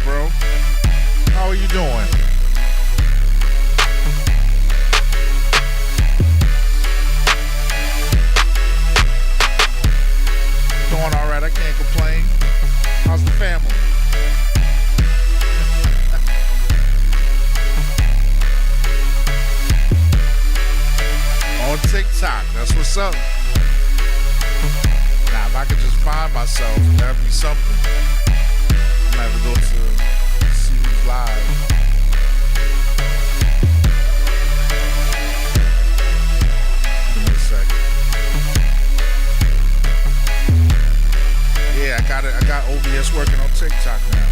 bro? How are you doing? Doing all right. I can't complain. How's the family? On TikTok. That's what's up. Now, if I could just find myself, that'd be something. I'm gonna have to go to see who's live. Give me a second. Yeah, I got it. I got OBS working on TikTok now.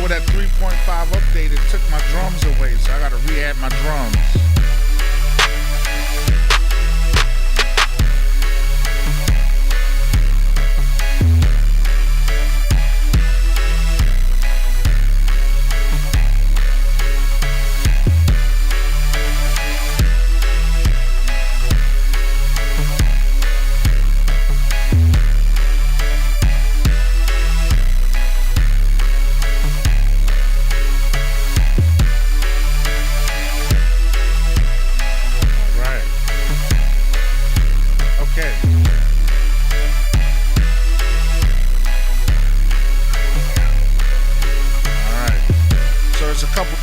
That 3.5 update, it took my drums away, so I gotta re-add my drums.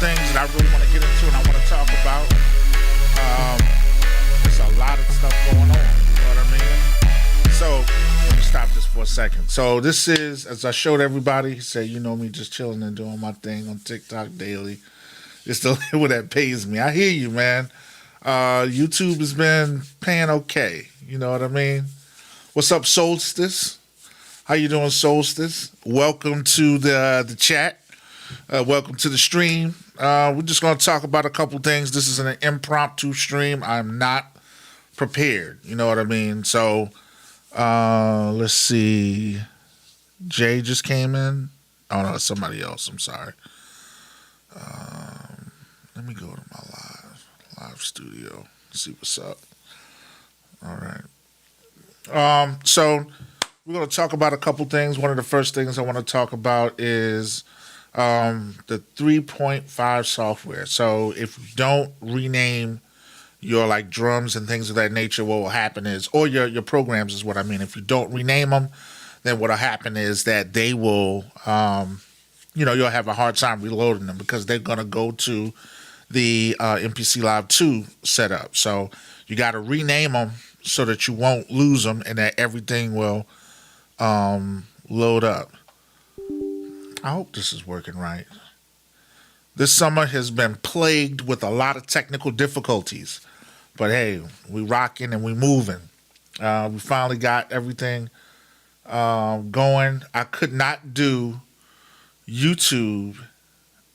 Things that I really want to get into and I want to talk about. There's a lot of stuff going on, you know what I mean? So, let me stop this for a second. So, this is, as I showed everybody, say, you know me, just chilling and doing my thing on TikTok daily. It's the level that pays me. I hear you, man. YouTube has been paying okay, you know what I mean? What's up, Solstice? How you doing, Solstice? Welcome to the chat. Welcome to the stream. We're just going to talk about a couple things. This is an impromptu stream. I'm not prepared. You know what I mean? So, let's see. Jay just came in. Oh, no, it's somebody else. I'm sorry. Let me go to my live studio. See what's up. All right. So, we're going to talk about a couple things. One of the first things I want to talk about is the 3.5 software. So if you don't rename your like drums and things of that nature, what will happen is, or your programs is what I mean. If you don't rename them, then what'll happen is that they will, you'll have a hard time reloading them because they're gonna go to the MPC Live II setup. So you got to rename them so that you won't lose them and that everything will load up. I hope this is working right. This summer has been plagued with a lot of technical difficulties. But hey, we rocking and we moving. We finally got everything going. I could not do YouTube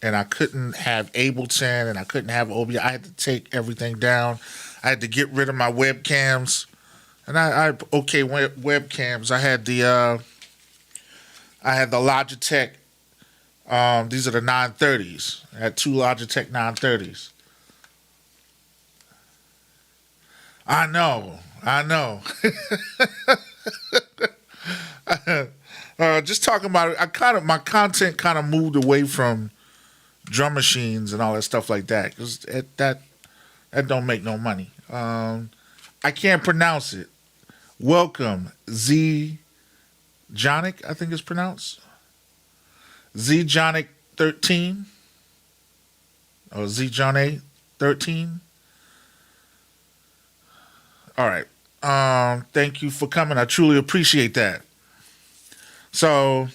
and I couldn't have Ableton and I couldn't have OBS. I had to take everything down. I had to get rid of my webcams. And webcams. I had the Logitech. These are the 930s. I had two Logitech 930s. I know. Just talking about it. My content kind of moved away from drum machines and all that stuff like that because that don't make no money. I can't pronounce it. Welcome, Z Jonic, I think it's pronounced. Z-Jonic 13 or Z-Jonic 13. All right. Thank you for coming. I truly appreciate that. So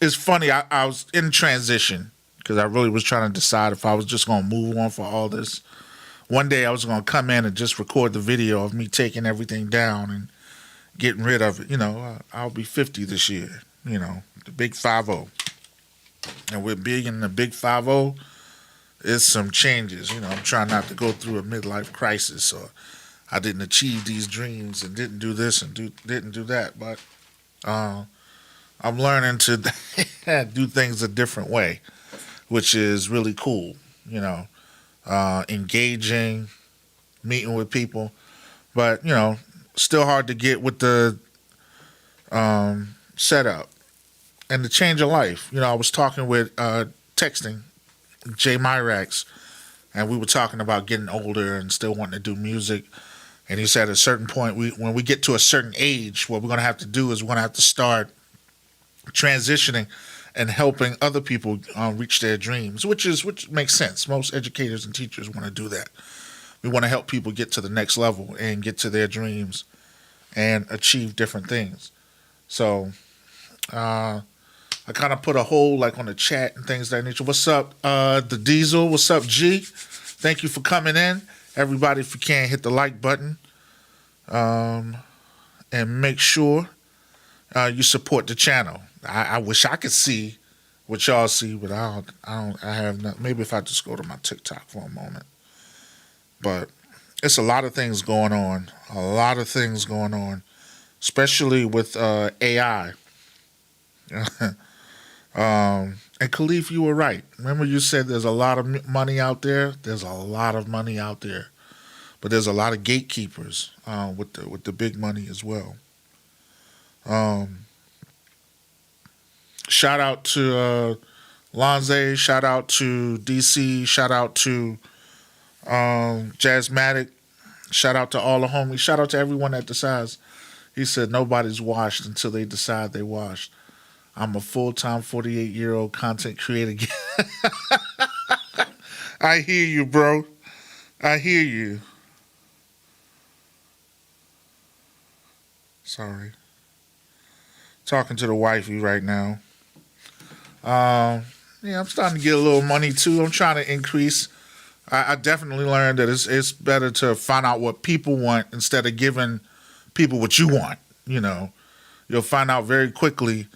it's funny. I was in transition because I really was trying to decide if I was just going to move on for all this. One day I was going to come in and just record the video of me taking everything down and getting rid of it. I'll be 50 this year, the big 50. And we're big in the big 50. it's some changes. I'm trying not to go through a midlife crisis, or I didn't achieve these dreams and didn't do this and didn't do that. But uh, I'm learning to do things a different way, which is really cool. Engaging, meeting with people, but still hard to get with the setup and the change of life. I was talking with texting Jay Myrax, and we were talking about getting older and still wanting to do music. And he said at a certain point, when we get to a certain age, what we're going to have to do is we're going to have to start transitioning and helping other people reach their dreams, which makes sense. Most educators and teachers want to do that. We want to help people get to the next level and get to their dreams and achieve different things. So I kind of put a hold on the chat and things of that nature. What's up, the Diesel? What's up, G? Thank you for coming in. Everybody, if you can, hit the like button and make sure you support the channel. I wish I could see what y'all see, but I have not. Maybe if I just go to my TikTok for a moment. But it's a lot of things going on. Especially with AI. And Khalif, you were right. Remember you said there's a lot of money out there? There's a lot of money out there. But there's a lot of gatekeepers with the big money as well. Shout out to Lonze. Shout out to DC. Shout out to Jazzmatic. Shout out to all the homies. Shout out to everyone that decides. He said nobody's washed until they decide they washed. I'm a full-time 48-year-old content creator. I hear you, bro. I hear you. Sorry. Talking to the wifey right now. I'm starting to get a little money too. I'm trying to increase. I definitely learned that it's better to find out what people want instead of giving people what you want. You'll find out very quickly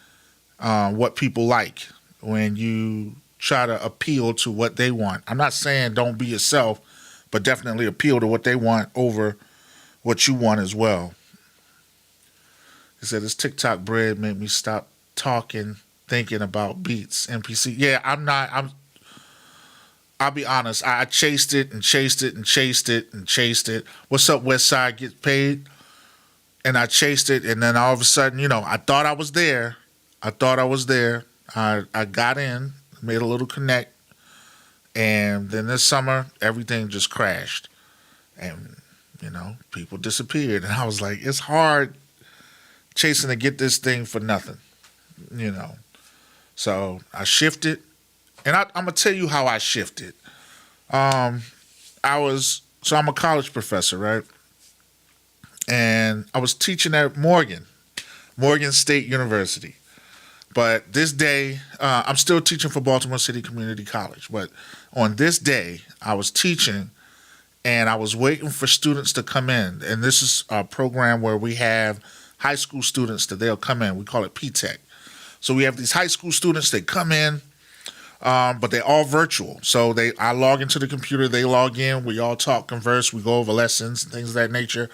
what people like when you try to appeal to what they want. I'm not saying don't be yourself, but definitely appeal to what they want over what you want as well. He said, this TikTok bread made me stop talking, thinking about beats. MPC. Yeah, I'll be honest. I chased it and chased it and chased it and chased it. What's up, West Side Gets Paid? And I chased it, and then all of a sudden, I thought I was there. I got in, made a little connect, and then this summer, everything just crashed. And, people disappeared. And I was like, it's hard chasing to get this thing for nothing, So I shifted, and I'm going to tell you how I shifted. I'm a college professor, right? And I was teaching at Morgan State University. But this day, I'm still teaching for Baltimore City Community College. But on this day, I was teaching, and I was waiting for students to come in. And this is a program where we have high school students that they'll come in. We call it P-Tech. So we have these high school students, they come in, but they're all virtual. So I log into the computer, they log in, we all talk, converse, we go over lessons and things of that nature.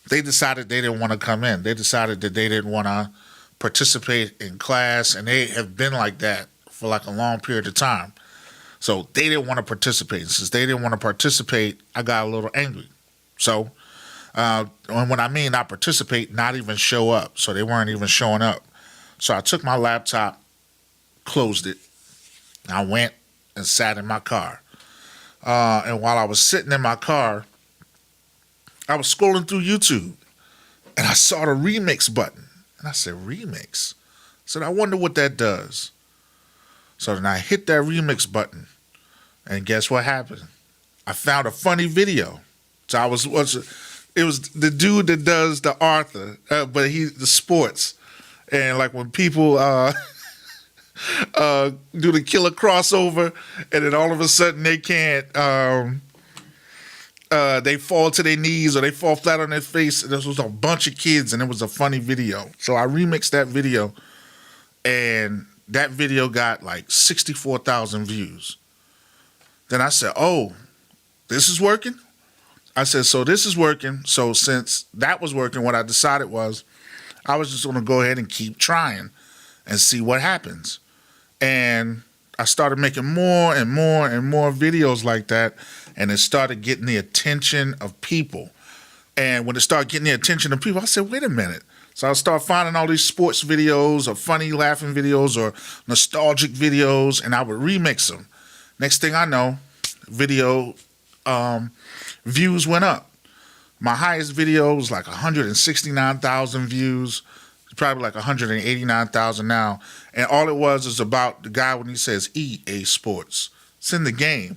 They decided they didn't want to come in. They decided that they didn't want to participate in class, and they have been like that for a long period of time. So they didn't want to participate. And since they didn't want to participate, I got a little angry. So and when I mean not participate, not even show up. So they weren't even showing up. So I took my laptop, closed it, and I went and sat in my car. And while I was sitting in my car, I was scrolling through YouTube, and I saw the remix button. And I said, remix? I said, I wonder what that does. So then I hit that remix button, and guess what happened? I found a funny video. So it was the dude that does the Arthur, but the sports. And when people do the killer crossover, and then all of a sudden they can't, they fall to their knees or they fall flat on their face. This was a bunch of kids, and it was a funny video. So I remixed that video, and that video got 64,000 views. Then I said, oh, this is working? I said, so this is working. So since that was working, what I decided was I was just going to go ahead and keep trying and see what happens. And I started making more and more and more videos like that, and it started getting the attention of people. And when it started getting the attention of people, I said, wait a minute. So I started finding all these sports videos or funny laughing videos or nostalgic videos, and I would remix them. Next thing I know, video views went up. My highest video was like 169,000 views. It's probably like 189,000 now. And all it was is about the guy when he says EA Sports. It's in the game.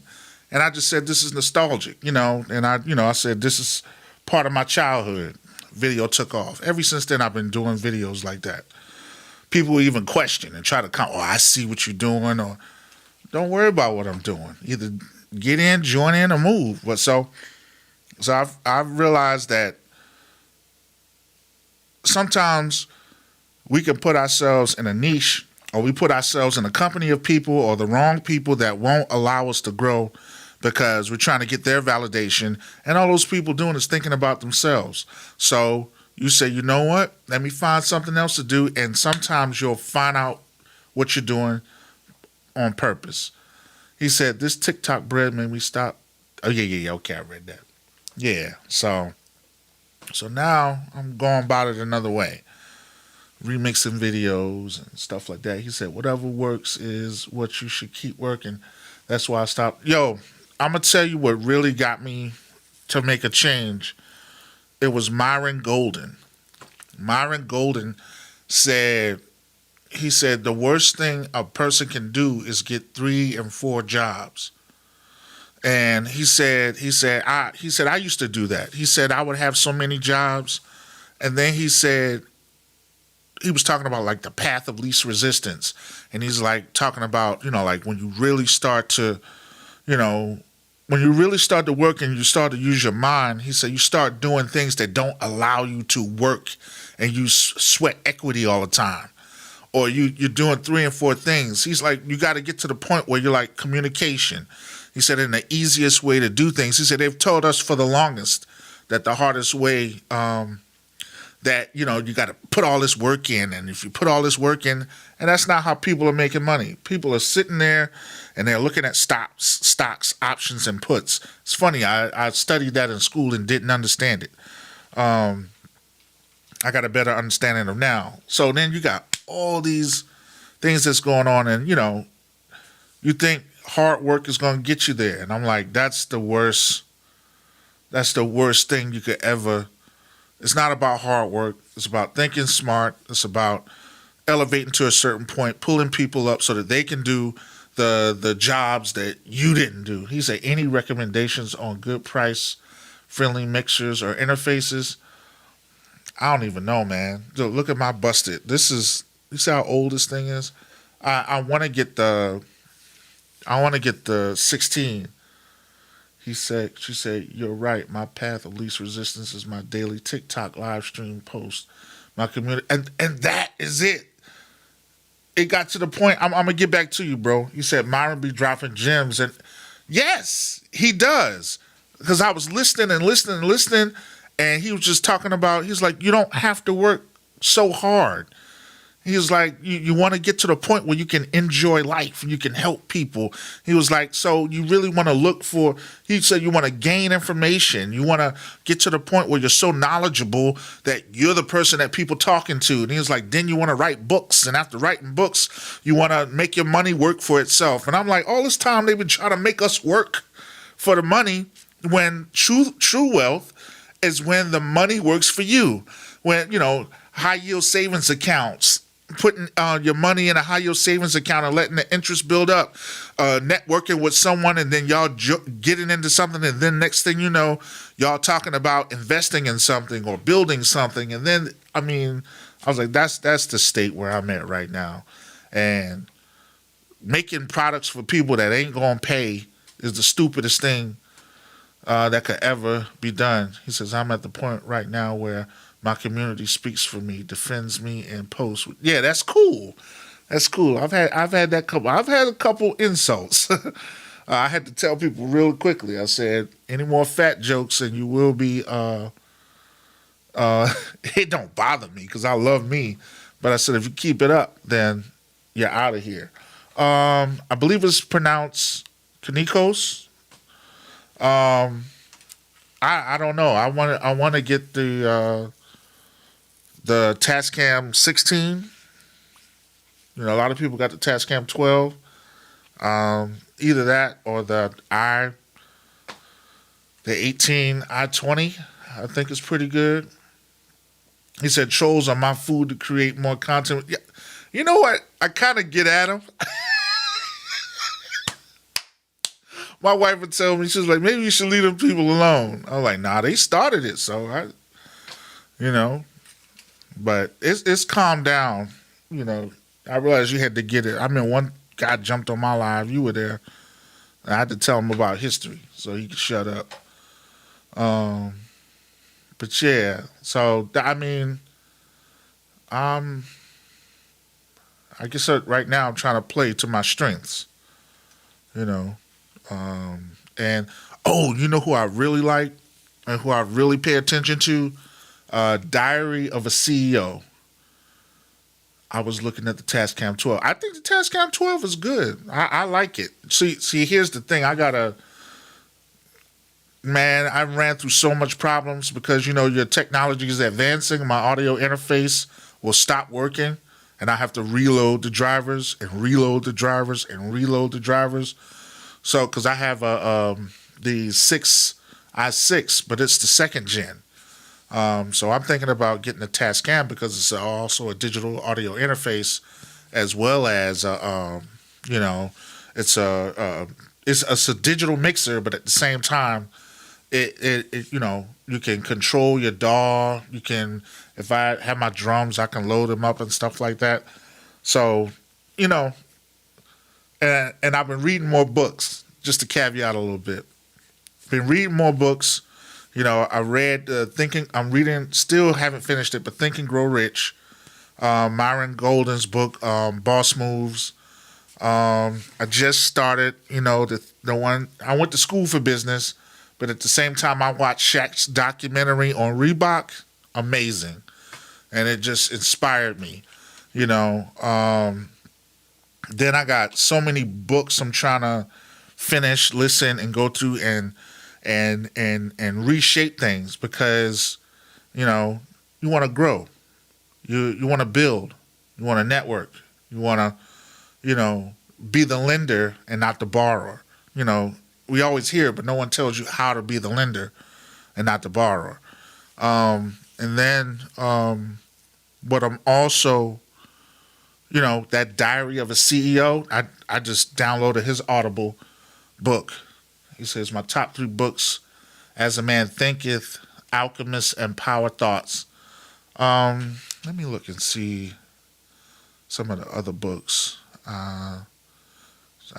And I just said, this is nostalgic, and I said, this is part of my childhood. Video took off. Ever since then, I've been doing videos like that. People even question and try to come, I see what you're doing, or don't worry about what I'm doing. Either get in, join in, or move. But so I've realized that sometimes we can put ourselves in a niche, or we put ourselves in a company of people or the wrong people that won't allow us to grow because we're trying to get their validation, and all those people doing is thinking about themselves. So you say, you know what? Let me find something else to do, and sometimes you'll find out what you're doing on purpose. He said, this TikTok bread made me stop. Oh, yeah, okay, I read that. Yeah, so now I'm going about it another way. Remixing videos and stuff like that. He said, whatever works is what you should keep working. That's why I stopped. Yo, I'm going to tell you what really got me to make a change. It was Myron Golden. Myron Golden said, the worst thing a person can do is get 3 and 4 jobs. And he said, I used to do that. He said, I would have so many jobs. And then he said, he was talking about like the path of least resistance. And he's like talking about, like when you really start to, when you really start to work and you start to use your mind, he said you start doing things that don't allow you to work and you sweat equity all the time. Or you're doing 3 and 4 things. He's like, you got to get to the point where you're like communication. He said, in the easiest way to do things. He said, they've told us for the longest that the hardest way, that, you got to put all this work in. And if you put all this work in, and that's not how people are making money. People are sitting there and they're looking at stocks, options, and puts. It's funny. I studied that in school and didn't understand it. I got a better understanding of now. So then you got all these things that's going on, and, you think hard work is going to get you there. And I'm like, that's the worst thing you could ever. It's not about hard work. It's about thinking smart. It's about elevating to a certain point, pulling people up so that they can do the jobs that you didn't do. He said, any recommendations on good price, friendly mixers or interfaces? I don't even know, man. Look at my busted. You see how old this thing is? I want to get the 16. She said, you're right. My path of least resistance is my daily TikTok live stream post. My community. And that is it. It got to the point. I'm going to get back to you, bro. You said Myron be dropping gems. And yes, he does. Because I was listening. And he was just talking about, he's like, you don't have to work so hard. He was like, you want to get to the point where you can enjoy life and you can help people. He was like, so you really want to look for, he said, you want to gain information. You want to get to the point where you're so knowledgeable that you're the person that people talking to. And he was like, then you want to write books. And after writing books, you want to make your money work for itself. And I'm like, all this time they've been trying to make us work for the money, when true wealth is when the money works for you. When, high yield savings accounts, putting your money in a high yield savings account and letting the interest build up, networking with someone, and then y'all getting into something, and then next thing you know, y'all talking about investing in something or building something. And then, I was like, that's the state where I'm at right now. And making products for people that ain't gonna pay is the stupidest thing that could ever be done. He says, I'm at the point right now where my community speaks for me, defends me, and posts. Yeah, that's cool. That's cool. I've had that couple. I've had a couple insults. I had to tell people real quickly. I said, any more fat jokes and you will be, it don't bother me because I love me. But I said, if you keep it up, then you're out of here. I believe it's pronounced Kanikos. I don't know. I want to get the Tascam 16. You know, a lot of people got the Tascam 12. Either that or the 18 I-20. I think is pretty good. He said trolls are my food to create more content. Yeah, you know what? I kind of get at him. My wife would tell me, she's like, maybe you should leave them people alone. I'm like, nah, they started it, so but it's calmed down. You know, I realized you had to get it. I mean, one guy jumped on my live. You were there. I had to tell him about history so he could shut up. But yeah, so I mean, I guess right now I'm trying to play to my strengths. You know, and you know who I really like and who I really pay attention to? Diary of a CEO. I was looking at the Tascam 12. I think the Tascam 12 is good. I like it. See, here's the thing. I ran through so much problems because, you know, your technology is advancing. My audio interface will stop working, and I have to reload the drivers and reload the drivers and reload the drivers. So, because I have the 6 i6, but it's the second gen. So I'm thinking about getting a Tascam because it's also a digital audio interface, as well as it's a digital mixer, but at the same time, it you can control your DAW. You can, if I have my drums, I can load them up and stuff like that. So, and I've been reading more books. Just to caveat a little bit, been reading more books. You know, I read I'm reading, still haven't finished it, but Think and Grow Rich, Myron Golden's book, Boss Moves. I just started, the one, I went to school for business, but at the same time I watched Shaq's documentary on Reebok. Amazing. And it just inspired me, Then I got so many books I'm trying to finish, listen, and go through and reshape things because, you want to grow. You want to build. You want to network. You want to, be the lender and not the borrower. We always hear it, but no one tells you how to be the lender and not the borrower. And then but I'm also, that Diary of a CEO, I just downloaded his Audible book. He says, my top 3 books, As a Man Thinketh, Alchemist, and Power Thoughts. Let me look and see some of the other books. I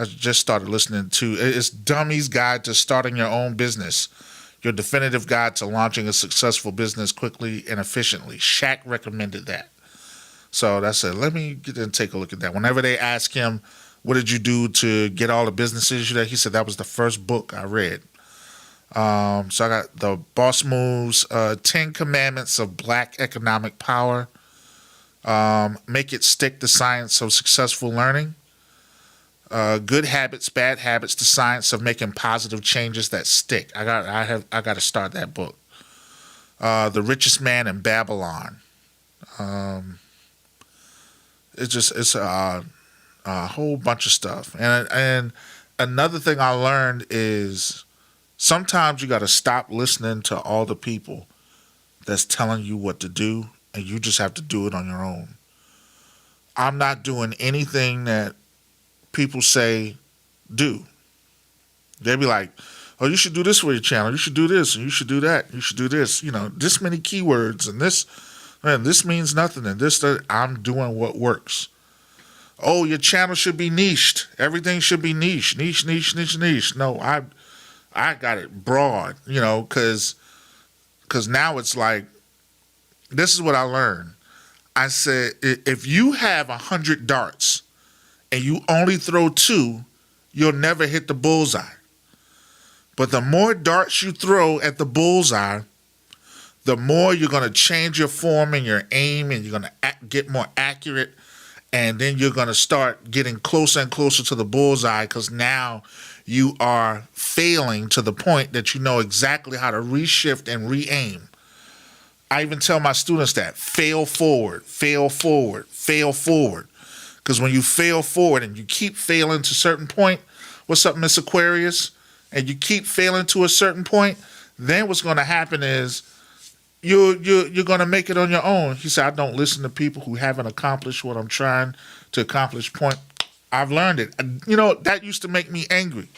just started listening to, it's Dummy's Guide to Starting Your Own Business, your definitive guide to launching a successful business quickly and efficiently. Shaq recommended that. So that's it. Let me get and take a look at that. Whenever they ask him, what did you do to get all the businesses you did? He said that was the first book I read. So I got the Boss Moves, 10 Commandments of Black Economic Power, Make It Stick, the Science of Successful Learning, Good Habits, Bad Habits, the Science of Making Positive Changes That Stick. I got to start that book. The Richest Man in Babylon. It's a whole bunch of stuff. And another thing I learned is sometimes you got to stop listening to all the people that's telling you what to do, and you just have to do it on your own. I'm not doing anything that people say do. They'll be like, oh, you should do this for your channel. You should do this, and you should do that. You should do this. This many keywords, and this means nothing, and this, that. I'm doing what works. Oh, your channel should be niched. Everything should be niche. No, I got it broad, because now it's like, this is what I learned. I said, if you have 100 darts and you only throw 2, you'll never hit the bullseye. But the more darts you throw at the bullseye, the more you're going to change your form and your aim, and you're going to get more accurate. And then you're going to start getting closer and closer to the bullseye, because now you are failing to the point that you know exactly how to reshift and re-aim. I even tell my students that. Fail forward, fail forward, fail forward. Because when you fail forward and you keep failing to a certain point, what's up, Miss Aquarius? And you keep failing to a certain point, then what's going to happen is you're going to make it on your own. He said, I don't listen to people who haven't accomplished what I'm trying to accomplish. Point. I've learned it. You know, that used to make me angry.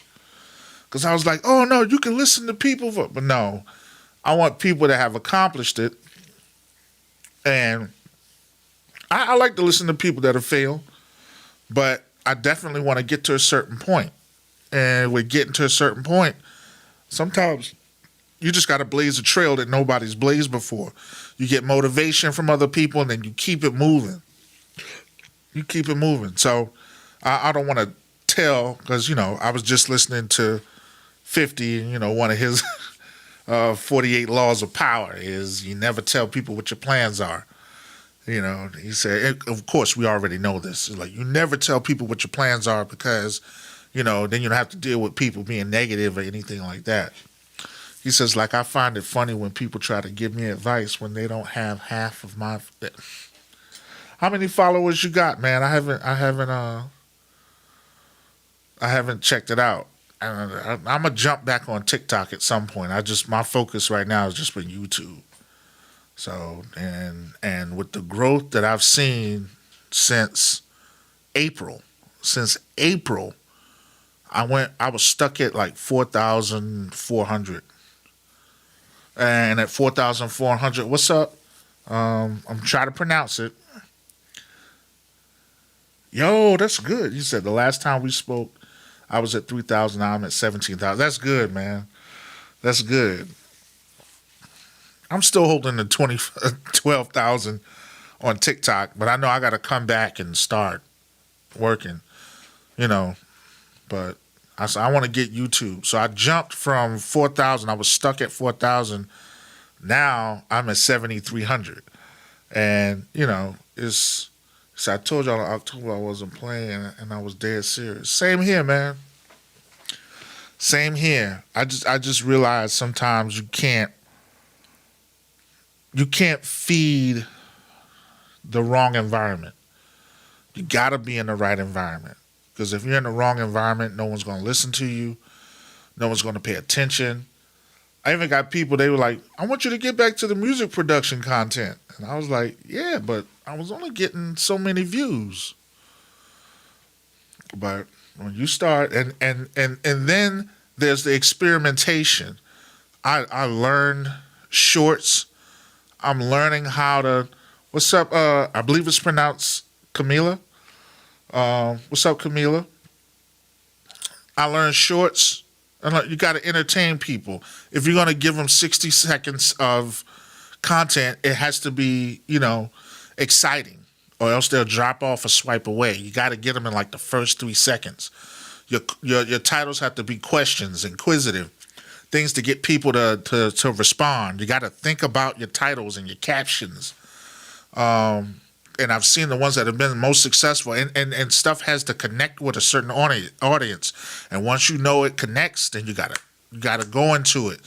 Because I was like, oh, no, you can listen to people. But no, I want people that have accomplished it. And I like to listen to people that have failed. But I definitely want to get to a certain point. And with getting to a certain point, sometimes you just got to blaze a trail that nobody's blazed before. You get motivation from other people, and then you keep it moving. You keep it moving. So I don't want to tell, because, you know, I was just listening to 50, and, you know, one of his 48 laws of power is you never tell people what your plans are. You know, he said, of course, we already know this. It's like, you never tell people what your plans are, because, you know, then you don't have to deal with people being negative or anything like that. He says, like, I find it funny when people try to give me advice when they don't have half of my. How many followers you got, man? I haven't checked it out. I'm gonna jump back on TikTok at some point. My focus right now has just been YouTube. So and with the growth that I've seen since April, I was stuck at like 4,400. And at 4,400, what's up? I'm trying to pronounce it. Yo, that's good. You said the last time we spoke, I was at 3,000. Now I'm at 17,000. That's good, man. That's good. I'm still holding the 12,000 on TikTok, but I know I got to come back and start working, you know. But I want to get YouTube. So I jumped from 4,000. I was stuck at 4,000. Now I'm at 7,300. And, you know, so I told y'all in October I wasn't playing, and I was dead serious. Same here, man. Same here. I just realized sometimes you can't feed the wrong environment. You got to be in the right environment. Because if you're in the wrong environment, no one's going to listen to you. No one's going to pay attention. I even got people, they were like, I want you to get back to the music production content. And I was like, yeah, but I was only getting so many views. But when you start, and then there's the experimentation. I learned shorts. I'm learning how to, what's up? I believe it's pronounced Camila. What's up, Camila? I learned shorts. You got to entertain people. If you're going to give them 60 seconds of content, it has to be, you know, exciting, or else they'll drop off or swipe away. You got to get them in like the first 3 seconds. Your titles have to be questions, inquisitive, things to get people to respond. You got to think about your titles and your captions. And I've seen the ones that have been most successful, and stuff has to connect with a certain audience. And once you know it connects, then you gotta go into it.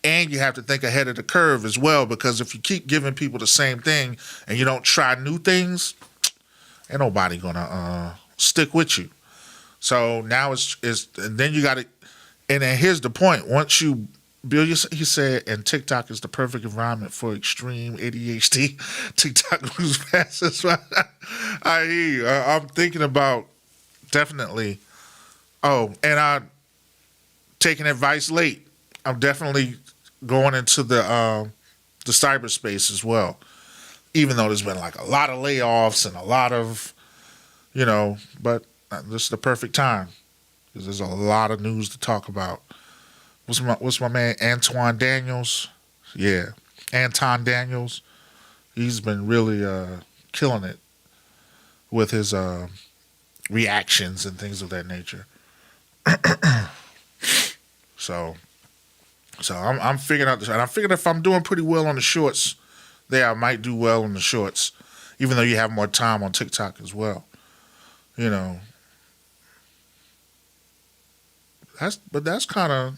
And you have to think ahead of the curve as well, because if you keep giving people the same thing and you don't try new things, ain't nobody gonna stick with you. So now it's and then you gotta, and then here's the point. Once you build your, he said, and TikTok is the perfect environment for extreme ADHD. TikTok moves fast. That's why I hear you. I'm thinking about definitely. Oh, and I'm taking advice late. I'm definitely going into the cyberspace as well. Even though there's been like a lot of layoffs and a lot of, you know, but this is the perfect time because there's a lot of news to talk about. What's my man Antoine Daniels? Yeah, Anton Daniels. He's been really killing it with his reactions and things of that nature. So I'm figuring out this, and I figured if I'm doing pretty well on the shorts, I might do well on the shorts, even though you have more time on TikTok as well. You know, that's kind of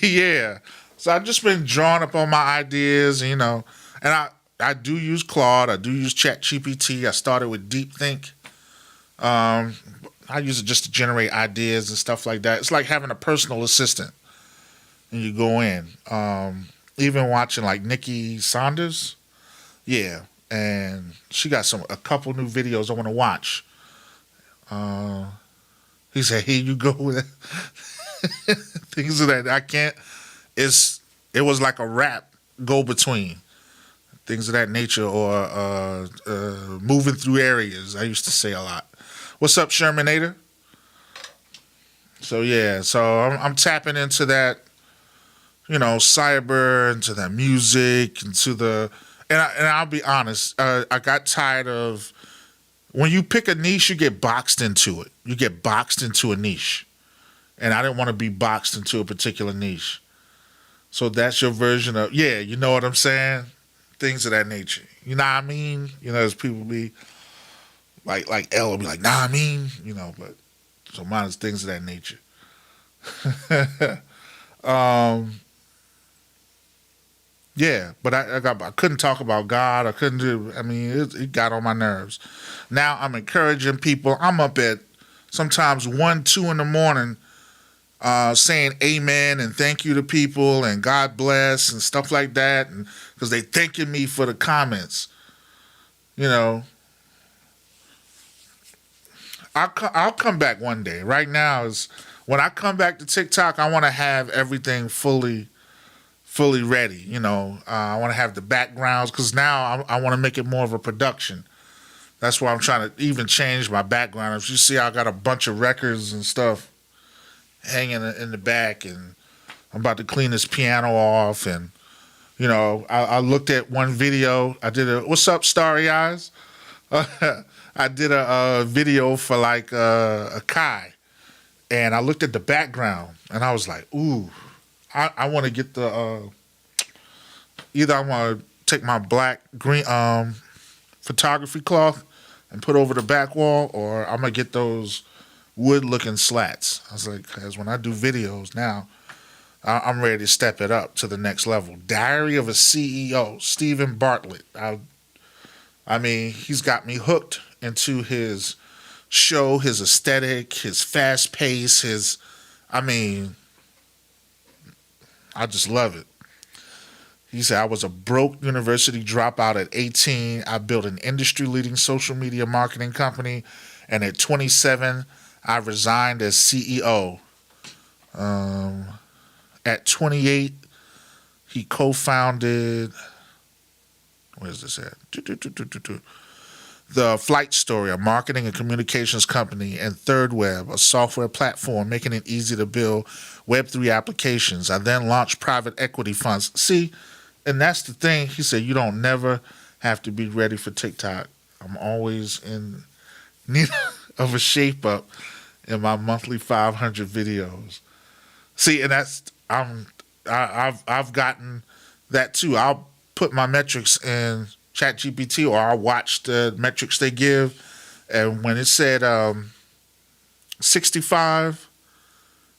yeah. So I've just been drawing up on my ideas, and I do use Claude, I do use ChatGPT. I started with DeepThink. I use it just to generate ideas and stuff like that. It's like having a personal assistant, and you go in. Even watching like Nikki Saunders, yeah, and she got a couple new videos I want to watch. He said, "Here you go with it." Things of that I can't. It was like a rap go between things of that nature, or moving through areas. I used to say a lot. What's up, Shermanator? So yeah, I'm tapping into that, cyber, into that music, and I'll be honest, I got tired of when you pick a niche, you get boxed into it. You get boxed into a niche, and I didn't want to be boxed into a particular niche. So that's your version of you know what I'm saying? Things of that nature. You know what I mean? As people be like L will be like, nah, I mean, but so mine is things of that nature. Yeah, but I couldn't talk about God. I couldn't do. I mean, it got on my nerves. Now I'm encouraging people. I'm up at sometimes 1, 2 in the morning, saying amen and thank you to people and God bless and stuff like that, and because they thanking me for the comments. I'll come back one day. Right now is when I come back to TikTok. I want to have everything fully ready. I want to have the backgrounds because now I want to make it more of a production. That's why I'm trying to even change my background. If you see, I got a bunch of records and stuff hanging in the back, and I'm about to clean this piano off. And I looked at one video. I did what's up, Starry Eyes? I did a video for like Akai, and I looked at the background, and I was like, ooh, I want to get either I want to take my black green photography cloth and put over the back wall, or I'm gonna get those wood looking slats. I was like, because when I do videos now, I'm ready to step it up to the next level. Diary of a CEO, Stephen Bartlett. I mean, he's got me hooked into his show, his aesthetic, his fast pace, I just love it. He said, I was a broke university dropout at 18. I built an industry-leading social media marketing company, and at 27, I resigned as CEO. At 28, he co-founded, where's this at? The Flight Story, a marketing and communications company, and Third Web, a software platform making it easy to build Web3 applications. I then launched private equity funds. See, and that's the thing. He said, you don't never have to be ready for TikTok. I'm always in need of a shape up in my monthly 500 videos. See, and I've gotten that too. I'll put my metrics in ChatGPT, or I'll watch the metrics they give, and when it said 65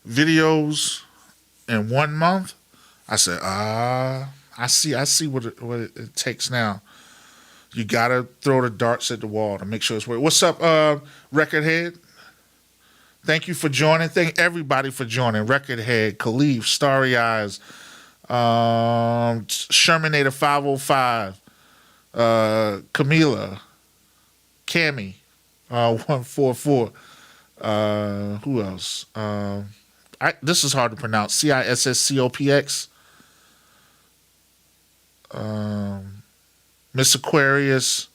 videos in 1 month, I said, I see what it takes now. You gotta throw the darts at the wall to make sure it's working. What's up, Record Head? Thank you for joining. Thank everybody for joining. Record Head, Khalif, Starry Eyes, Shermanator 505. Camila, Cammy, 144. Who else? This is hard to pronounce. CISSCOPX. Miss Aquarius,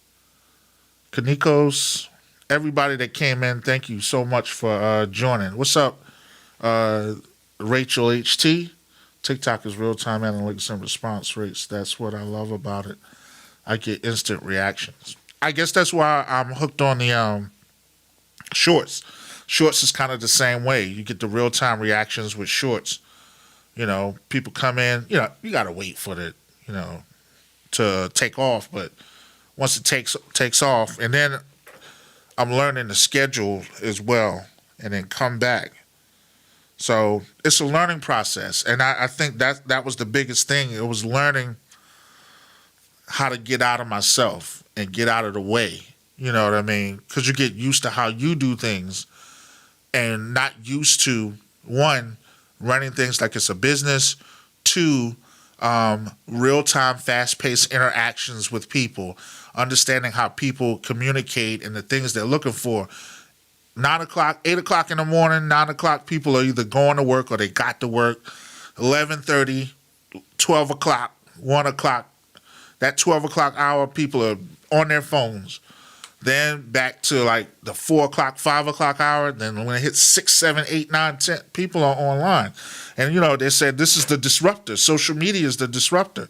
Kanikos, everybody that came in. Thank you so much for joining. What's up, Rachel HT? TikTok is real-time analytics and response rates. That's what I love about it. I get instant reactions. I guess that's why I'm hooked on the Shorts. Shorts is kind of the same way. You get the real time reactions with shorts. People come in, you got to wait for the, to take off. But once it takes off, and then I'm learning the schedule as well, and then come back. So it's a learning process, and I think that was the biggest thing. It was learning how to get out of myself and get out of the way. You know what I mean? Because you get used to how you do things, and not used to, one, running things like it's a business, two, real-time, fast-paced interactions with people, understanding how people communicate and the things they're looking for. 9 o'clock, 8 o'clock in the morning, 9 o'clock, people are either going to work or they got to work. 11:30, 12 o'clock, 1 o'clock, that 12 o'clock hour, people are on their phones. Then back to like the 4 o'clock, 5 o'clock hour. Then when it hits 6, 7, 8, 9, 10, people are online. And, they said this is the disruptor. Social media is the disruptor.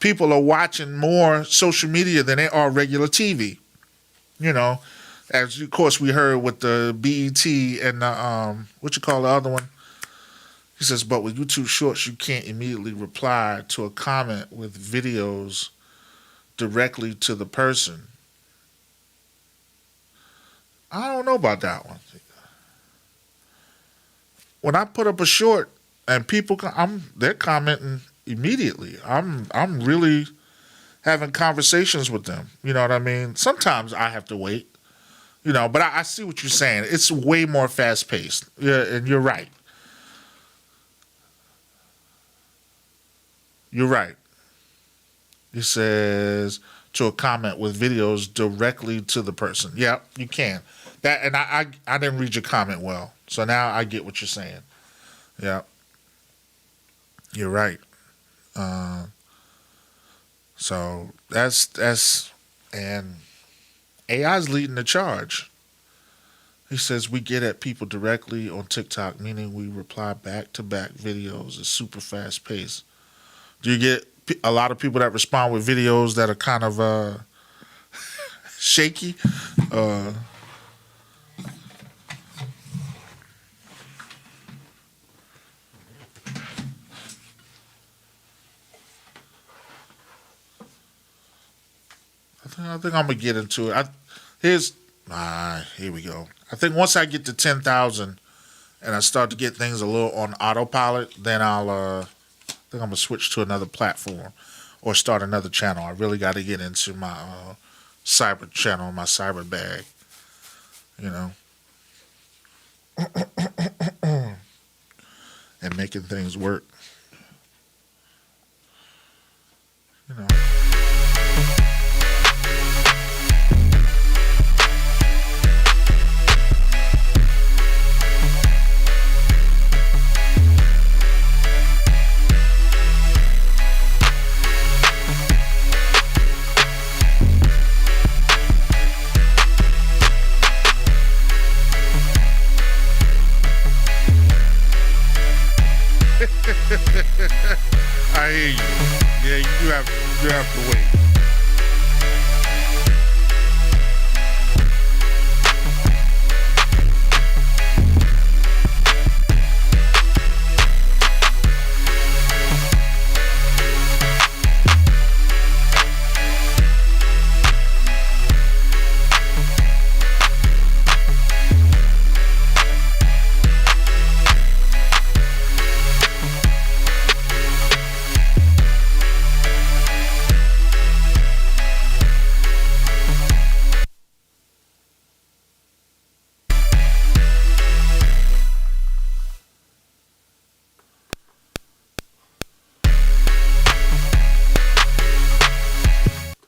People are watching more social media than they are regular TV. As of course we heard with the BET and the, what you call the other one? He says, but with YouTube Shorts, you can't immediately reply to a comment with videos directly to the person. I don't know about that one. When I put up a short and people, they're commenting immediately. I'm really having conversations with them. You know what I mean? Sometimes I have to wait. But I see what you're saying. It's way more fast paced. Yeah, and you're right. You're right. He says to a comment with videos directly to the person. Yeah, you can. That, and I didn't read your comment well, so now I get what you're saying. Yeah, you're right. So that's and AI's leading the charge. He says we get at people directly on TikTok, meaning we reply back to back videos. It's super fast paced. Do you get a lot of people that respond with videos that are kind of shaky? I think I'm gonna get into it. Here we go. I think once I get to 10,000 and I start to get things a little on autopilot, then I think I'm gonna switch to another platform or start another channel. I really got to get into my cyber channel, my cyber bag. And making things work. I hear you. Yeah, you have to wait.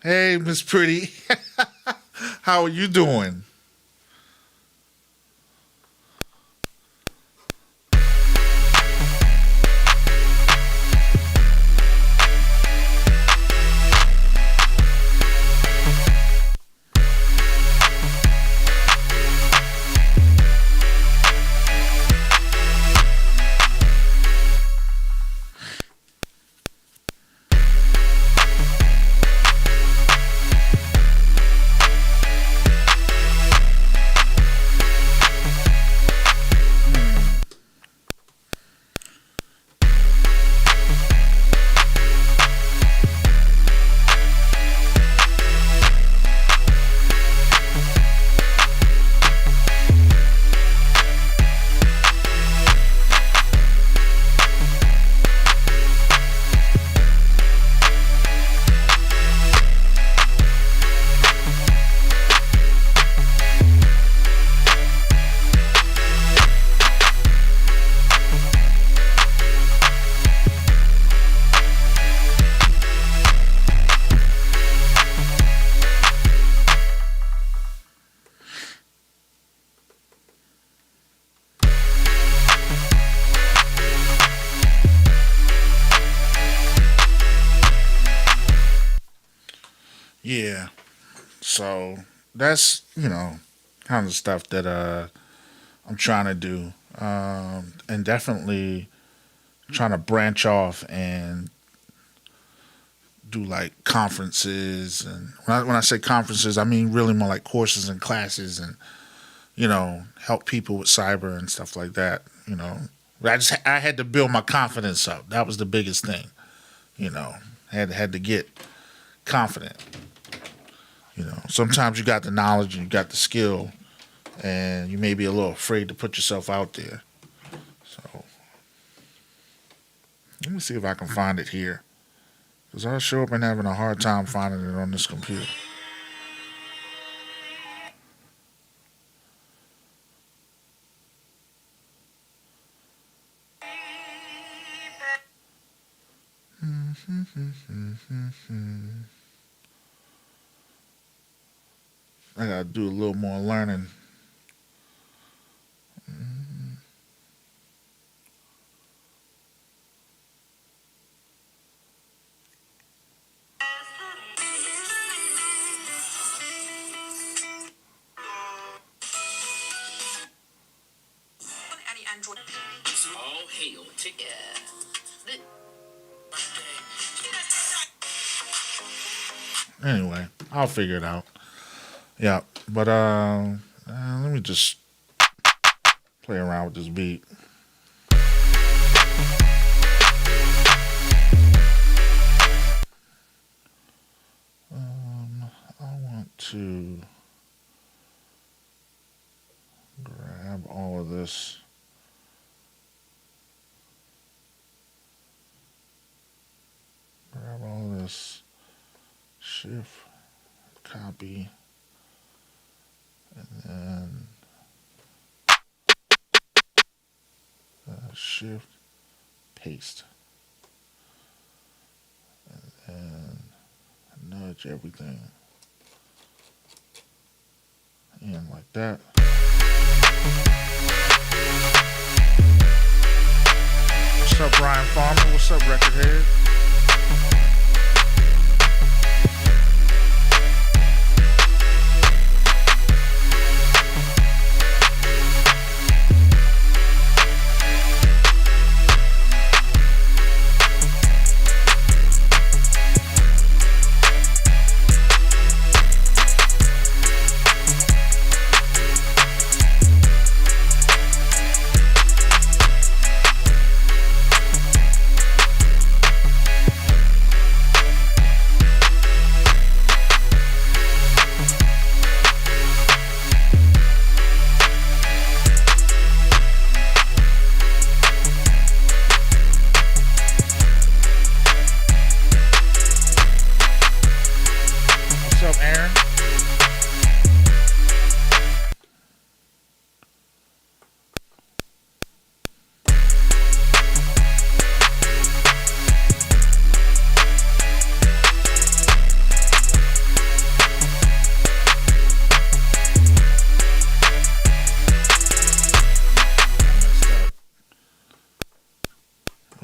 Hey, Miss Pretty. How are you doing? So that's, kind of stuff that I'm trying to do, and definitely trying to branch off and do like conferences. And when I say conferences, I mean really more like courses and classes, and help people with cyber and stuff like that. I had to build my confidence up. That was the biggest thing. Had to get confident. Sometimes you got the knowledge and you got the skill, and you may be a little afraid to put yourself out there. So let me see if I can find it here, because I sure been having a hard time finding it on this computer. I gotta do a little more learning. Anyway, I'll figure it out. Yeah, but let me just play around with this beat. I want to grab all of this. Grab all of this. Shift, copy, and then shift, paste, and nudge everything in like that. What's up, Brian Farmer? What's up, Record Head?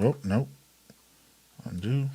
Oh, nope. Undo.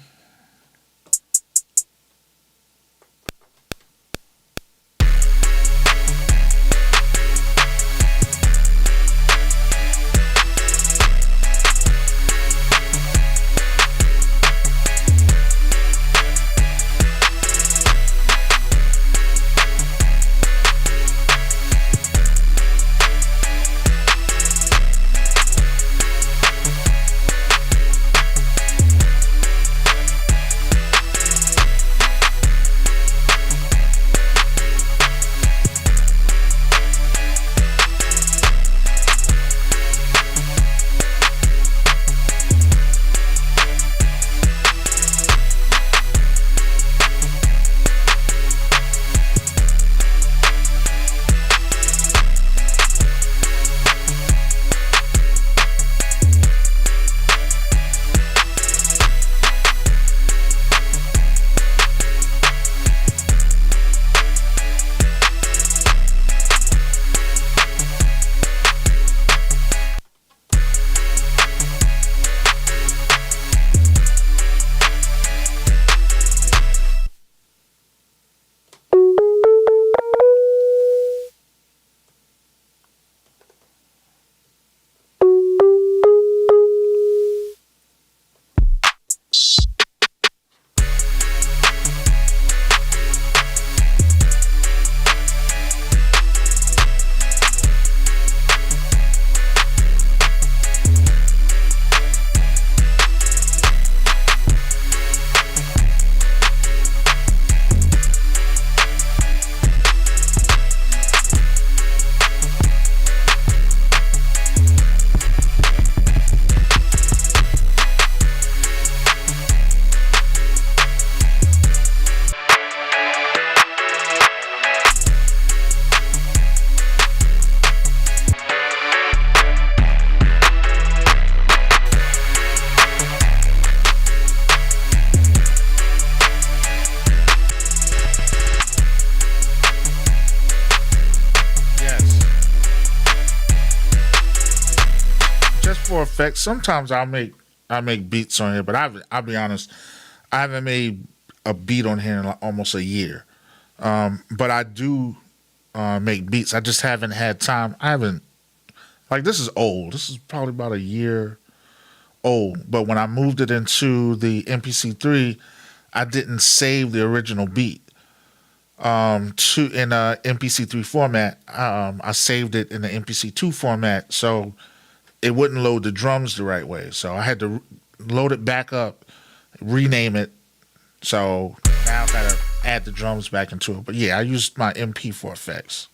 for effects. Sometimes I make beats on here, but I'll be honest, I haven't made a beat on here in like almost a year. But I do make beats. I just haven't had time. I haven't like this is old. This is probably about a year old. But when I moved it into the MPC 3, I didn't save the original beat to in a MPC 3 format. I saved it in the MPC 2 format, so it wouldn't load the drums the right way. So I had to load it back up, rename it. So now I gotta add the drums back into it. But yeah, I used my MP for effects.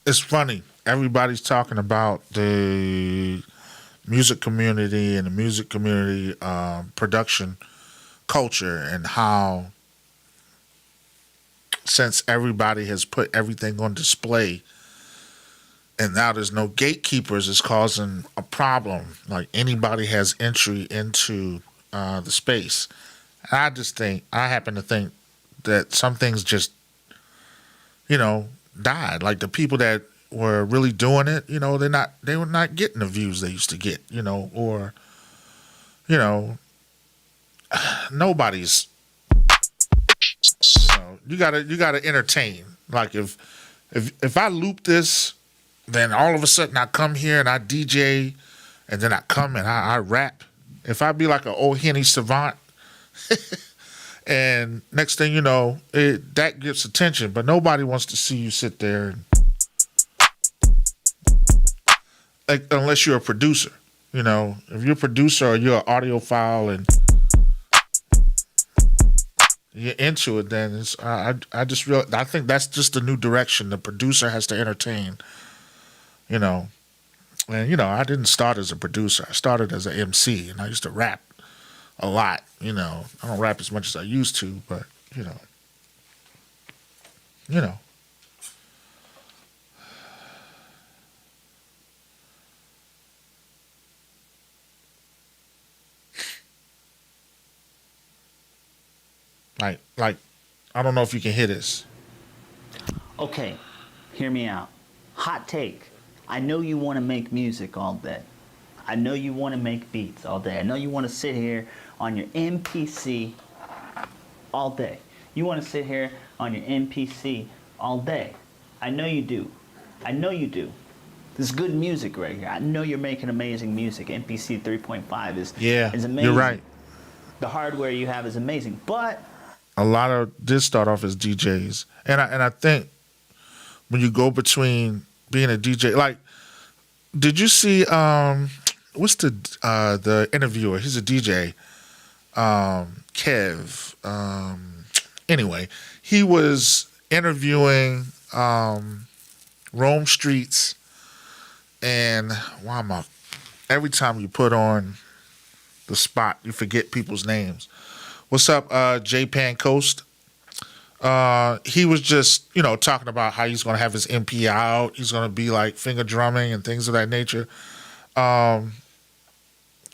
It's funny. Everybody's talking about the music community and the music community production culture and how since everybody has put everything on display and now there's no gatekeepers, it's causing a problem. Like anybody has entry into the space. I happen to think that some things just, died. Like the people that were really doing it, they were not getting the views they used to get, or, nobody's, you gotta entertain. Like if I loop this, then all of a sudden I come here and I DJ and then I come and I rap. If I be like an old Henny savant, and next thing you know, that gets attention, but nobody wants to see you sit there and, like, unless you're a producer. If you're a producer or you're an audiophile and you're into it, then it's, I think that's just the new direction. The producer has to entertain, and I didn't start as a producer. I started as an MC, and I used to rap a lot. I don't rap as much as I used to, but like I don't know if you can hear this. Okay, hear me out. Hot take. I know you want to make music all day. I know you want to make beats all day. I know you want to sit here on your MPC all day. You want to sit here on your MPC all day. I know you do. I know you do. This is good music right here. I know you're making amazing music. MPC 3.5 is amazing. You're right. The hardware you have is amazing, but A lot of did start off as DJs, and I think when you go between being a DJ, like, did you see what's the interviewer? He's a DJ, Kev. Anyway, he was interviewing Rome Streets, and every time you put on the spot, you forget people's names. What's up, J-Pan Coast? He was just, talking about how he's going to have his MP out. He's going to be like finger drumming and things of that nature.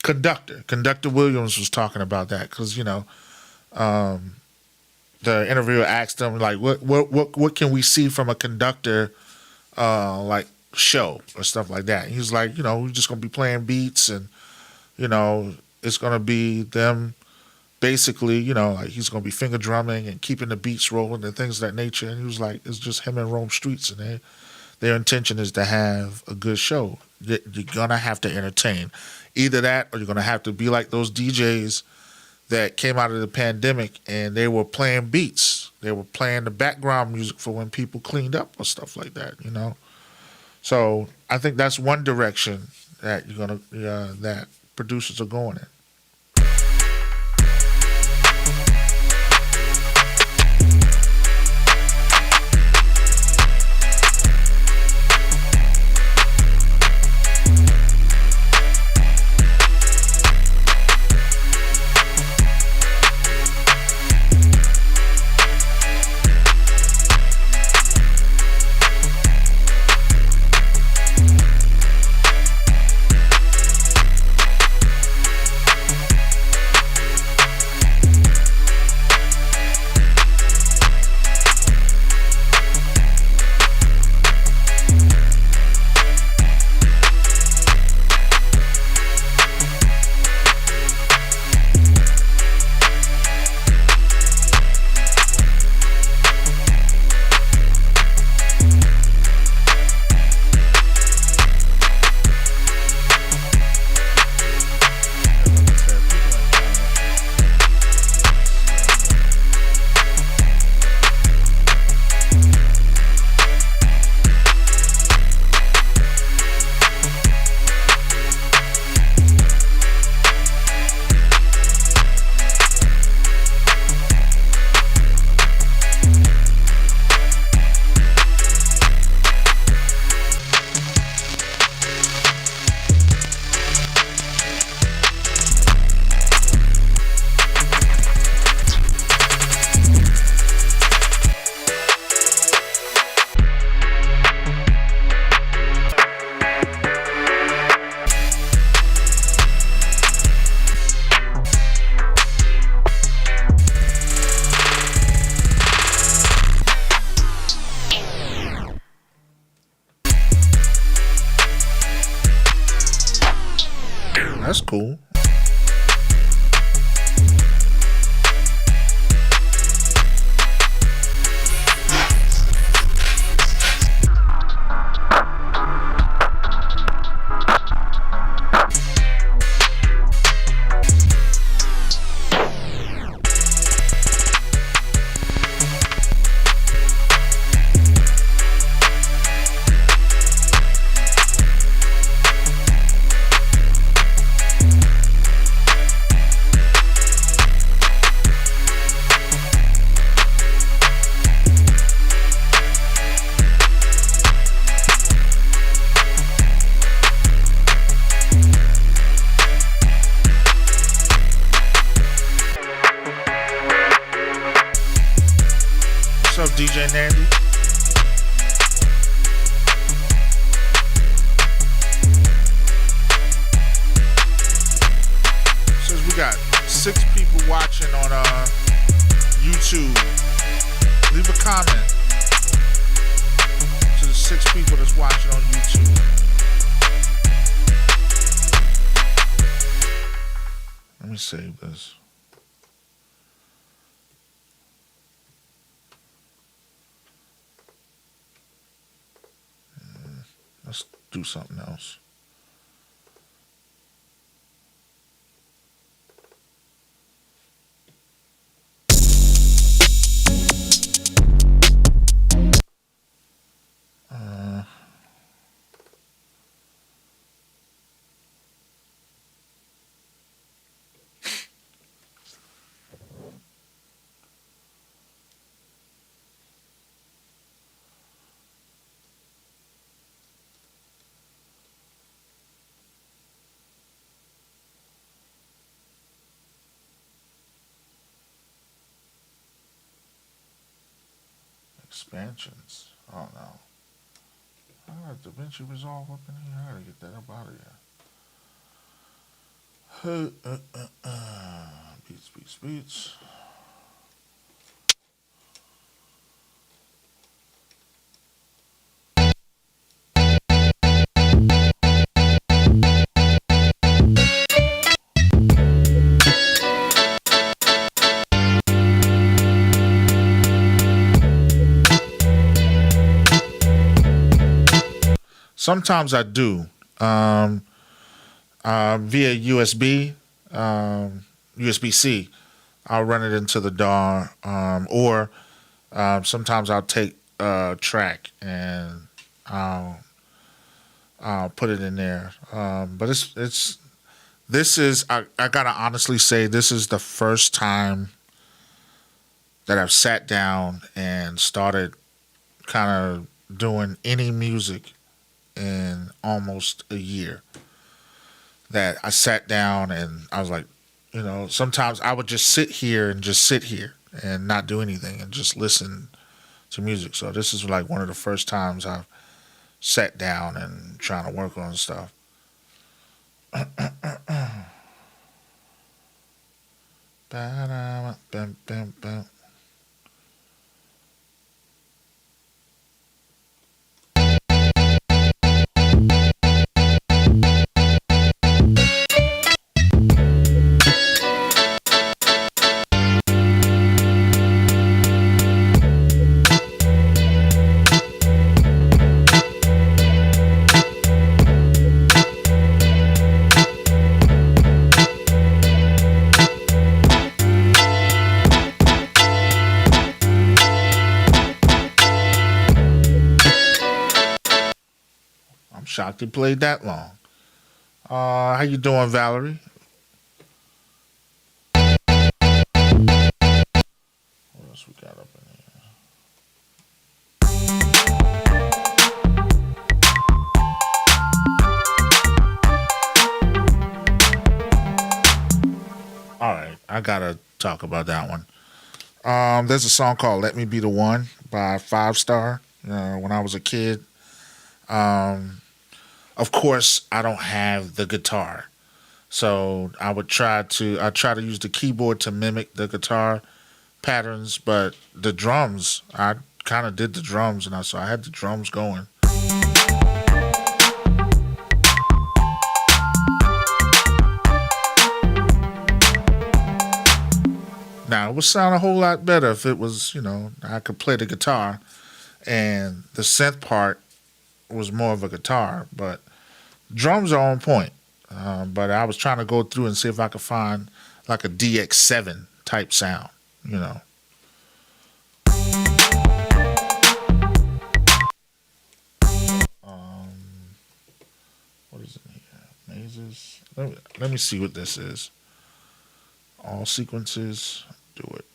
Conductor Williams was talking about that because, the interviewer asked him, like, what can we see from a conductor, like, show or stuff like that? And he was like, we're just going to be playing beats and, it's going to be them basically, like he's going to be finger drumming and keeping the beats rolling and things of that nature. And he was like, it's just him and Rome Streets, and their intention is to have a good show. You're going to have to entertain. Either that or you're going to have to be like those DJs that came out of the pandemic and they were playing beats. They were playing the background music for when people cleaned up or stuff like that, So I think that's one direction that that producers are going in. That's cool. What's up, DJ Nandy? Says we got 6 people watching on YouTube. Leave a comment to the 6 people that's watching on YouTube. Let me save this. do something else. Expansions. Oh no. I got DaVinci Resolve up in here. I gotta get that up out of here. Beats. Sometimes I do via USB, USB-C. I'll run it into the DAW, or sometimes I'll take a track and I'll put it in there. But this is I gotta honestly say, this is the first time that I've sat down and started kind of doing any music in almost a year. That I sat down and I was like, you know, sometimes I would just sit here and not do anything and just listen to music. So this is like one of the first times I've sat down and trying to work on stuff. Shocked it played that long. How you doing, Valerie? What else we got up in here? All right, I gotta talk about that one. There's a song called "Let Me Be the One" by 5 Star. When I was a kid. Of course, I don't have the guitar, so I try to use the keyboard to mimic the guitar patterns, but the drums, I kind of did the drums, and so I had the drums going. Now, it would sound a whole lot better if it was, you know, I could play the guitar, and the synth part was more of a guitar, but drums are on point. But I was trying to go through and see if I could find like a DX7 type sound, you know. What is in here? Mazes. Let me see what this is. All sequences. Do it.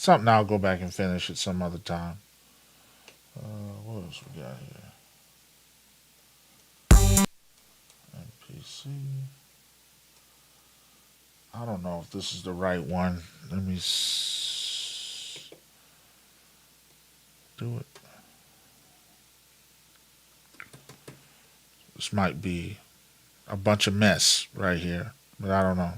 Something I'll go back and finish at some other time. What else we got here? MPC. I don't know if this is the right one. Let me do it. This might be a bunch of mess right here, but I don't know.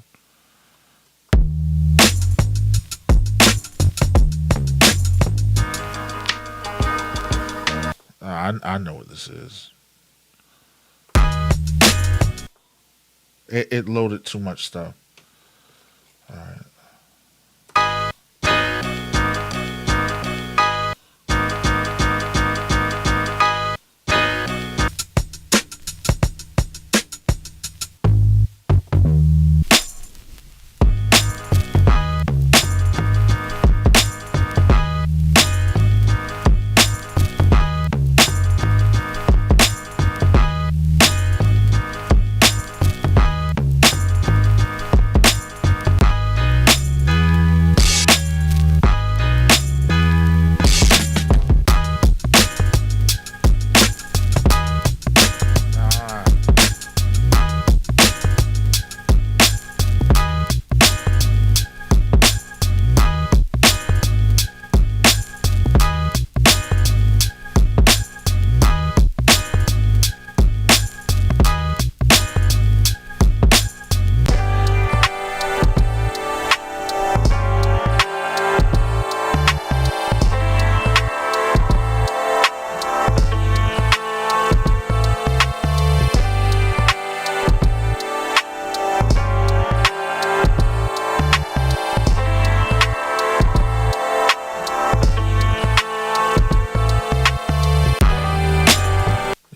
I know what this is. It loaded too much stuff. All right.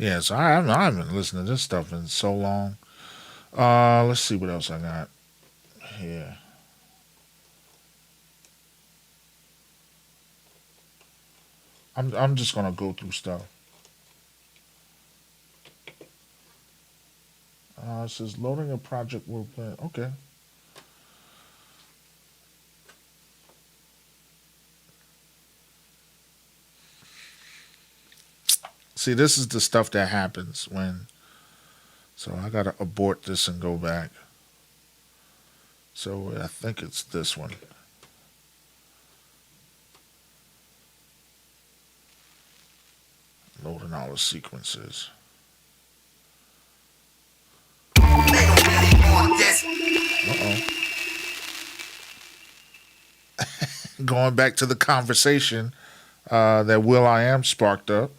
Yeah, so I haven't been listening to this stuff in so long. Let's see what else I got here. I'm just gonna go through stuff. It says loading a project we're playing. Okay. See, this is the stuff that happens when. So I gotta abort this and go back. So I think it's this one. Loading all the sequences. Uh-oh. Going back to the conversation that will.i.am sparked up.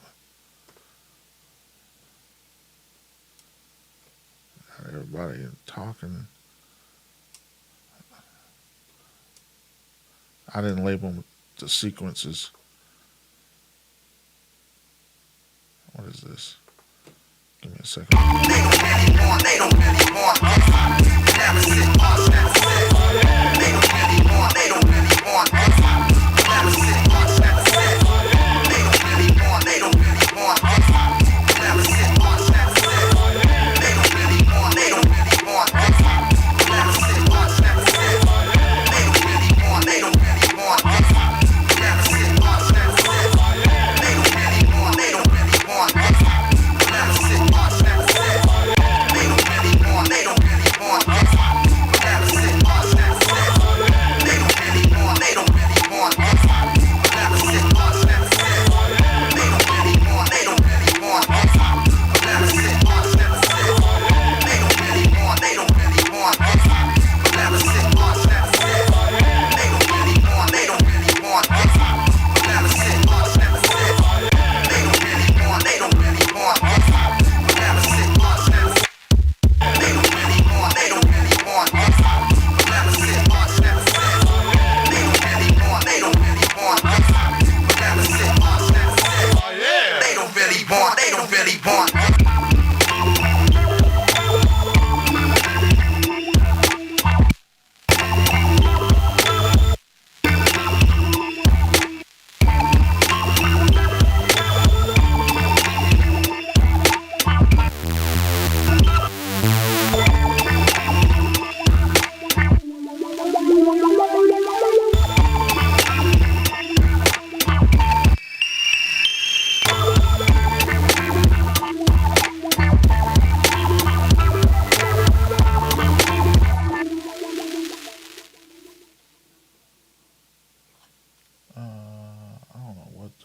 Everybody talking. I didn't label the sequences. What is this? Give me a second. They don't really want never sit watch never sit. They don't really want never sit watch never sit. They don't really want never sit watch never sit. They don't really want never sit watch never sit. They don't really want never sit watch never sit. They don't really want never sit watch never sit. They don't really want never sit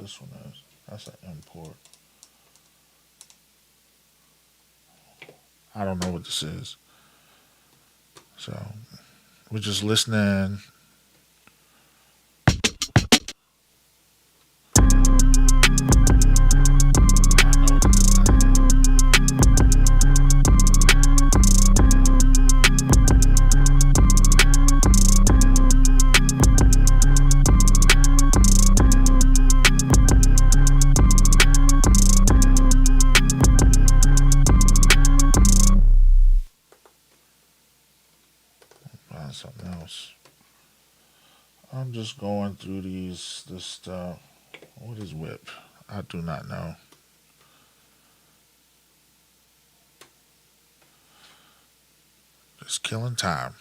this one is. That's an import. I don't know what this is. So we're just listening. Something else. I'm just going through this stuff. What is whip? I do not know. Just killing time.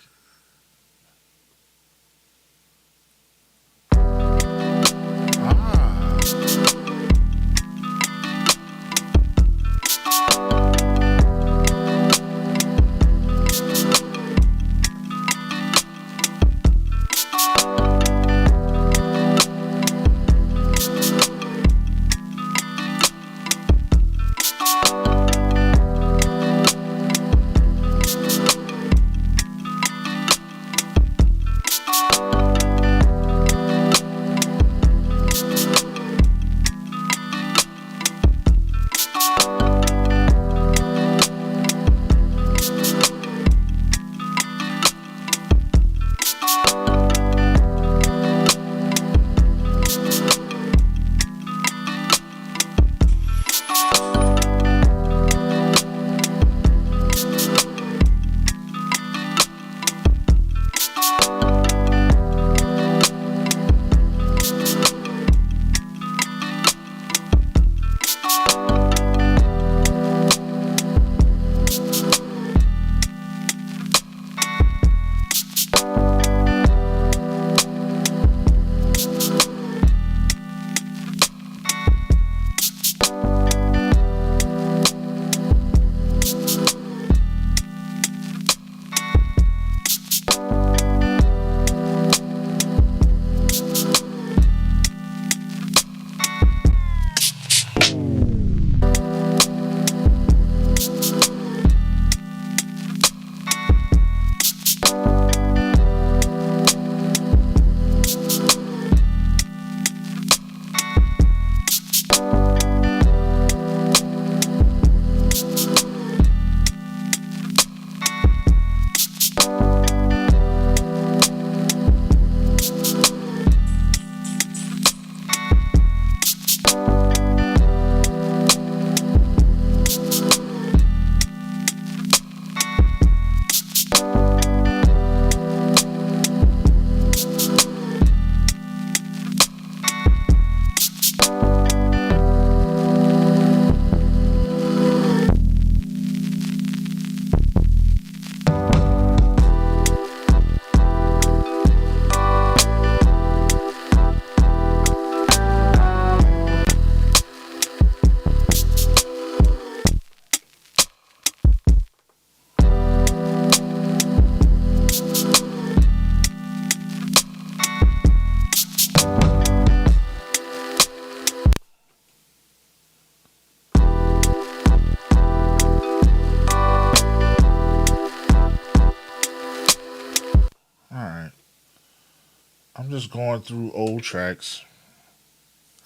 I'm just going through old tracks.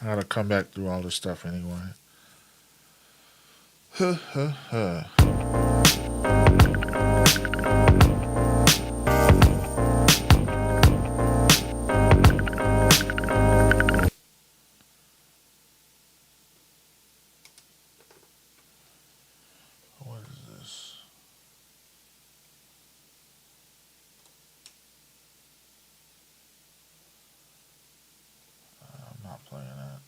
I gotta come back through all this stuff anyway. What is this? I'm not playing that.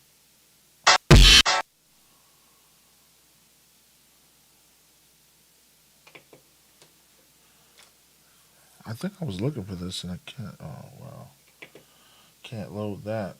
I think I was looking for this and I can't. Oh, wow. Can't load that.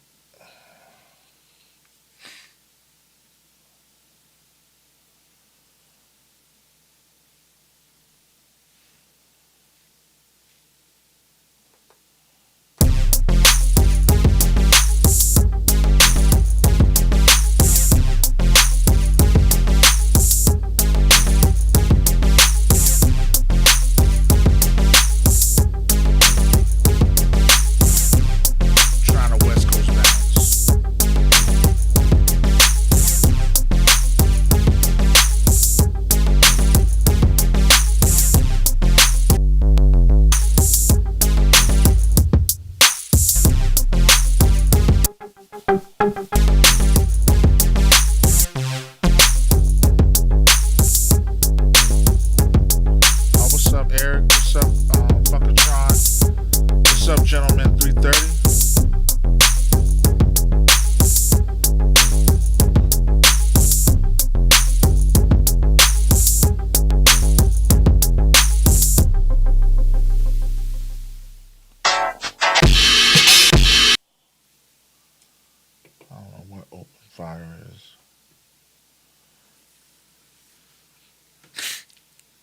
fire is.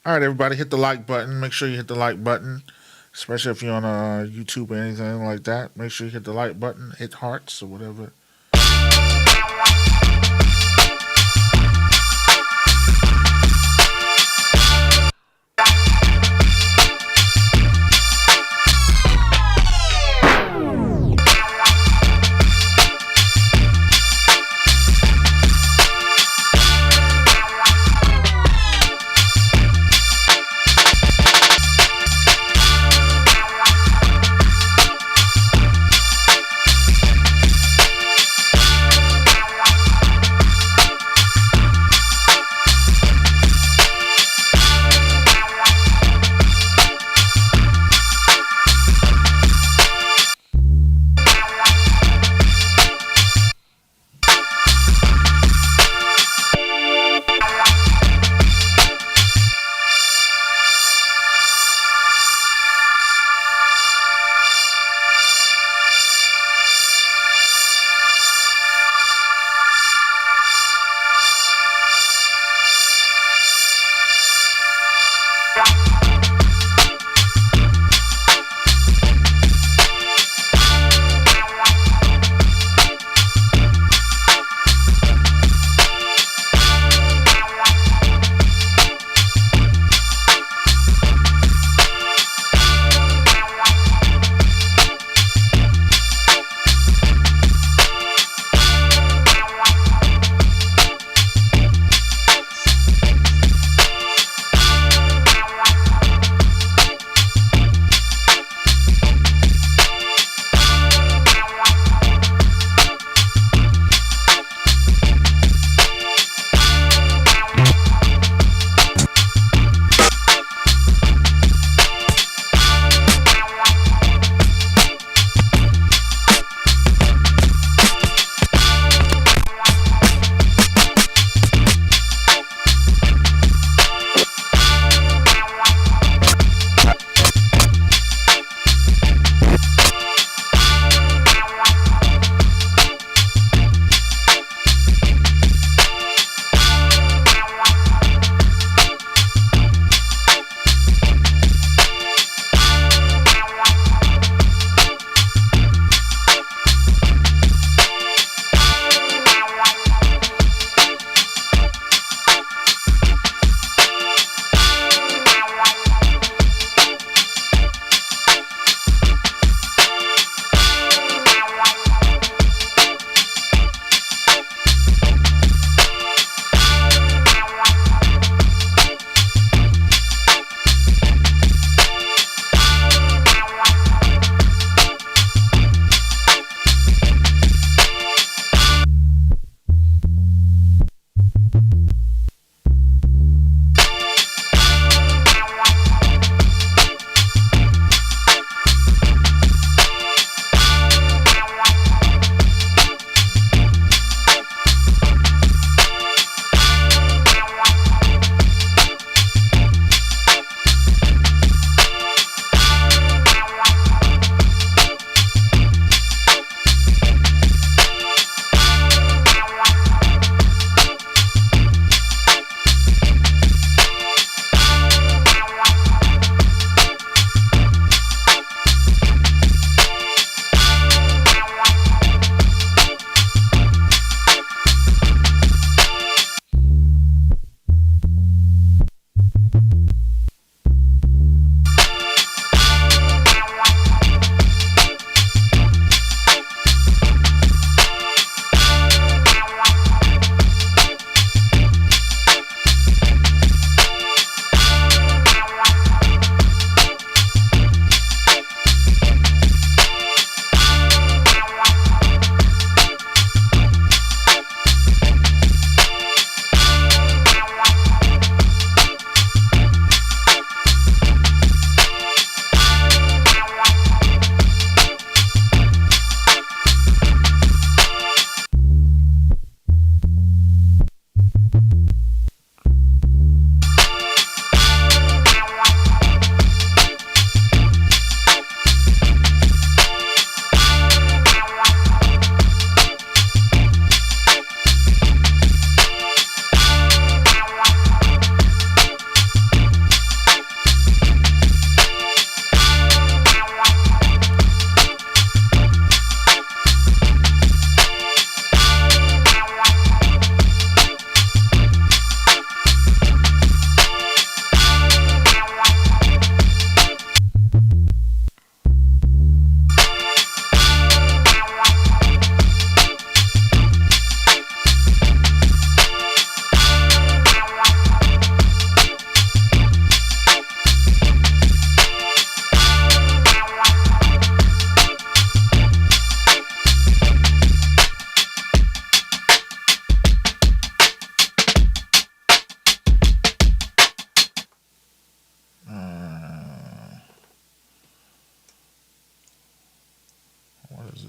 All right, everybody, hit the like button. Make sure you hit the like button, especially if you're on YouTube or anything like that. Make sure you hit the like button, hit hearts or whatever.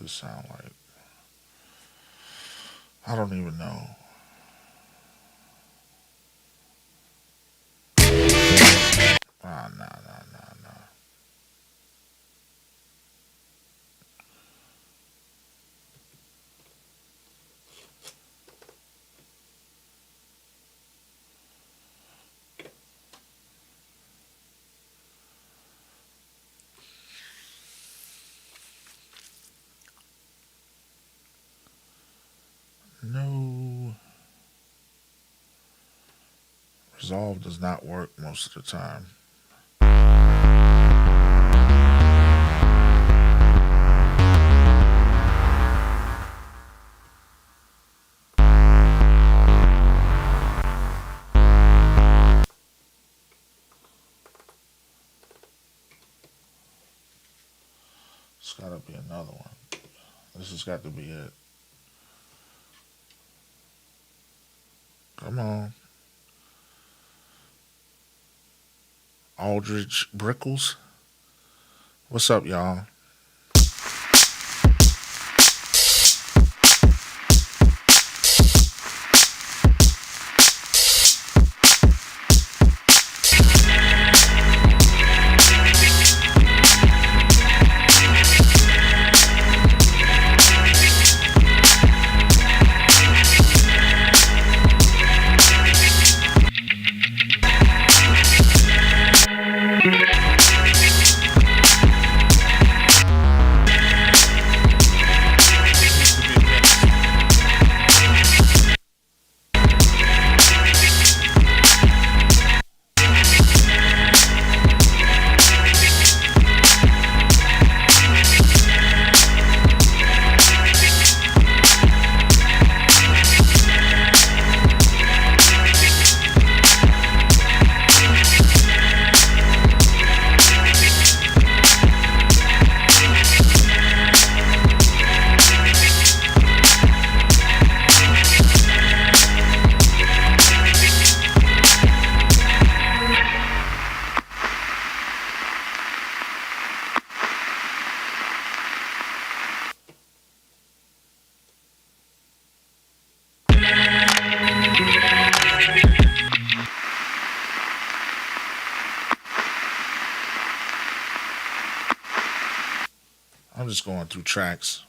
this sound like? I don't even know. Ah, nah. No. Resolve does not work most of the time. It's gotta be another one. This has got to be it. Come on. Aldridge Brickles. What's up, y'all? I'm just going through tracks.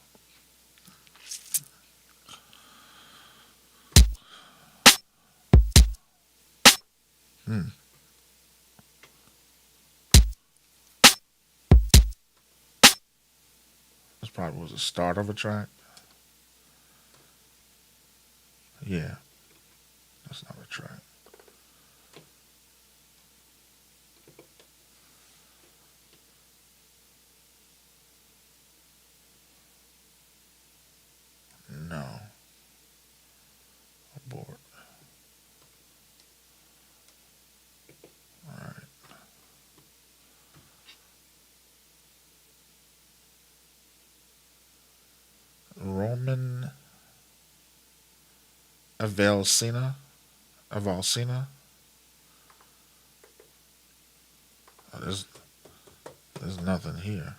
This probably was the start of a track. Yeah, that's not a track. No. Abort. All right. Roman Avalcina. Oh, there's nothing here.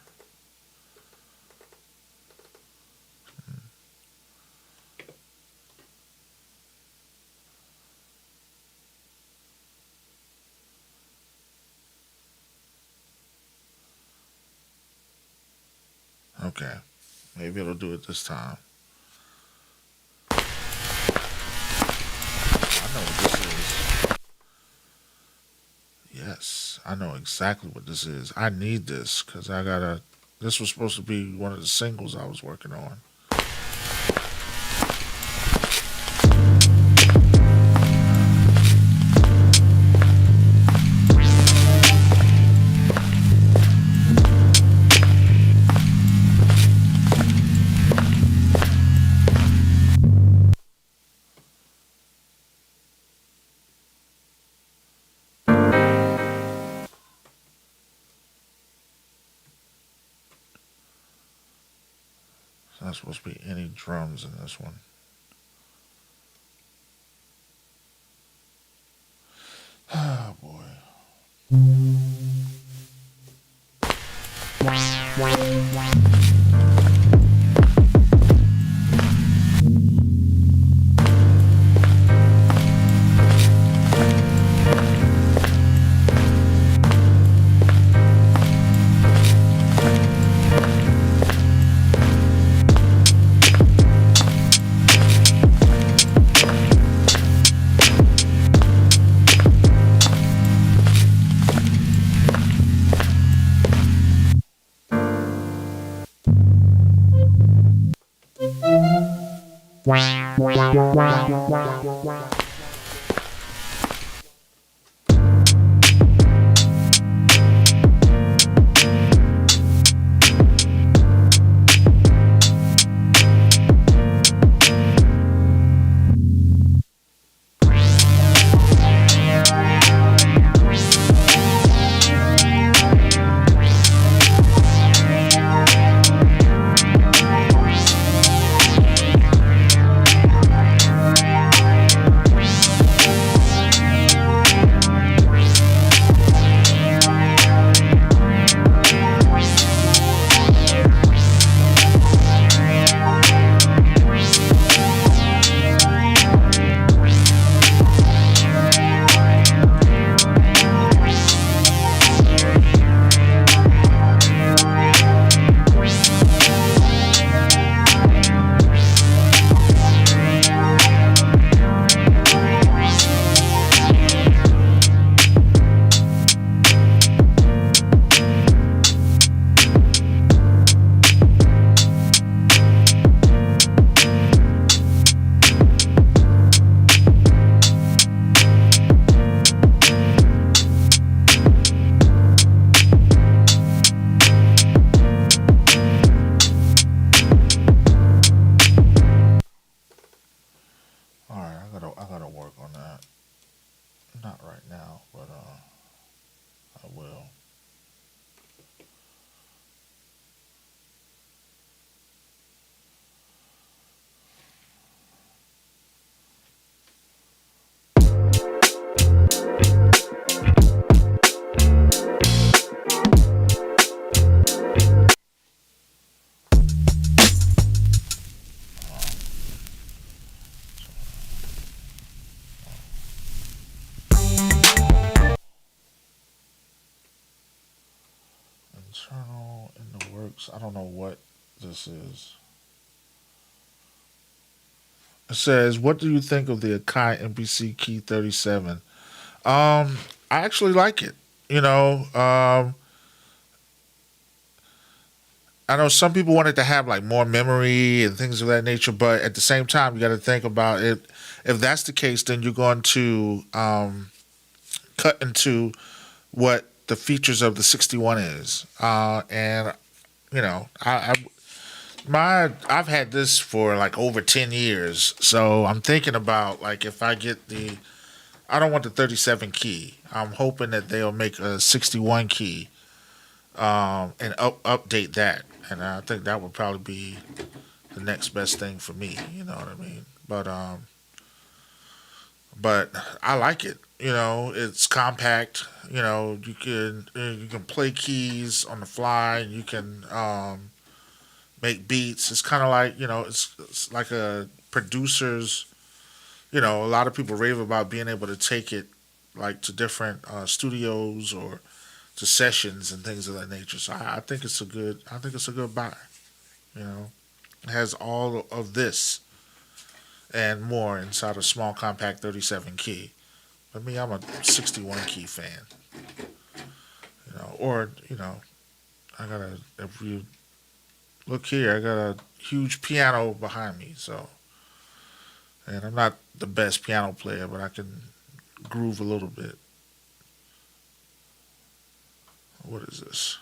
Okay, maybe it'll do it this time. I know what this is. Yes, I know exactly what this is. I need this because this was supposed to be one of the singles I was working on. Not supposed to be any drums in this one. Oh boy. All right, I gotta work on that. Not right now, but I will. Internal in the works. I don't know what this is. It says, "What do you think of the Akai MPC Key 37?" I actually like it. You know, I know some people wanted to have like more memory and things of that nature, but at the same time, you got to think about it. If that's the case, then you're going to cut into what the features of the 61 is. And you know, I've had this for like over 10 years, so I'm thinking about like if I get I don't want the 37 key. I'm hoping that they'll make a 61 key and update that, and I think that would probably be the next best thing for me. You know what I mean? But I like it. You know, it's compact. You know, you can play keys on the fly, and you can make beats. It's kind of like, you know, it's like a producer's. You know, a lot of people rave about being able to take it like to different studios or to sessions and things of that nature. So I think it's a good. I think it's a good buy. You know, it has all of this and more inside a small compact 37 key. But me, I'm a 61 key fan. You know, or you know, if you look here, I got a huge piano behind me. So, and I'm not the best piano player, but I can groove a little bit. What is this?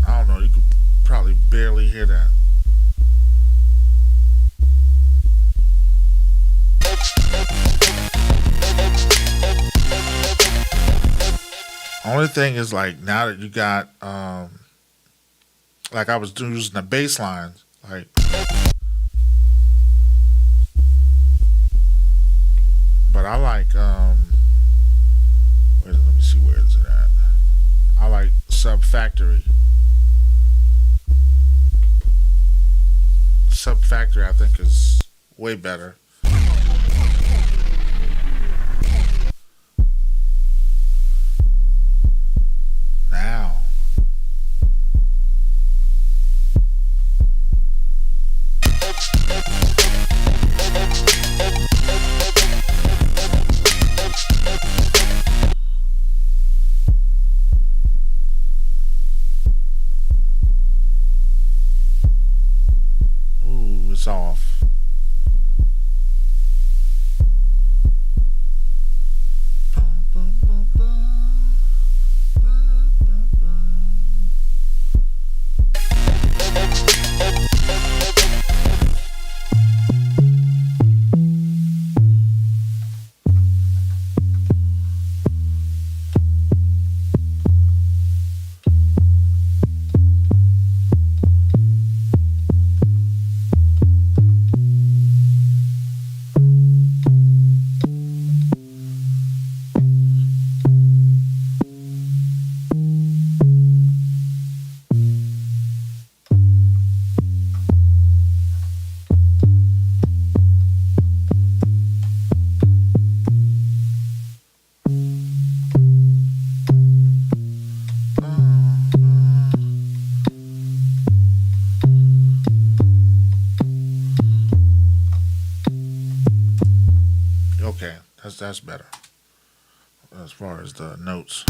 I don't know. You could probably barely hear that. Only thing is like now that you got like I was using the bass lines, like but I like let me see where is it at. I like Sub Factory. Sub Factory I think is way better. Now ooh, it's off. Bum, bum, bum, bum, bum, bum, bum. Okay, that's better as far as the notes.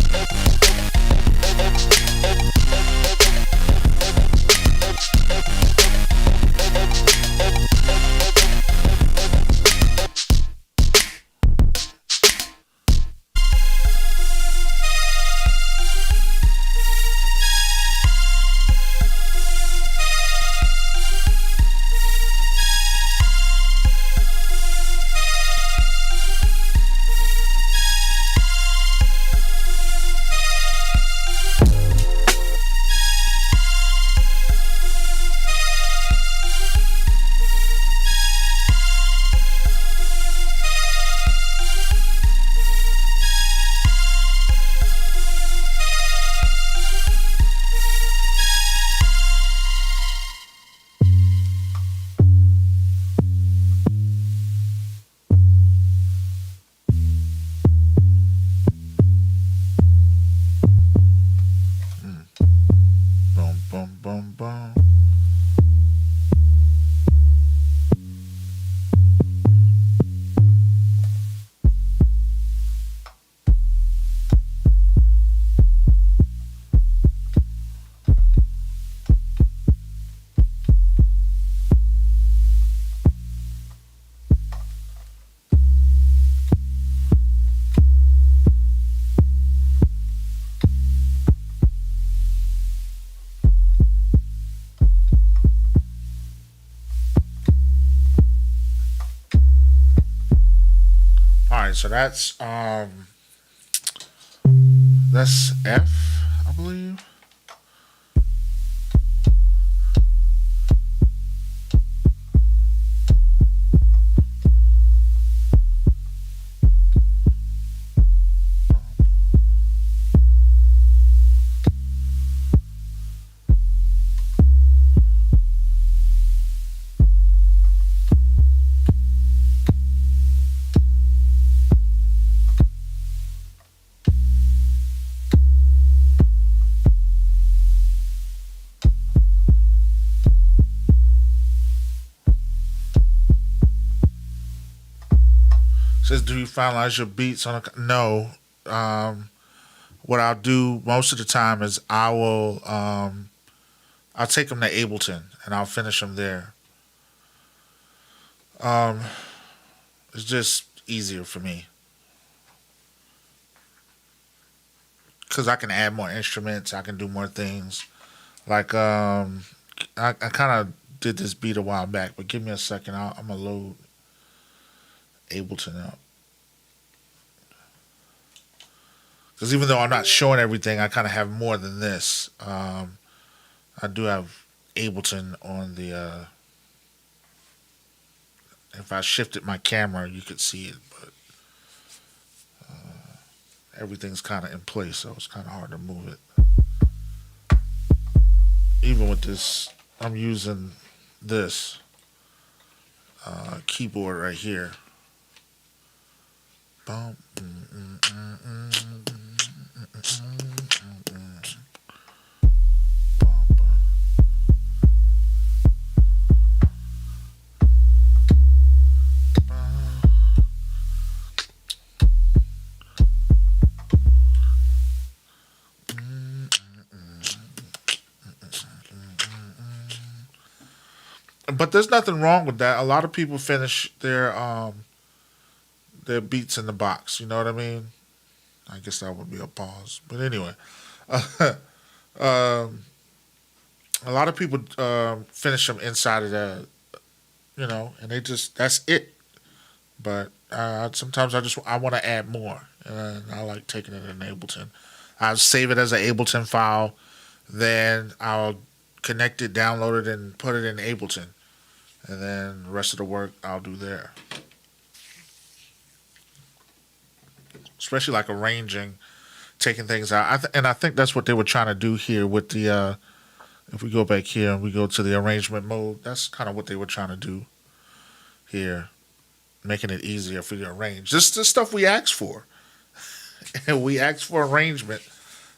Boom, boom, boom, boom. All right, so that's F, I believe. Says, do you finalize your beats on a? No. What I'll do most of the time is I'll take them to Ableton and I'll finish them there. It's just easier for me because I can add more instruments. I can do more things. Like I kind of did this beat a while back, but give me a second. I'm gonna load Ableton up Because even though I'm not showing everything, I kind of have more than this. I do have Ableton on the. If I shifted my camera, you could see it, but everything's kind of in place, so it's kind of hard to move it. Even with this, I'm using this keyboard right here. Bum, But there's nothing wrong with that. A lot of people finish their beats in the box. You know what I mean? I guess that would be a pause. But anyway, a lot of people finish them inside of the, and that's it. But sometimes I want to add more, and I like taking it in Ableton. I'll save it as an Ableton file, then I'll connect it, download it, and put it in Ableton. And then the rest of the work I'll do there. Especially like arranging, taking things out. And I think that's what they were trying to do here with the, if we go back here and we go to the arrangement mode, that's kind of what they were trying to do here. Making it easier for you to arrange. This is the stuff we asked for. And we asked for arrangement.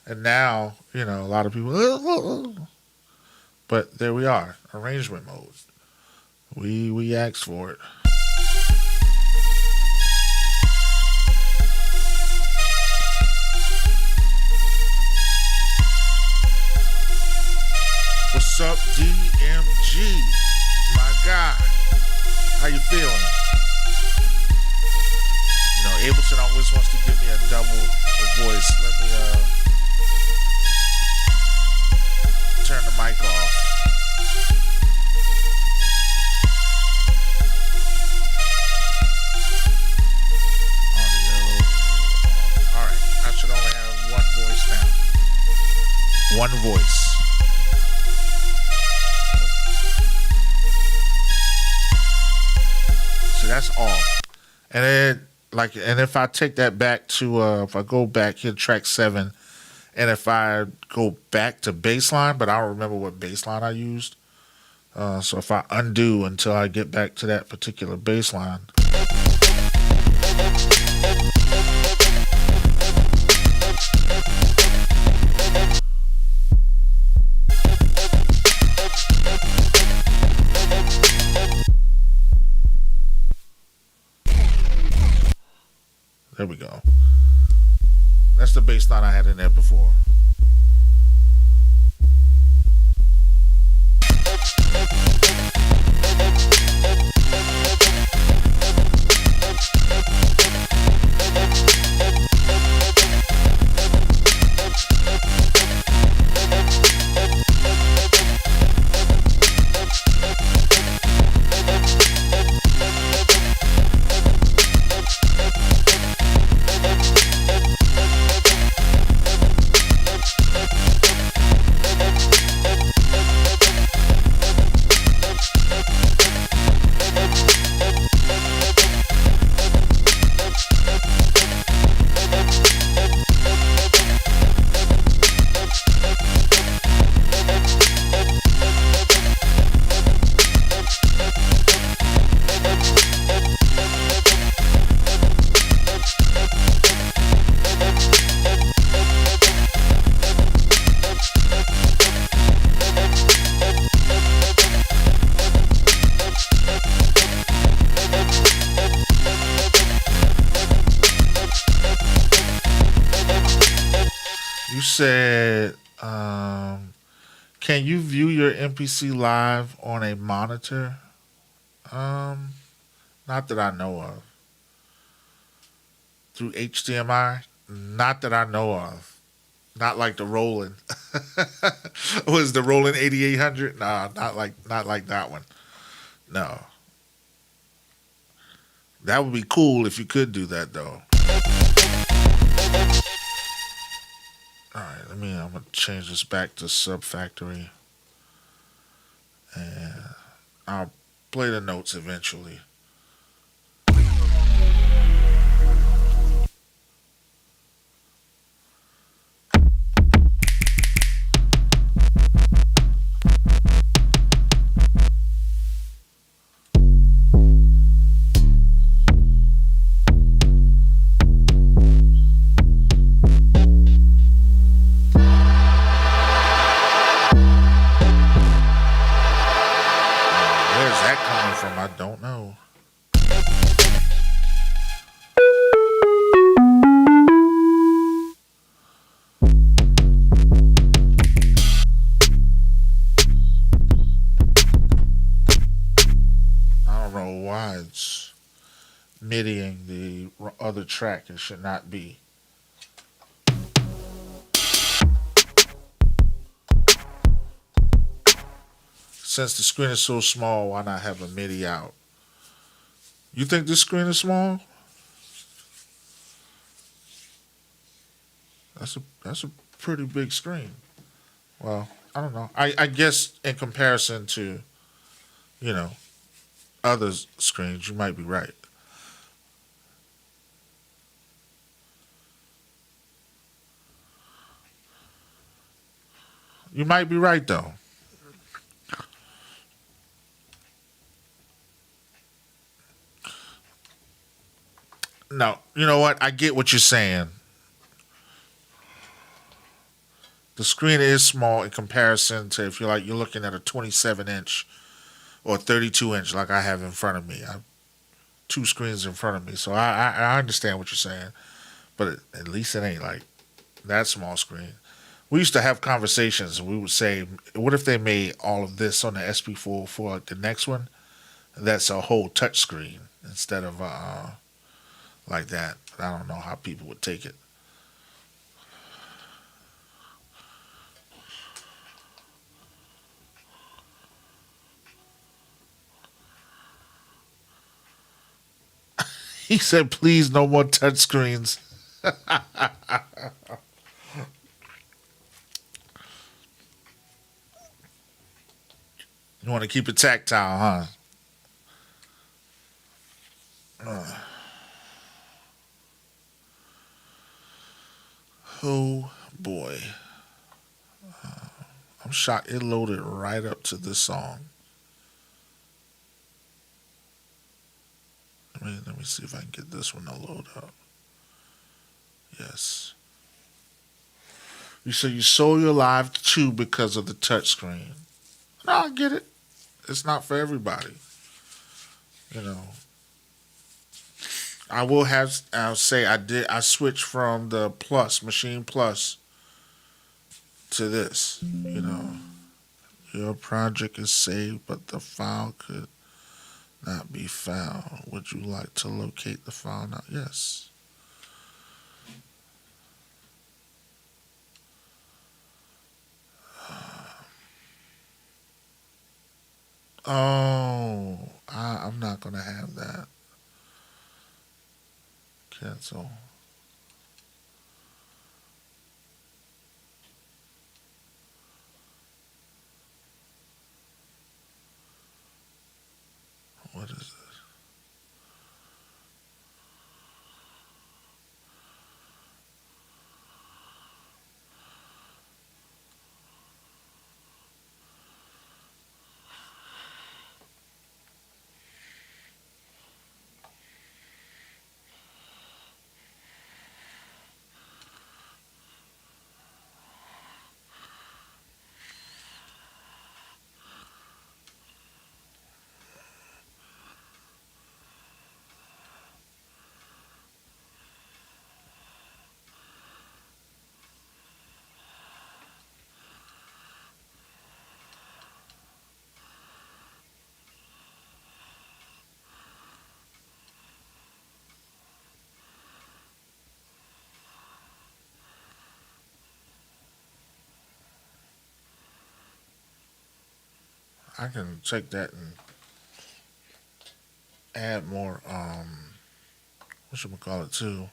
And now, a lot of people, but there we are, arrangement mode. We asked for it. What's up, DMG? My guy. How you feeling? Ableton always wants to give me a double voice. Let me turn the mic off. Alright, I should only have one voice now. One voice. So that's off. And then, and if I take that back to, if I go back here, track 7, and if I go back to baseline, but I don't remember what baseline I used. So if I undo until I get back to that particular baseline. There we go. That's the bass line I had in there before. Said, can you view your MPC Live on a monitor? Not that I know of. Through HDMI? Not that I know of. Not like the Roland. Was the Roland 8800? Nah, not like that one. No. That would be cool if you could do that though. All right, I'm gonna change this back to sub factory, and I'll play the notes eventually. Where's that coming from? I don't know. I don't know why it's middying the other track. It should not be. Since the screen is so small, why not have a MIDI out? You think this screen is small? That's a pretty big screen. Well, I don't know. I guess in comparison to, you know, other screens, you might be right. You might be right though. No, you know what? I get what you're saying. The screen is small in comparison to if you're looking at a 27-inch or 32-inch like I have in front of me. I have two screens in front of me, so I understand what you're saying. But at least it ain't like that small screen. We used to have conversations, and we would say, "What if they made all of this on the SP-404, like the next one? That's a whole touch screen instead of like that." But I don't know how people would take it. He said, "Please, no more touch screens." You want to keep it tactile, huh? Oh boy, I'm shocked it loaded right up to this song. Let me see if I can get this one to load up. Yes. You say you sold your Live II because of the touchscreen. No, I get it. It's not for everybody. You know, I'll say I switched from the Plus Machine Plus to this. Your project is saved, but the file could not be found. Would you like to locate the file now? Yes. Oh, I'm not gonna have that. Cancel. What is it? I can check that and add more. What should we call it too?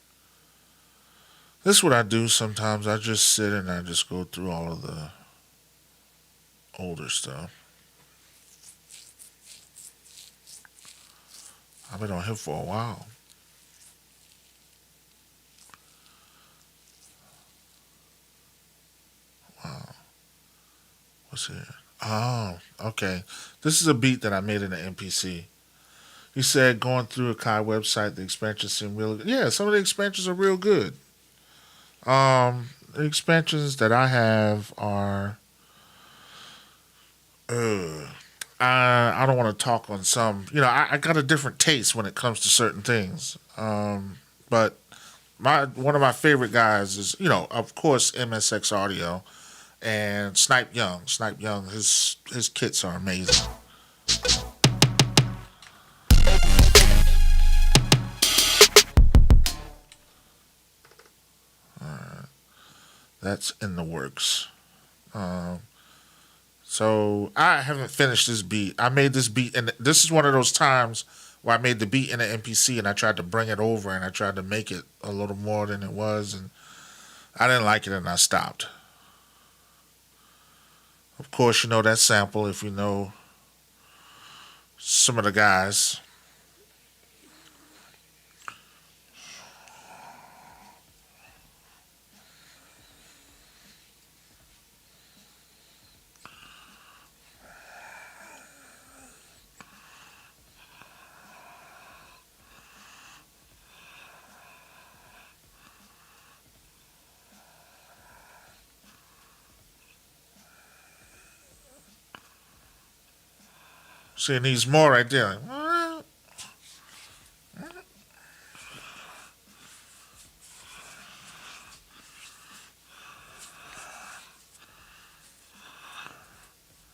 This is what I do sometimes. I just sit and I just go through all of the older stuff. I've been on here for a while. Wow. What's here? Oh, okay. This is a beat that I made in the MPC. He said going through Akai website, the expansions seem really good. Yeah, some of the expansions are real good. The expansions that I have are. I don't want to talk on some. I got a different taste when it comes to certain things. But one of my favorite guys is, of course, MSX Audio and Snipe Young. Snipe Young, his kits are amazing. That's in the works. So I haven't finished this beat. I made this beat, and this is one of those times where I made the beat in the MPC, and I tried to bring it over, and I tried to make it a little more than it was, and I didn't like it, and I stopped. Of course, you know that sample if you know some of the guys. See, it needs more right there.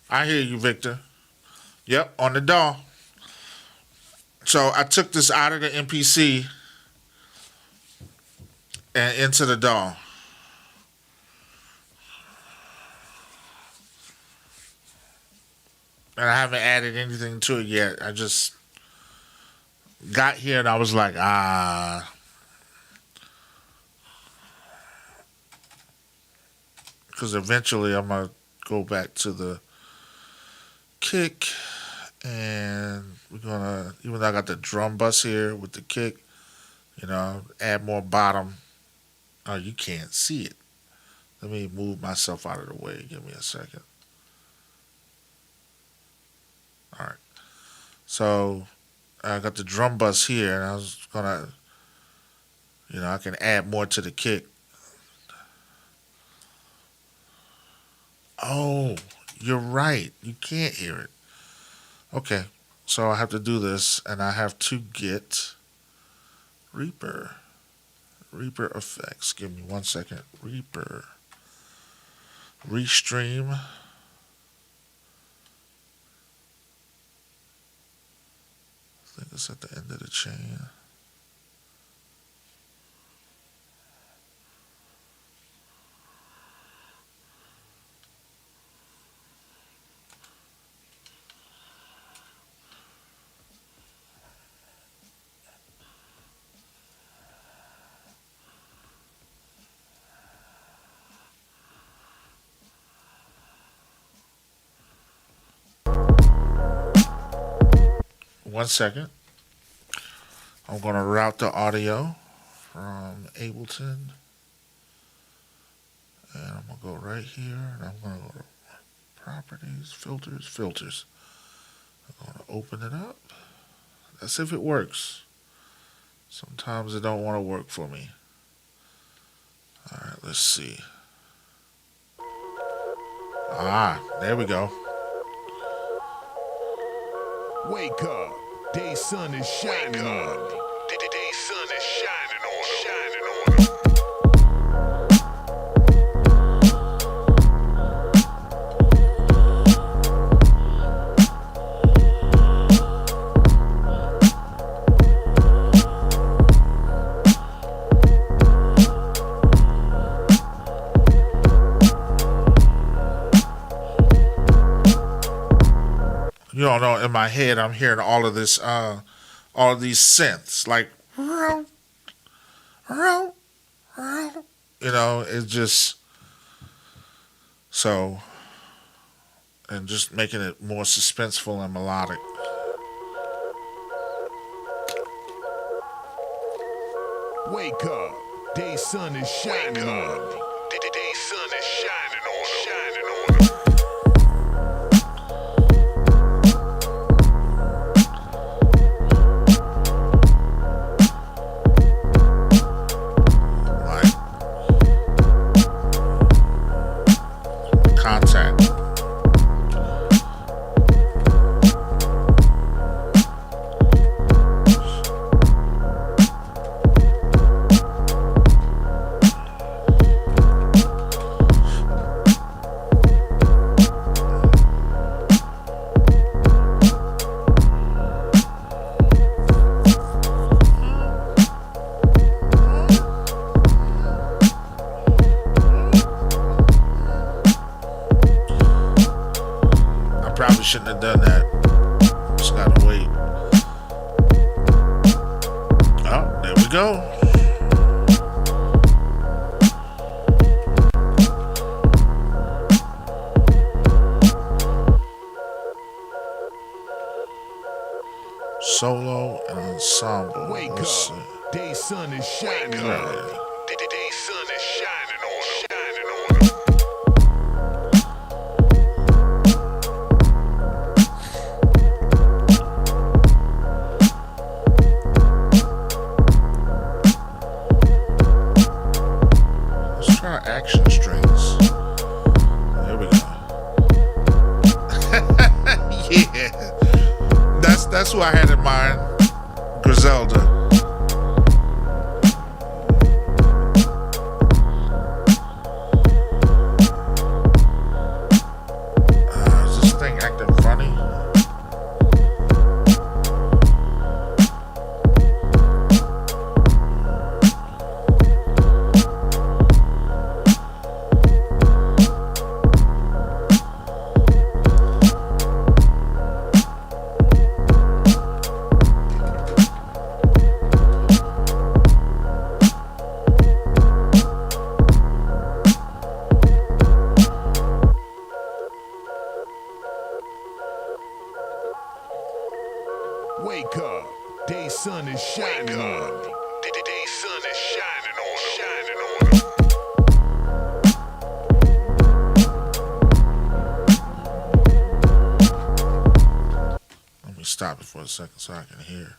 I hear you, Victor. Yep, on the DAW. So I took this out of the MPC and into the DAW. And I haven't added anything to it yet. I just got here and I was like, because eventually I'm going to go back to the kick, and we're going to, even though I got the drum bus here with the kick, add more bottom. Oh, you can't see it. Let me move myself out of the way. Give me a second. All right. So I got the drum bus here, and I was going to, I can add more to the kick. Oh, you're right. You can't hear it. Okay. So I have to do this, and I have to get Reaper effects. Give me 1 second. Reaper. Restream. I think it's at the end of the chain. One second. I'm going to route the audio from Ableton. And I'm going to go right here. And I'm going to go to properties, filters. I'm going to open it up. That's if it works. Sometimes it don't want to work for me. All right, let's see. There we go. Wake up. Day sun is shining on me. Day sun is shining on me. You don't know, in my head, I'm hearing all of this, all of these synths, like, It's just so, and just making it more suspenseful and melodic. Wake up, day sun is shining on me. Day sun is shining on them. Shining on them. Like contact. Probably shouldn't have done that. Just gotta wait. Oh, there we go. Solo and ensemble. Wake Let's see. up, day sun is shining on Right. me. Day sun is shining on them. Shining on them. Let's try action strings. There we go. Yeah. That's who I had in mind. Griselda. Is this thing acting funny? Wake up, day sun is shining on me. Day sun is shining on them. Shining on them. Let me stop it for a second so I can hear.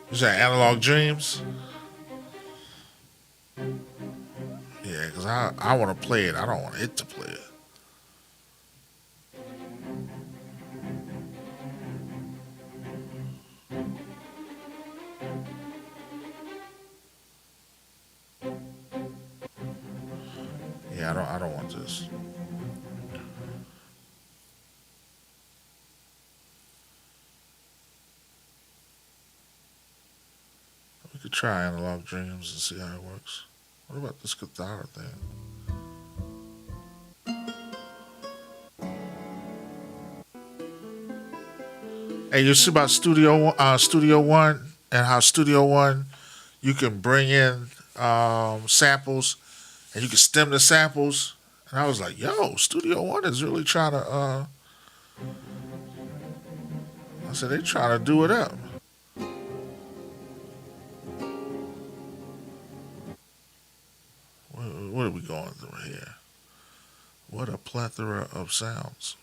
Is that Analog Dreams? Yeah, because I want to play it. I don't want it to play it. Yeah, I don't want this. We could try Analog Dreams and see how it works. What about this guitar thing? Hey, you see about Studio One and how Studio One you can bring in samples and you can stem the samples. And I was like, yo, Studio One is really trying to. I said they trying to do it up. What are we going through here? What a plethora of sounds.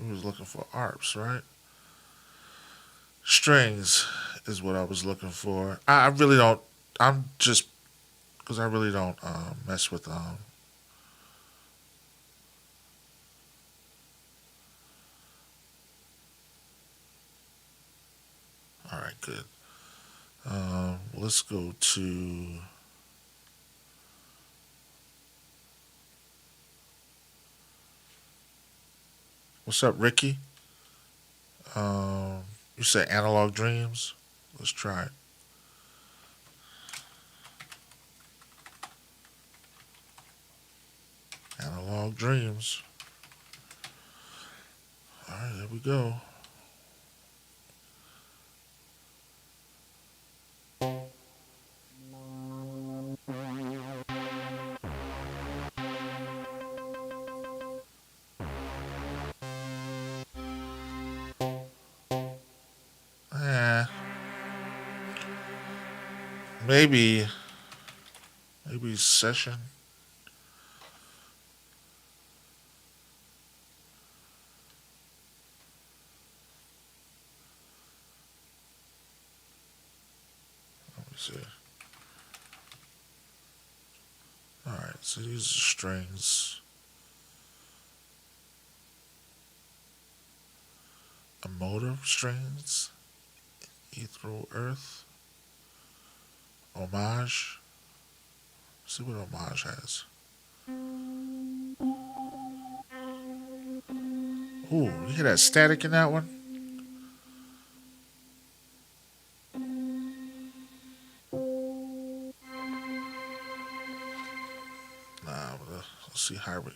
We was looking for arps, right? Strings is what I was looking for. I really don't. I'm just because I really don't mess with All right, good. Let's go to What's up, Ricky? You said Analog Dreams. Let's try it. Analog Dreams. All right, there we go. Eh, maybe session. Let me see. All right, so these are strings. Emotive strings. Ethereal Earth. Homage. Let's see what Homage has. Ooh, you hear that static in that one? Nah, let's see how we.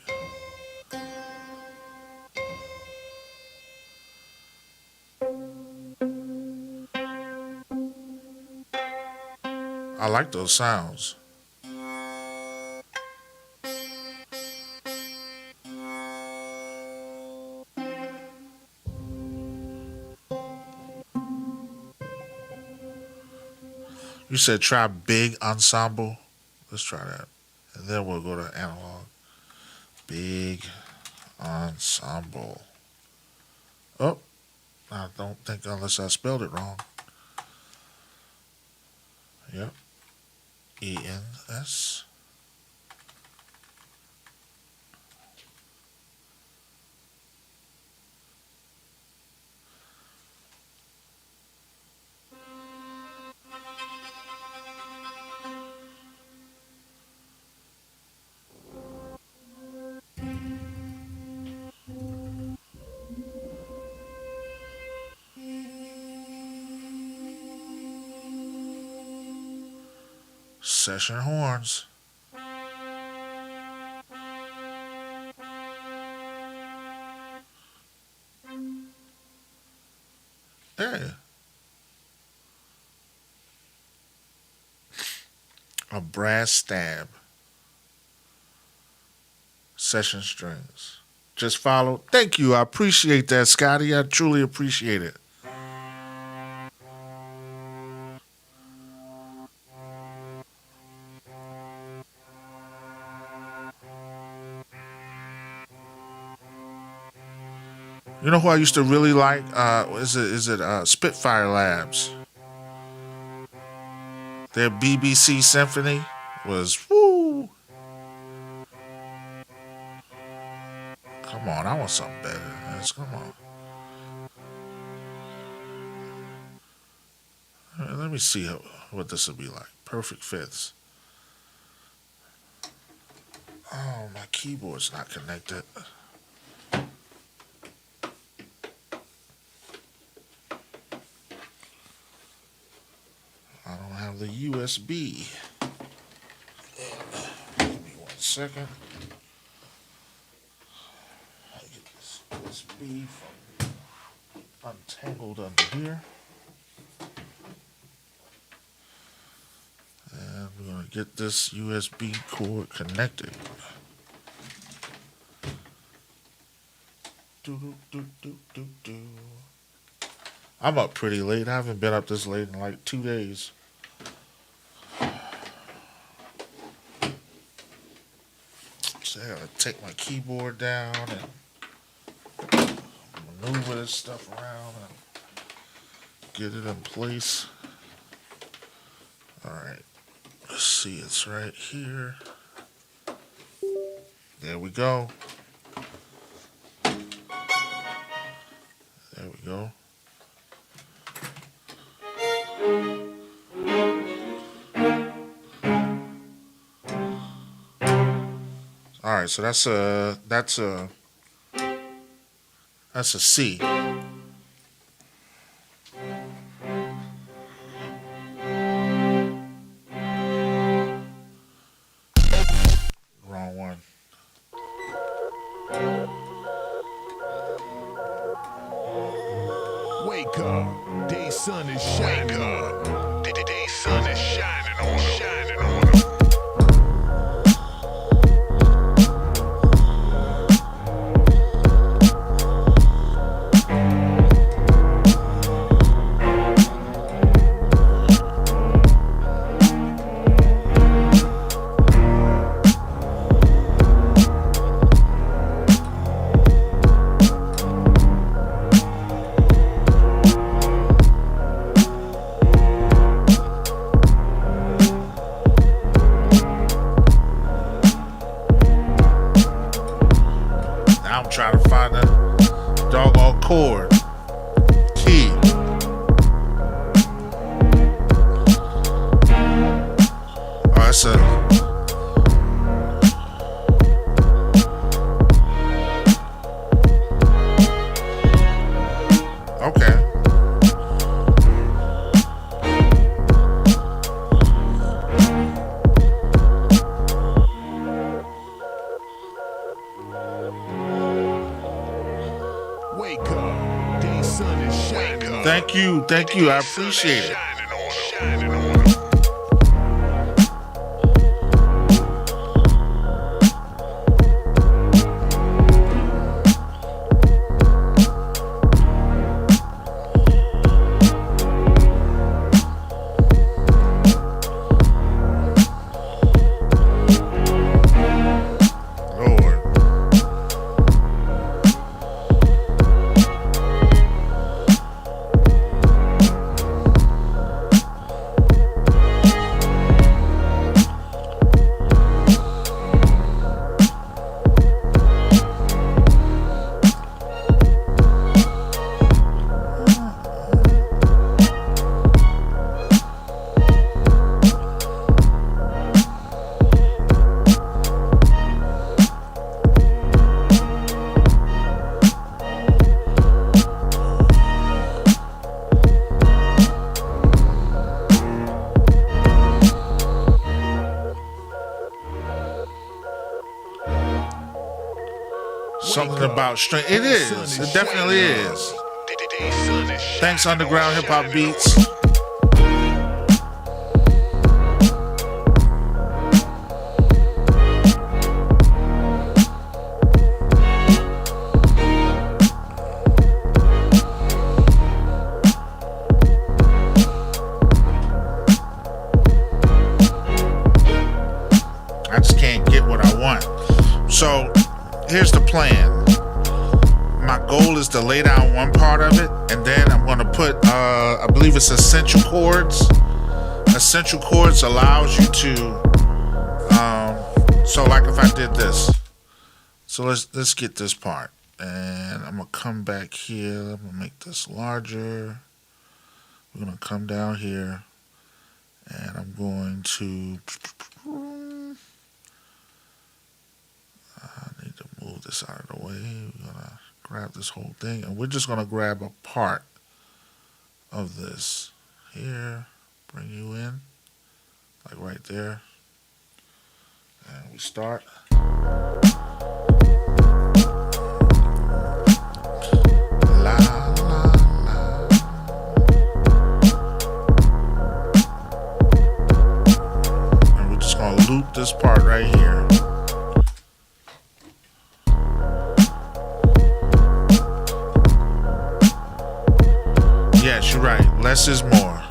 I like those sounds. You said try big ensemble. Let's try that. And then we'll go to analog. Big ensemble. Oh, I don't think unless I spelled it wrong. Yep. ENS. Session horns. Hey. A brass stab. Session strings. Just follow. Thank you. I appreciate that, Scotty. I truly appreciate it. You know who I used to really like? Is it Spitfire Labs? Their BBC Symphony was woo. Come on, I want something better than this. Come on. Let me see what this will be like. Perfect fifths. Oh, my keyboard's not connected. I don't have the USB. Give me 1 second. I get this USB from untangled under here. And we're going to get this USB cord connected. I'm up pretty late. I haven't been up this late in like 2 days. So I gotta take my keyboard down and maneuver this stuff around and get it in place. Alright. Let's see, it's right here. There we go. There we go. All right, so that's That's a C. Wrong one. Wake up, day sun is shining on. Day sun is shining on. Shining on. Now I'm trying to find a doggone chord. Key. Oh, that's a. Okay. Wake up, day sun is shining. Thank you. I appreciate it. Shining on. Shining on. Lord. Something about strength. It is. It definitely is. Thanks, Underground Hip Hop Beats. I just can't get what I want. So here's the plan. My goal is to lay down one part of it, and then I'm going to put, I believe it's essential chords. Essential chords allows you to, so like if I did this. So let's get this part. And I'm going to come back here. I'm going to make this larger. We're going to come down here. And I'm going to, I need to move this out of the way. We're going to grab this whole thing. And we're just going to grab a part of this here. Bring you in. Like right there. And we start. La, la, la. And we're just going to loop this part right here. Yes, you're right. Less is more.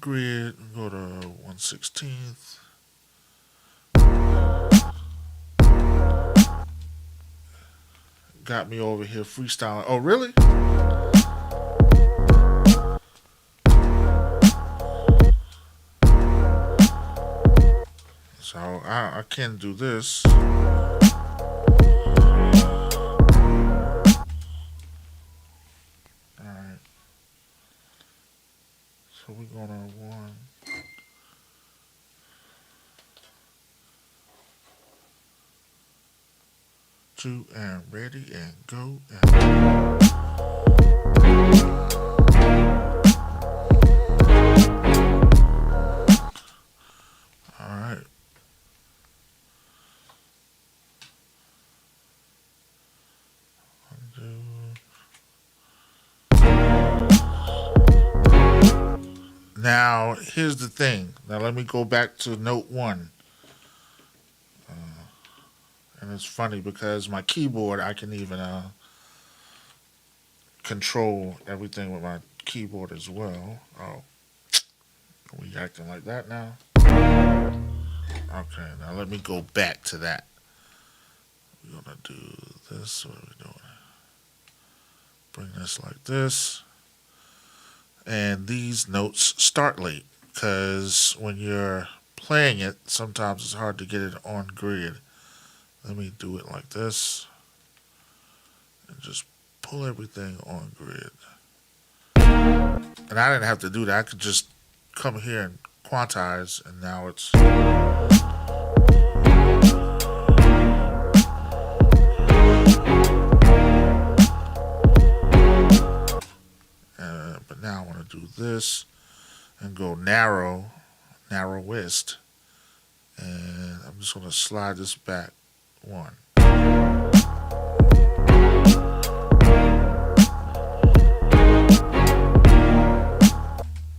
grid, go to 1/16. Got me over here freestyling. Oh, really? So I can do this. Alright. So we're gonna 1, 2, and ready and go. And alright. Now, here's the thing. Now, let me go back to note 1. And it's funny because my keyboard, I can even control everything with my keyboard as well. Oh, are we acting like that now? Okay, now let me go back to that. We're going to do this. What are we doing? Bring this like this. And these notes start late because when you're playing it, sometimes it's hard to get it on grid. Let me do it like this and just pull everything on grid. And I didn't have to do that. I could just come here and quantize, and now it's... but now I want to do this and go narrowest. And I'm just going to slide this back 1.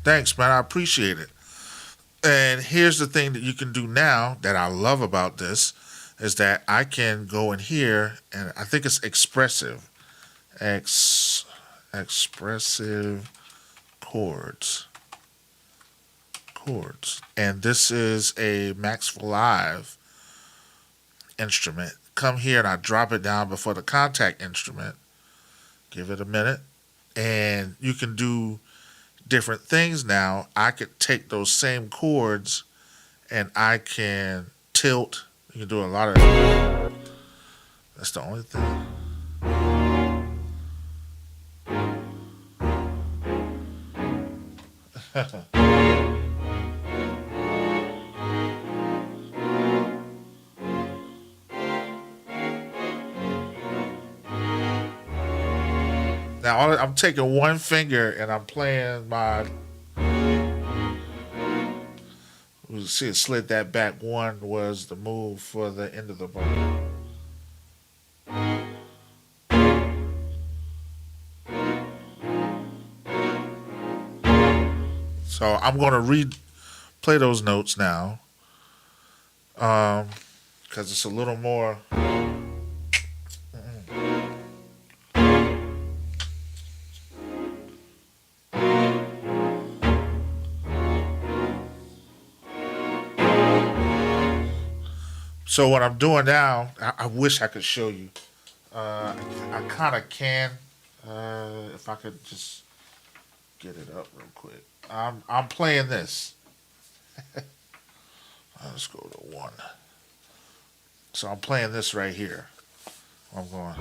Thanks, man. I appreciate it. And here's the thing that you can do now that I love about this is that I can go in here, and I think it's expressive. Expressive chords. And this is a Max for Live instrument. Come here and I drop it down before the contact instrument. Give it a minute. And you can do different things now. I could take those same chords and I can tilt. You can do a lot of... That's the only thing. Now I'm taking one finger and I'm playing my... You see it slid that back. 1 was the move for the end of the bar. So I'm going to replay those notes now, because it's a little more. So what I'm doing now, I wish I could show you. I kind of can, if I could just get it up real quick. I'm playing this. Let's go to 1. So I'm playing this right here. I'm going.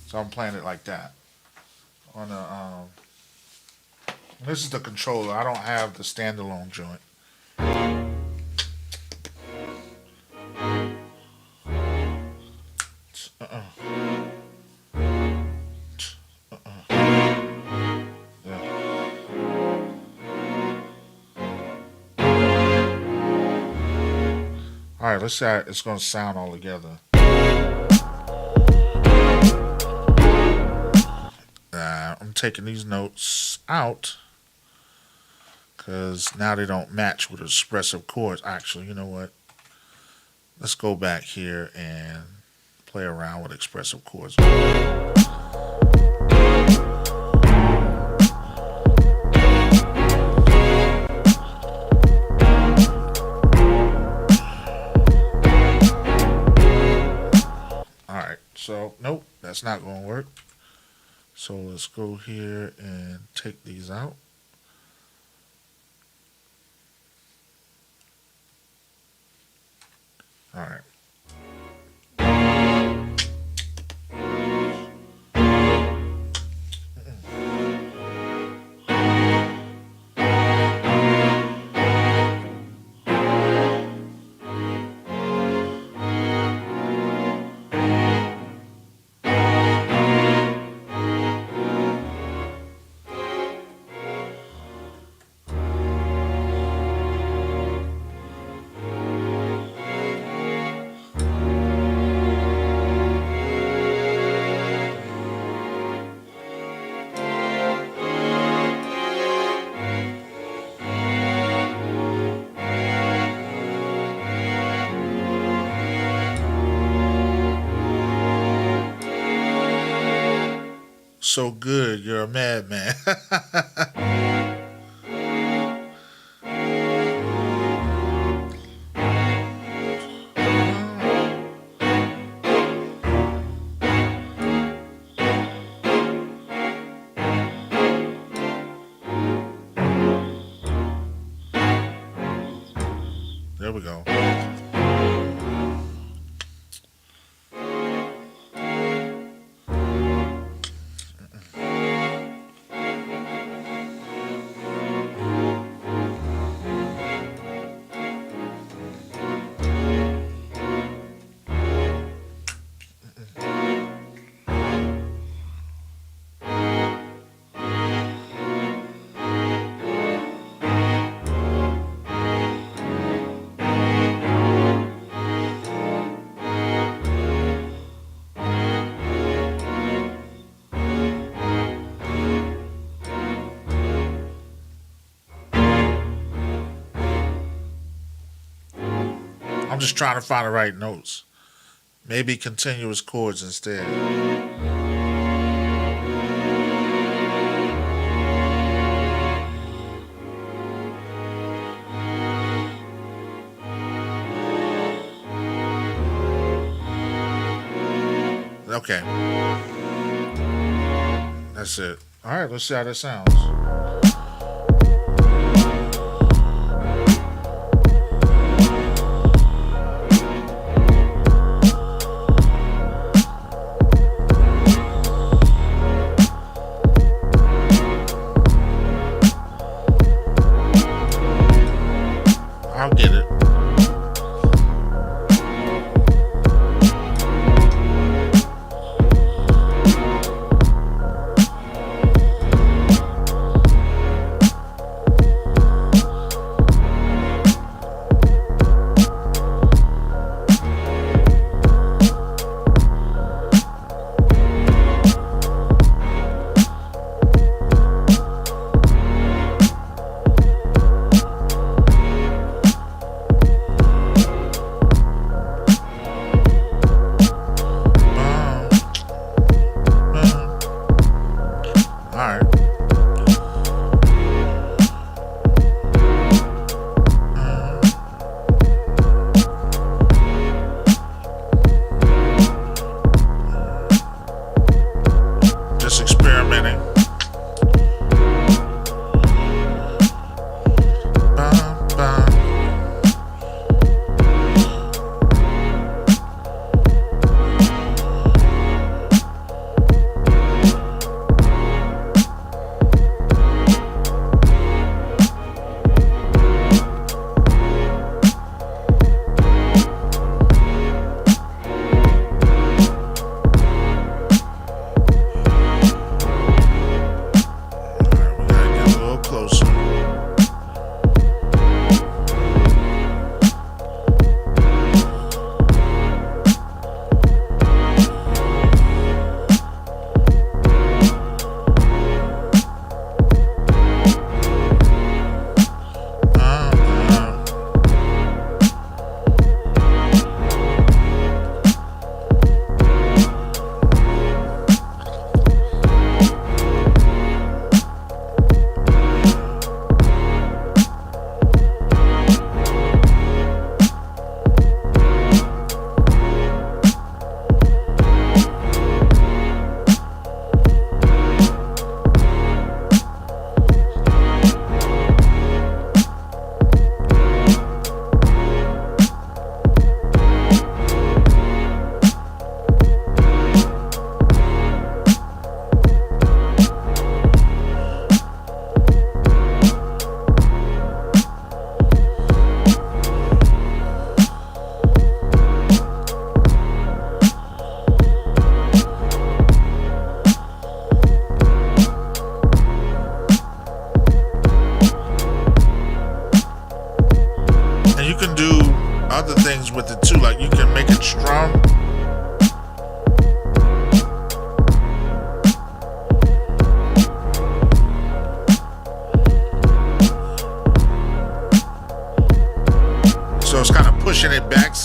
So I'm playing it like that. On the this is the controller. I don't have the standalone joint. Yeah. All right, let's see how it's going to sound all together. I'm taking these notes out because now they don't match with expressive chords. Actually, you know what? Let's go back here and play around with expressive chords. Alright, so nope, that's not going to work. So let's go here and take these out. Alright. So good, you're a madman. There we go. I'm just trying to find the right notes. Maybe continuous chords instead. Okay. That's it. All right, let's see how that sounds. I'll get it.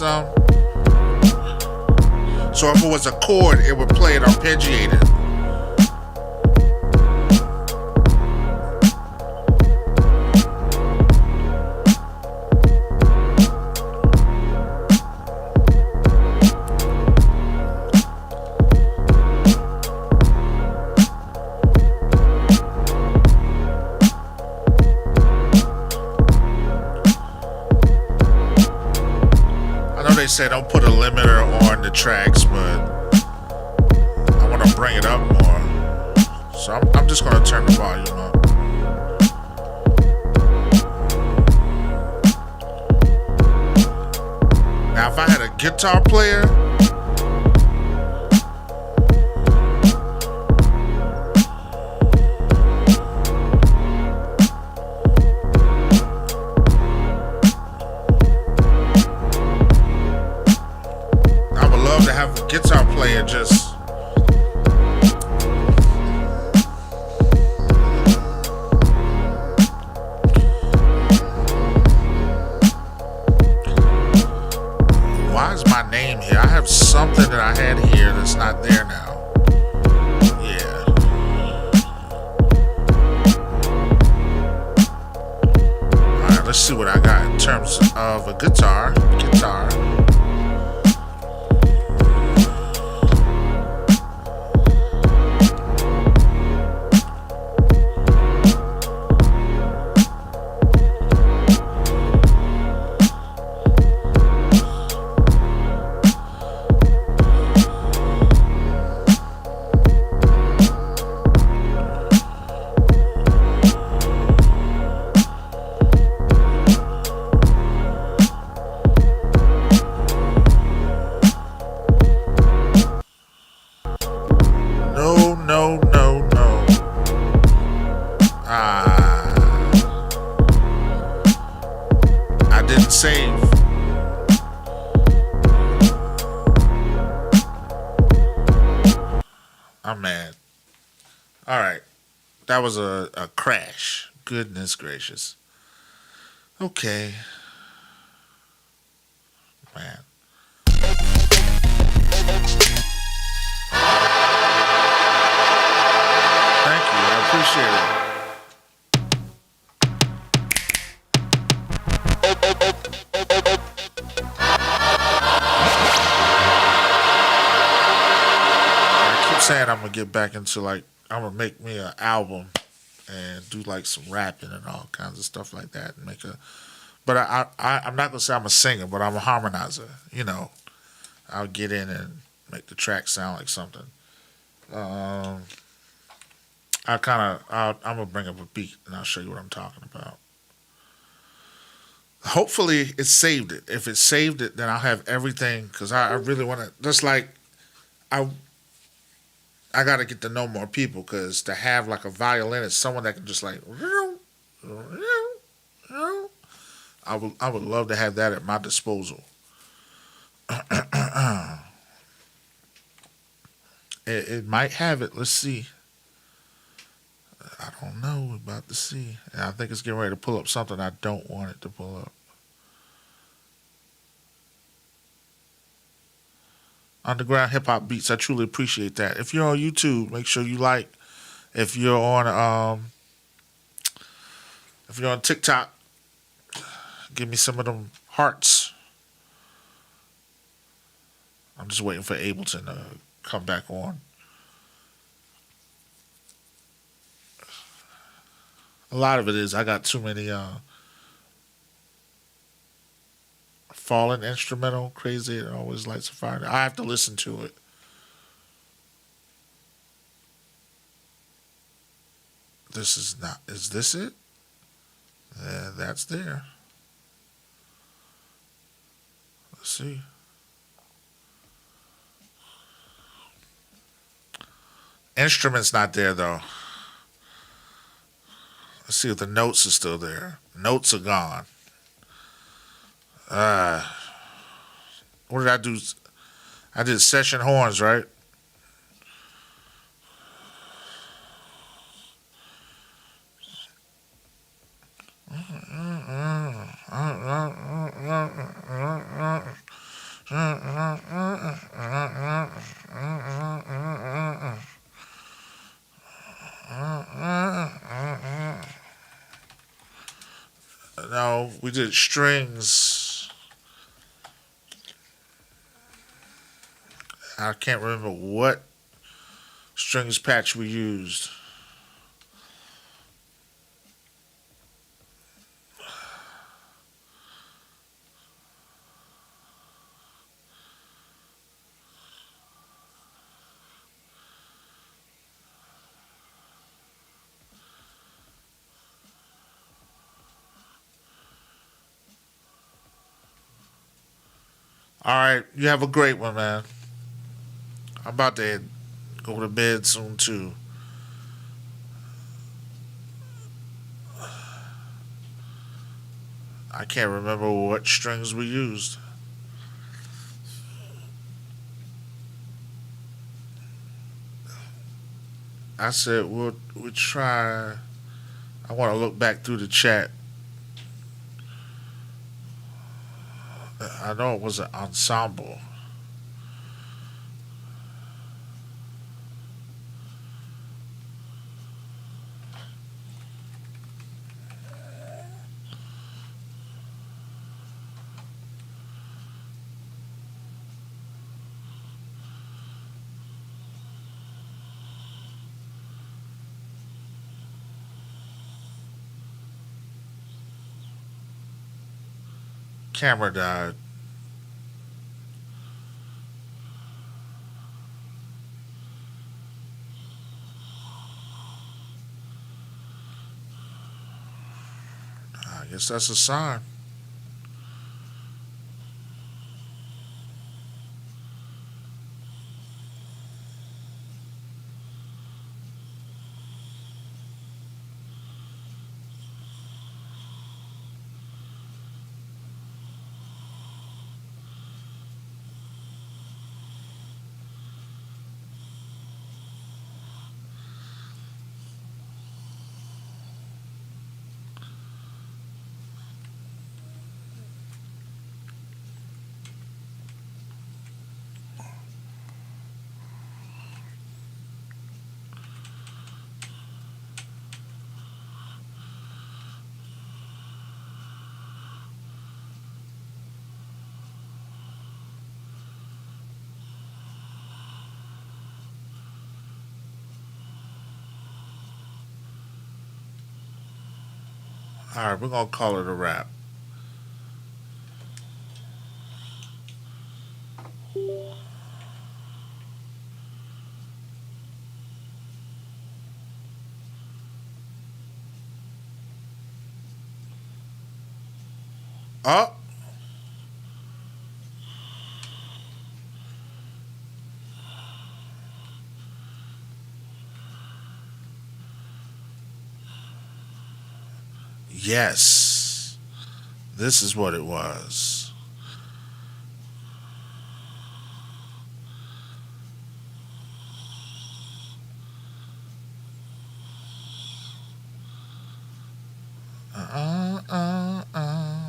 some. So if it was a chord, it would play it arpeggiated. They say don't put a limiter on the tracks, but I want to bring it up more, so I'm just going to turn the volume up. Now if I had a guitar player, to have a guitar player just why is my name here? I have something that I had here that's not there now. Yeah. Alright, let's see what I got in terms of a guitar. Save. I'm mad. All right. That was a crash. Goodness gracious. Okay. Man. Thank you. I appreciate it. Saying I'm gonna get back into I'm gonna make me an album and do some rapping and all kinds of stuff like that and but I'm not gonna say I'm a singer, but I'm a harmonizer. I'll get in and make the track sound like something. I'm gonna bring up a beat and I'll show you what I'm talking about. Hopefully it saved it. If it saved it, then I'll have everything because I really want to. Just I got to get to know more people because to have a violinist, someone that can just I would love to have that at my disposal. It might have it. Let's see. I don't know. We're about to see. And I think it's getting ready to pull up something I don't want it to pull up. Underground hip hop beats. I truly appreciate that. If you're on YouTube, make sure you like. If you're on TikTok, give me some of them hearts. I'm just waiting for Ableton to come back on. A lot of it is I got too many fallen instrumental crazy. It always lights a fire. I have to listen to it. This is not. Is this it? Yeah, that's there. Let's see. Instrument's not there though. Let's see if the notes are still there. Notes are gone. What did I do? I did session horns, right? we did strings. I can't remember what strings patch we used. All right, you have a great one, man. I'm about to go to bed soon too. I can't remember what strings we used. I said we'll try. I want to look back through the chat. I know it was an ensemble. Camera died. I guess that's a sign. All right, we're gonna call it a wrap. Oh, yes. This is what it was. Uh, uh, uh, uh,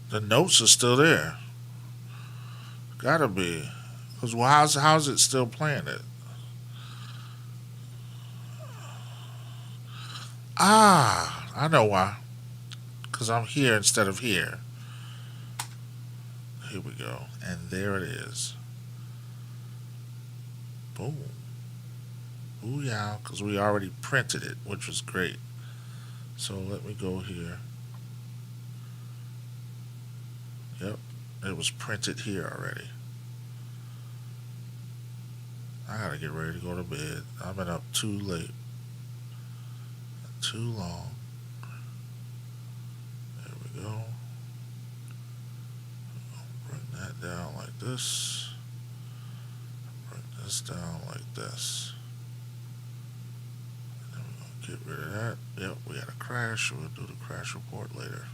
The notes are still there. Gotta be. Because well, how's it still playing it? Ah, I know why. Because I'm here instead of here. Here we go. And there it is. Boom. Booyah. Because we already printed it, which was great. So let me go here. Yep. It was printed here already. I gotta get ready to go to bed. I've been up too late. Too long. There we go. Bring that down like this. Bring this down like this. And then we're gonna get rid of that. Yep, we had a crash. We'll do the crash report later.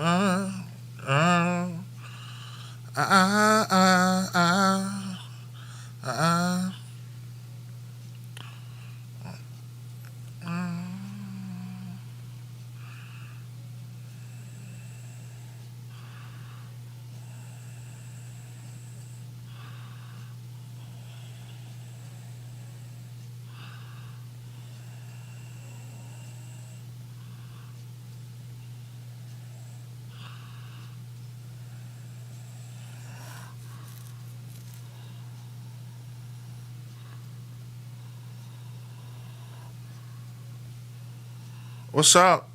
Uh, uh, uh, uh, uh, uh, uh, uh, What's up?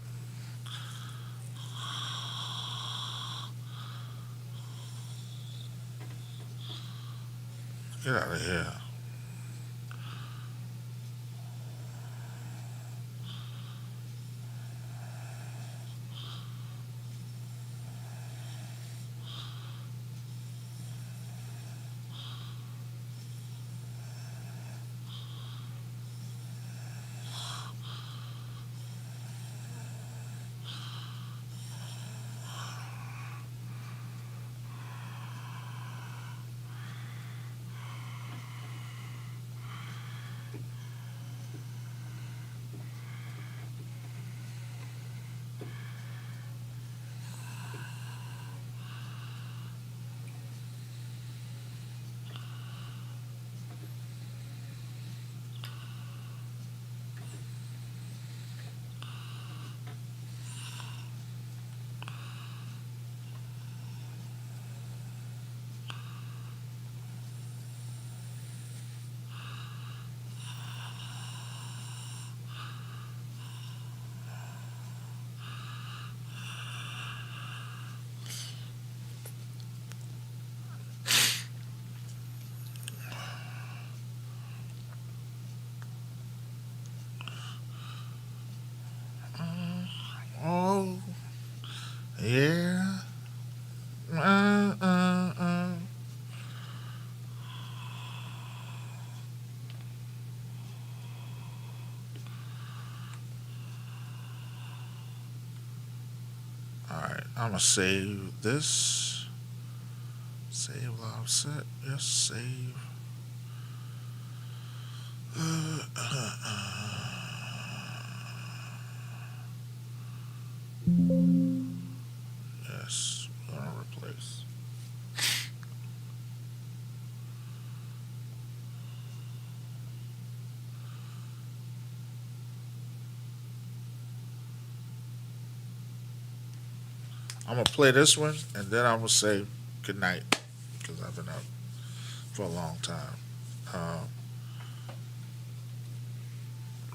Get out of here. Oh, yeah. Uh, uh, uh. All right, I'm gonna save this. Save live set. Yes, save. Yes, we're gonna replace. I'm gonna play this one, and then I'm gonna say good night because I've been up for a long time. Um,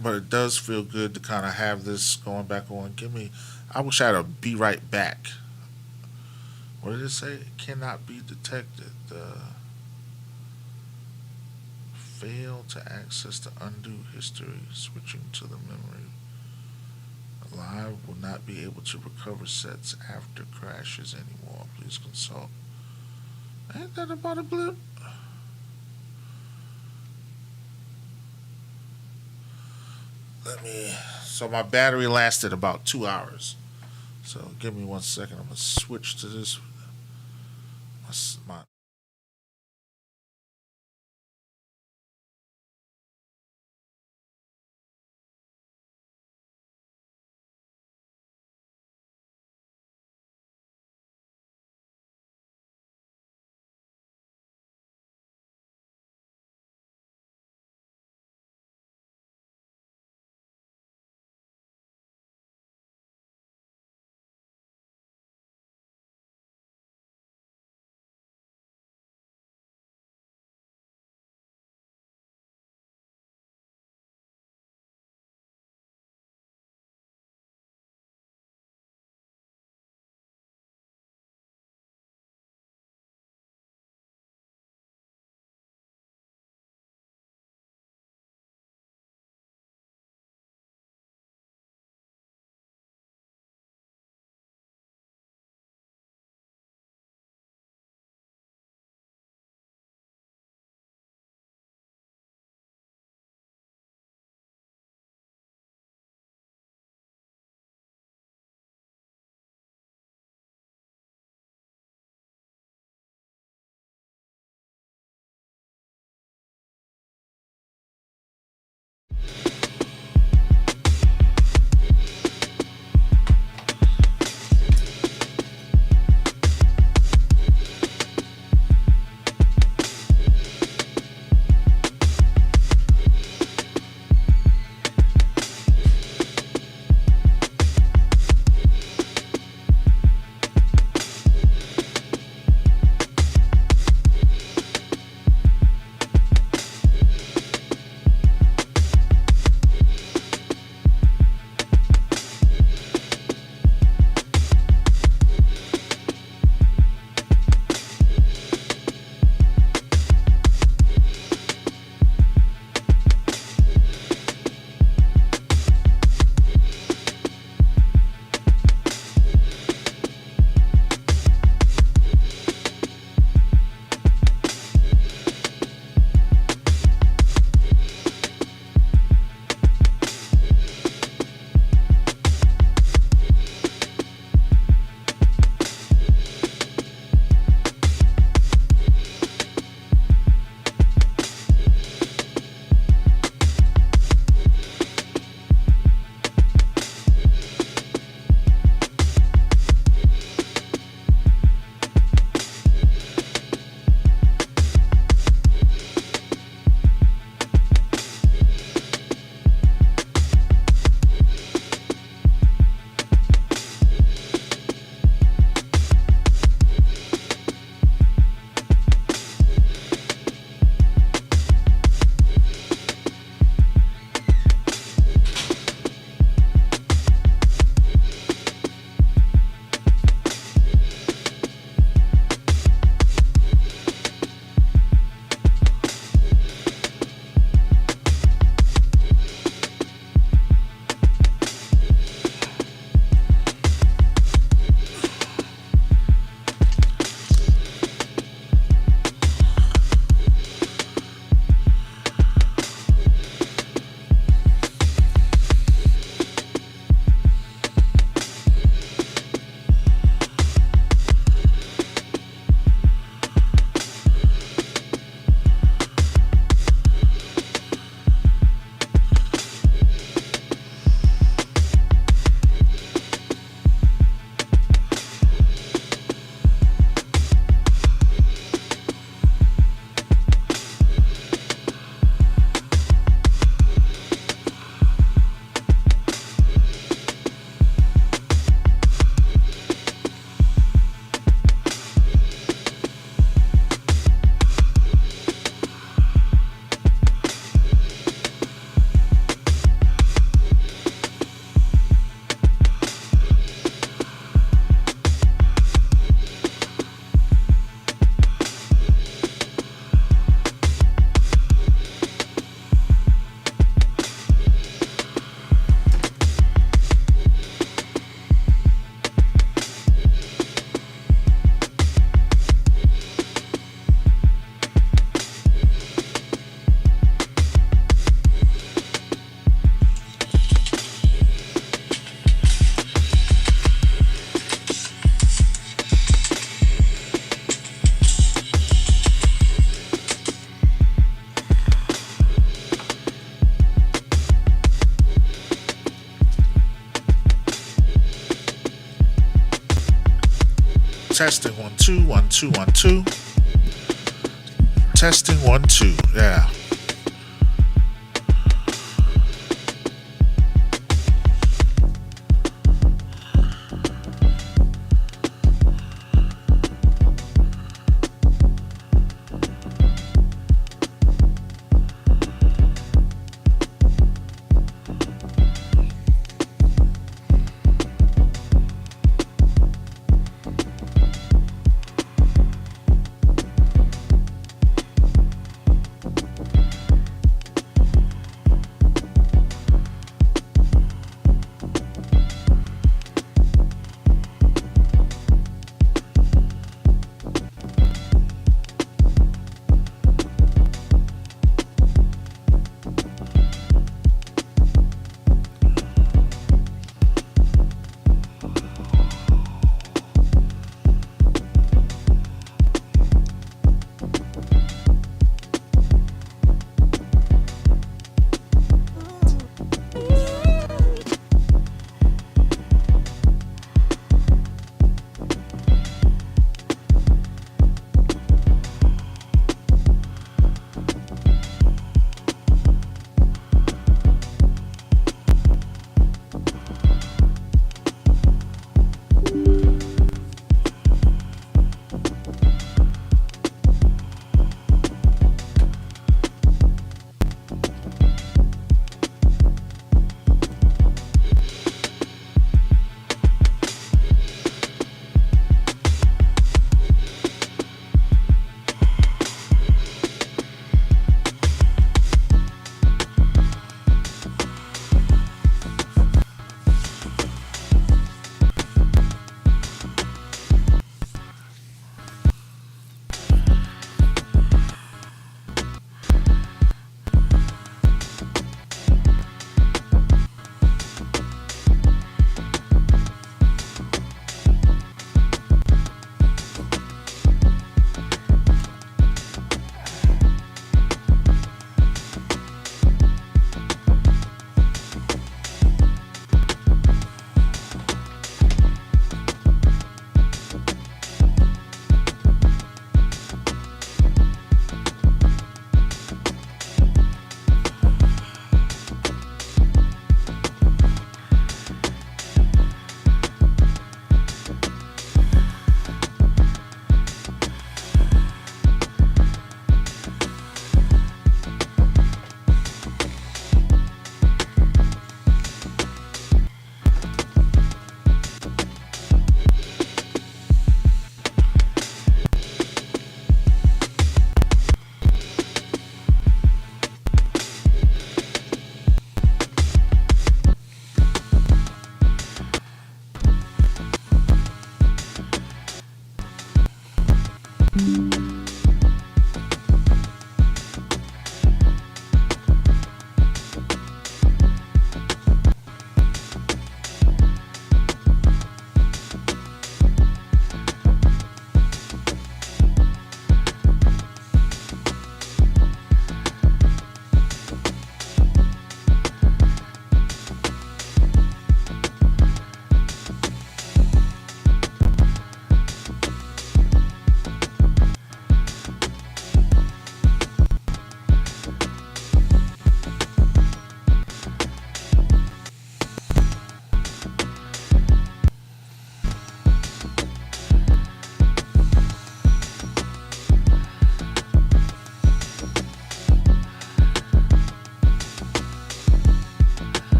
but it does feel good to kind of have this going back on. Give me. I wish I had a "Be Right Back." What did it say? It cannot be detected. Fail to access the undo history. Switching to the memory. Live will not be able to recover sets after crashes anymore. Please consult. Ain't that about a blip? Let me. So my battery lasted about 2 hours. So give me 1 second. I'm gonna switch to this. My Testing 1 2 1 2 1 2. Testing 1 2. Yeah.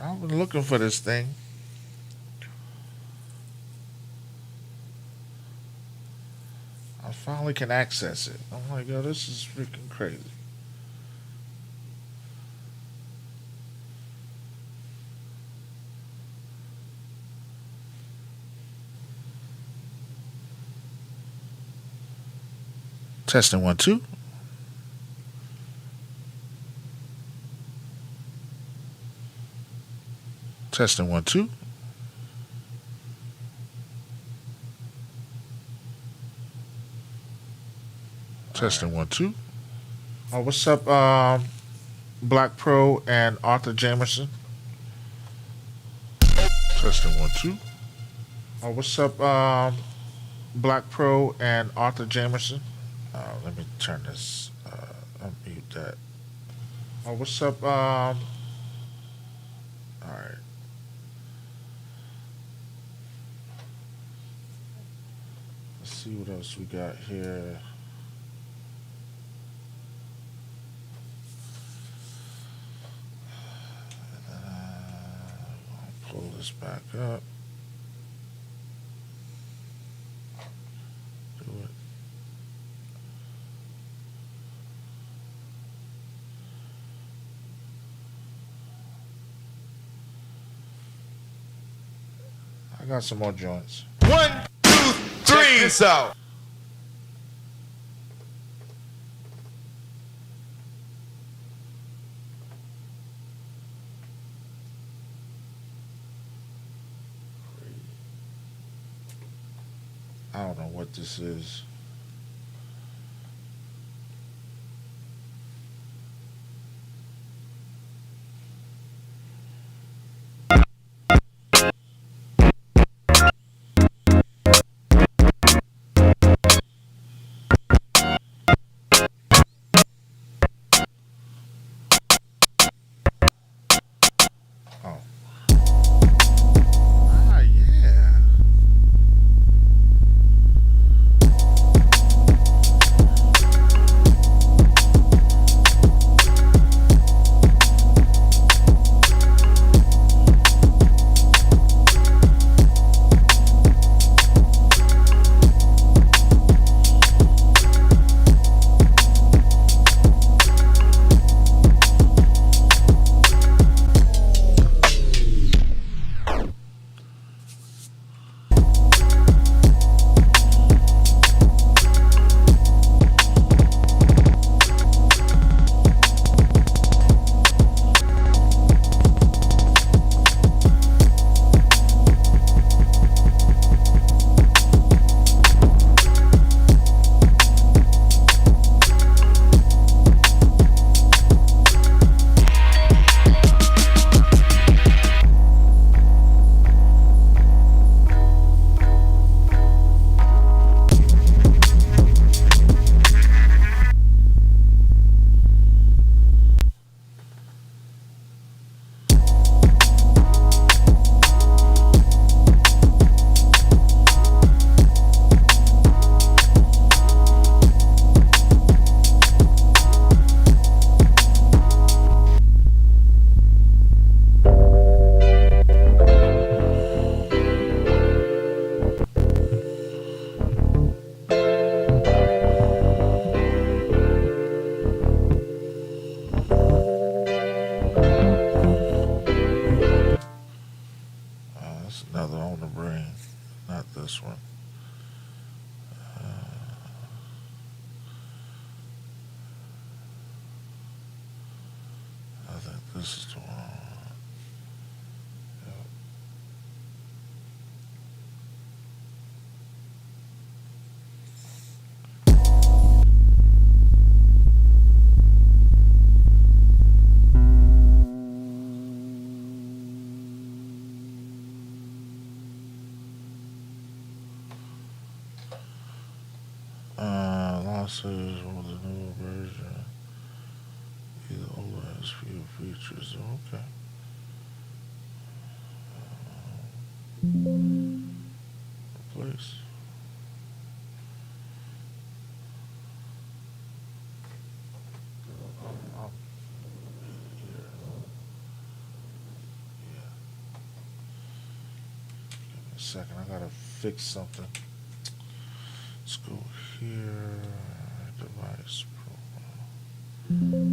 I've been looking for this thing. I finally can access it. I'm like, yo, this is freaking crazy. Testing 1, 2. Testing 1, 2. Testing 1, 2. Oh, what's up, Black Pro and Arthur Jamerson? Testing 1, 2. Oh, what's up, Black Pro and Arthur Jamerson? Let me turn this. Unmute that. Oh, what's up? All right. Let's see what else we got here. Pull this back up. Do it. I got some more joints. 1, 2, 3, so. I don't know what this is. Oh. Ah, yeah. That's another on the brain. Not this one. I think this is the one. Yep. Losses with the newer version. Either older has fewer features. Okay. Replace. second. I gotta fix something. Let's go here. Device profile.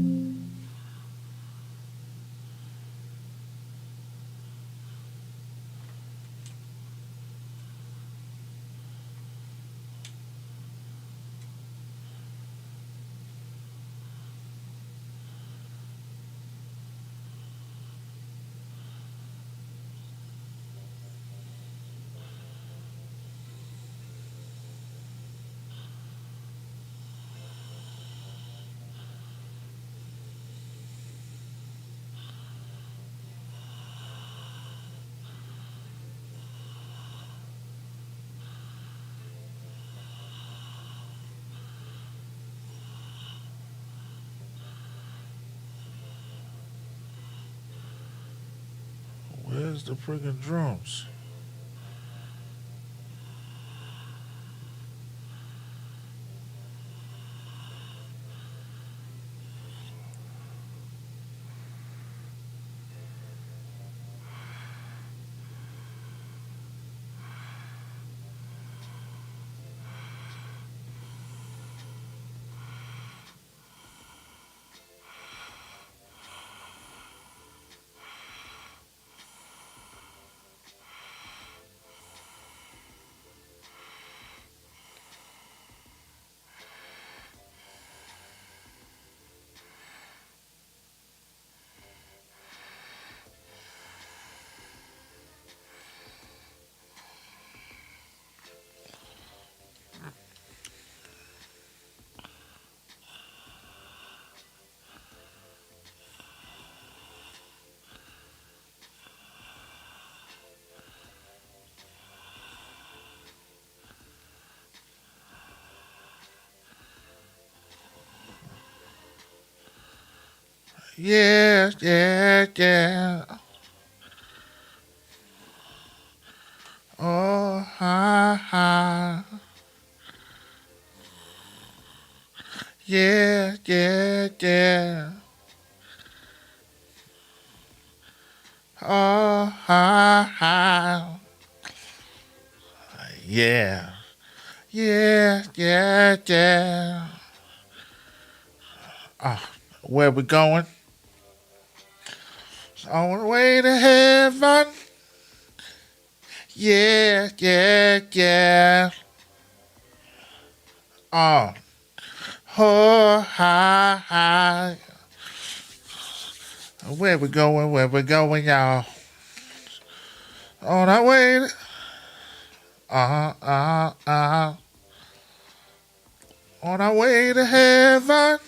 Where's the friggin' drums? Yeah, yeah, yeah. Oh, ha, ha. Yeah, yeah, yeah. Oh, ha, ha. Yeah. Yeah, yeah, yeah. Where we going? On the way to heaven. Yeah, yeah, yeah. Oh, oh, ha, ha. Where we going? Where we going, y'all? On our way. On our way to heaven.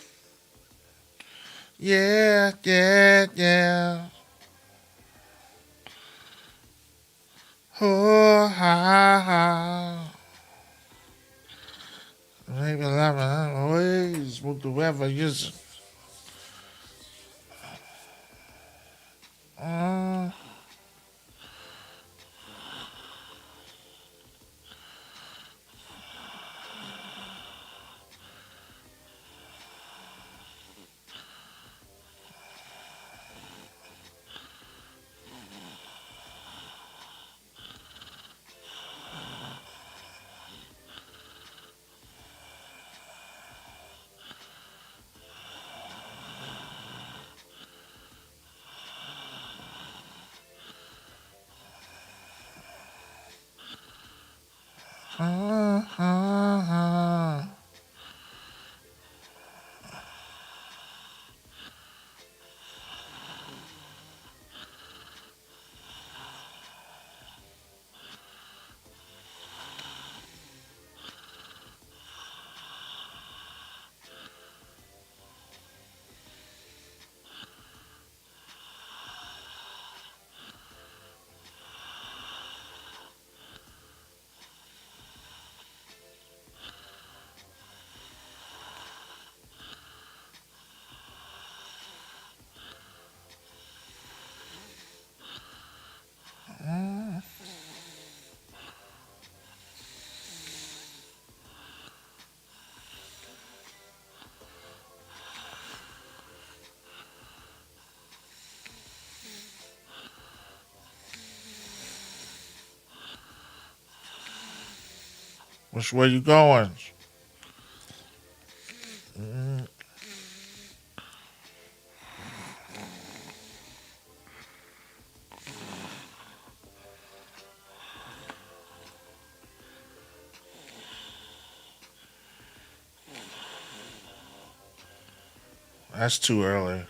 Yeah, yeah, yeah. Oh, ha, ha. Maybe 11 ways. What the weather is. Uh, uh, uh, uh. Which way you going? That's too early.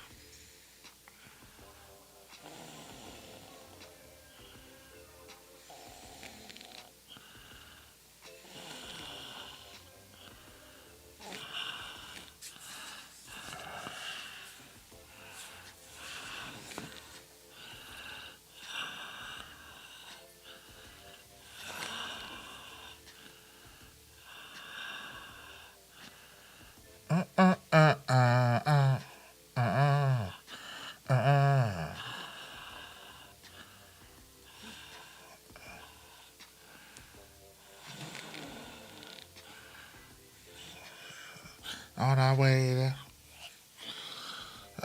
On our way there.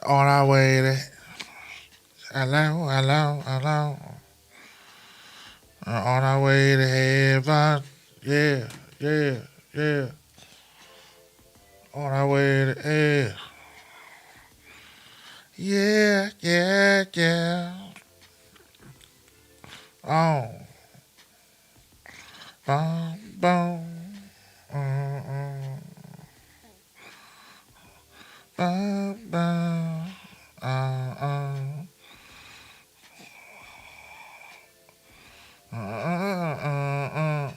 On our way there. Hello, hello, hello. On our way to heaven. Yeah, yeah, yeah. On our way to hell. Yeah, yeah, yeah. Oh. Boom, boom. Mm-mm. Boom, boom. Uh-uh. Uh-uh.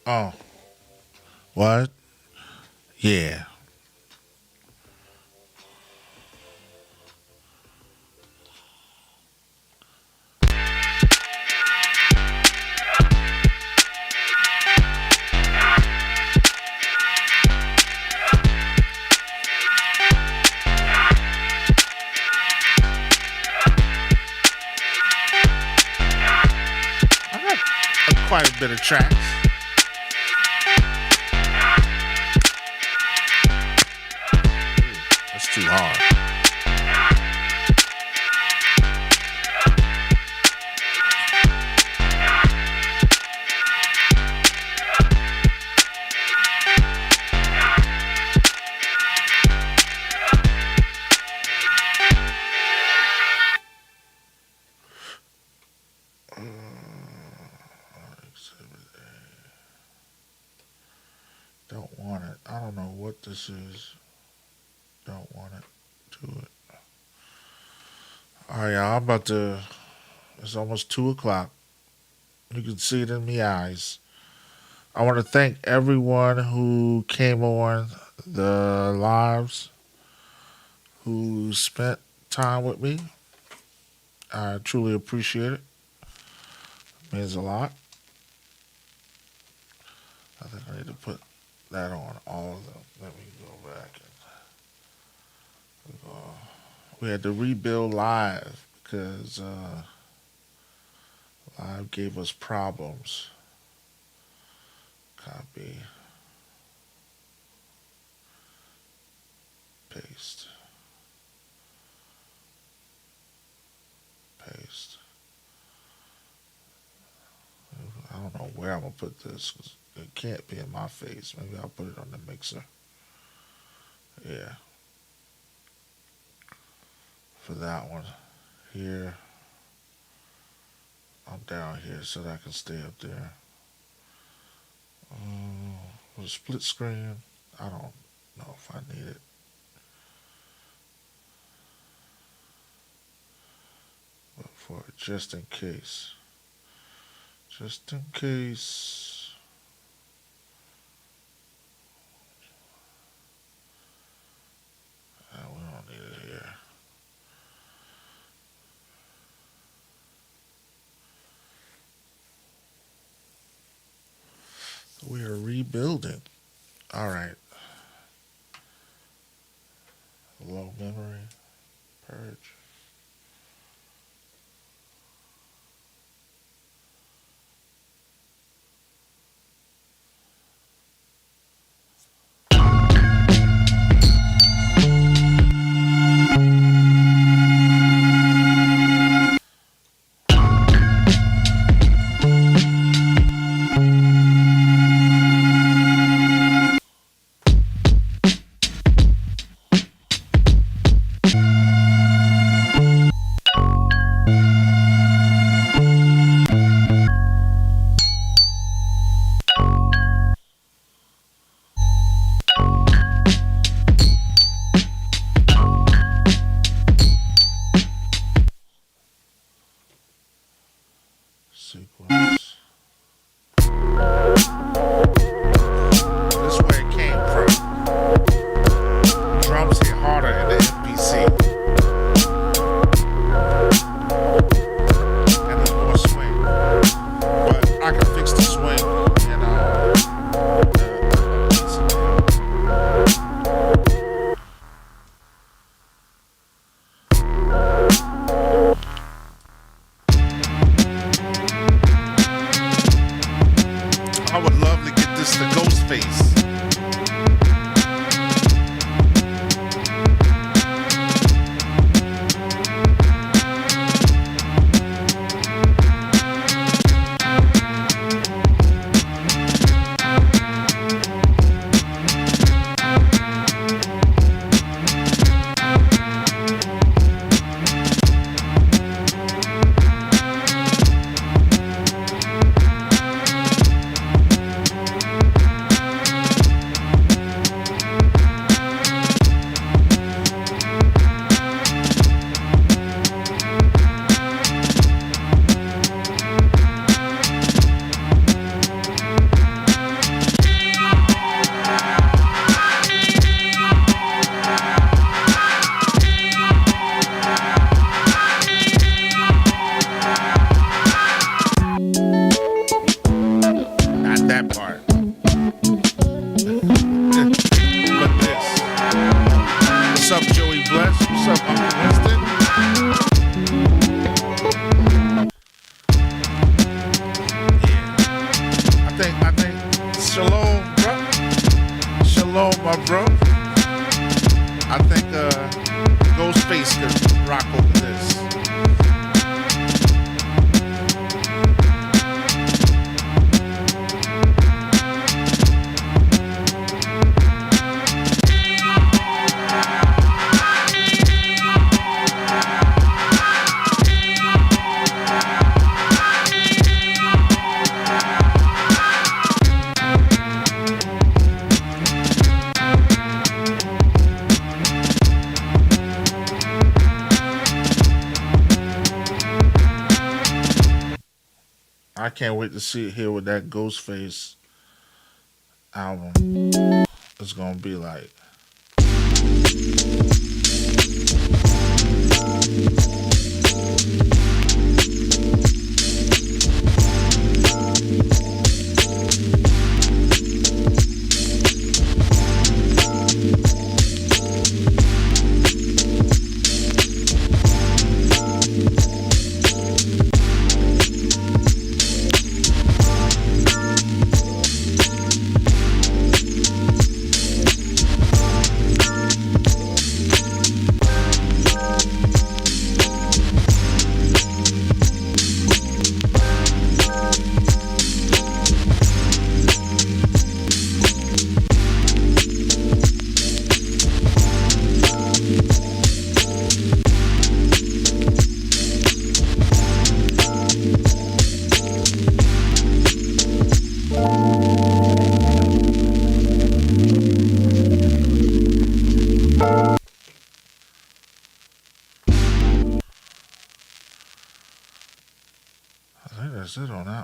Oh. What? Yeah. I got quite a bit of tracks. That's too hard. Don't want it. I don't know what this is. Don't want it. Do it. All right, y'all. I'm about to. It's almost 2 o'clock. You can see it in my eyes. I want to thank everyone who came on the lives, who spent time with me. I truly appreciate it. It means a lot. I think I need to put that on all of them. Let me go back and we had to rebuild live because live gave us problems. Copy, paste, paste. I don't know where I'm gonna put this 'cause it can't be in my face. Maybe I'll put it on the mixer. Yeah. For that one. Here. I'm down here so that I can stay up there. With a split screen, I don't know if I need it. for it, just in case. Just in case. We don't need it here. We are rebuilding. All right. Low memory. Purge. Sequence. This is where it came from. Drums hit harder in the MPC. And there's more swing. But I can fix the swing in I would love to get this to Ghostface. That part. But this. What's up, Joey Bless? What's up, Uncle Winston? Yeah. I think, shalom, bro. Shalom, my bro. I think, Ghostface could rock over this. I can't wait to see it here with that Ghostface album. It's gonna be like.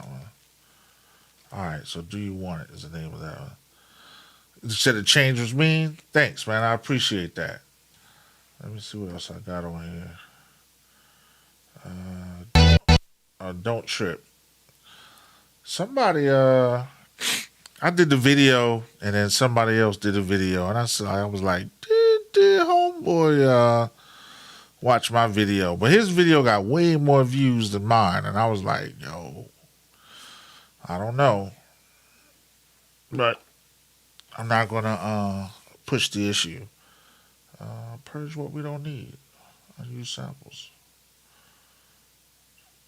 that one. All right, so Do You Want It is the name of that one. You said the change was mean? Thanks, man. I appreciate that. Let me see what else I got on here. Don't Trip. Somebody, I did the video, and then somebody else did the video, and I was like, did homeboy watch my video? But his video got way more views than mine, and I was like, yo, I don't know, but I'm not gonna push the issue. Purge what we don't need. I use samples.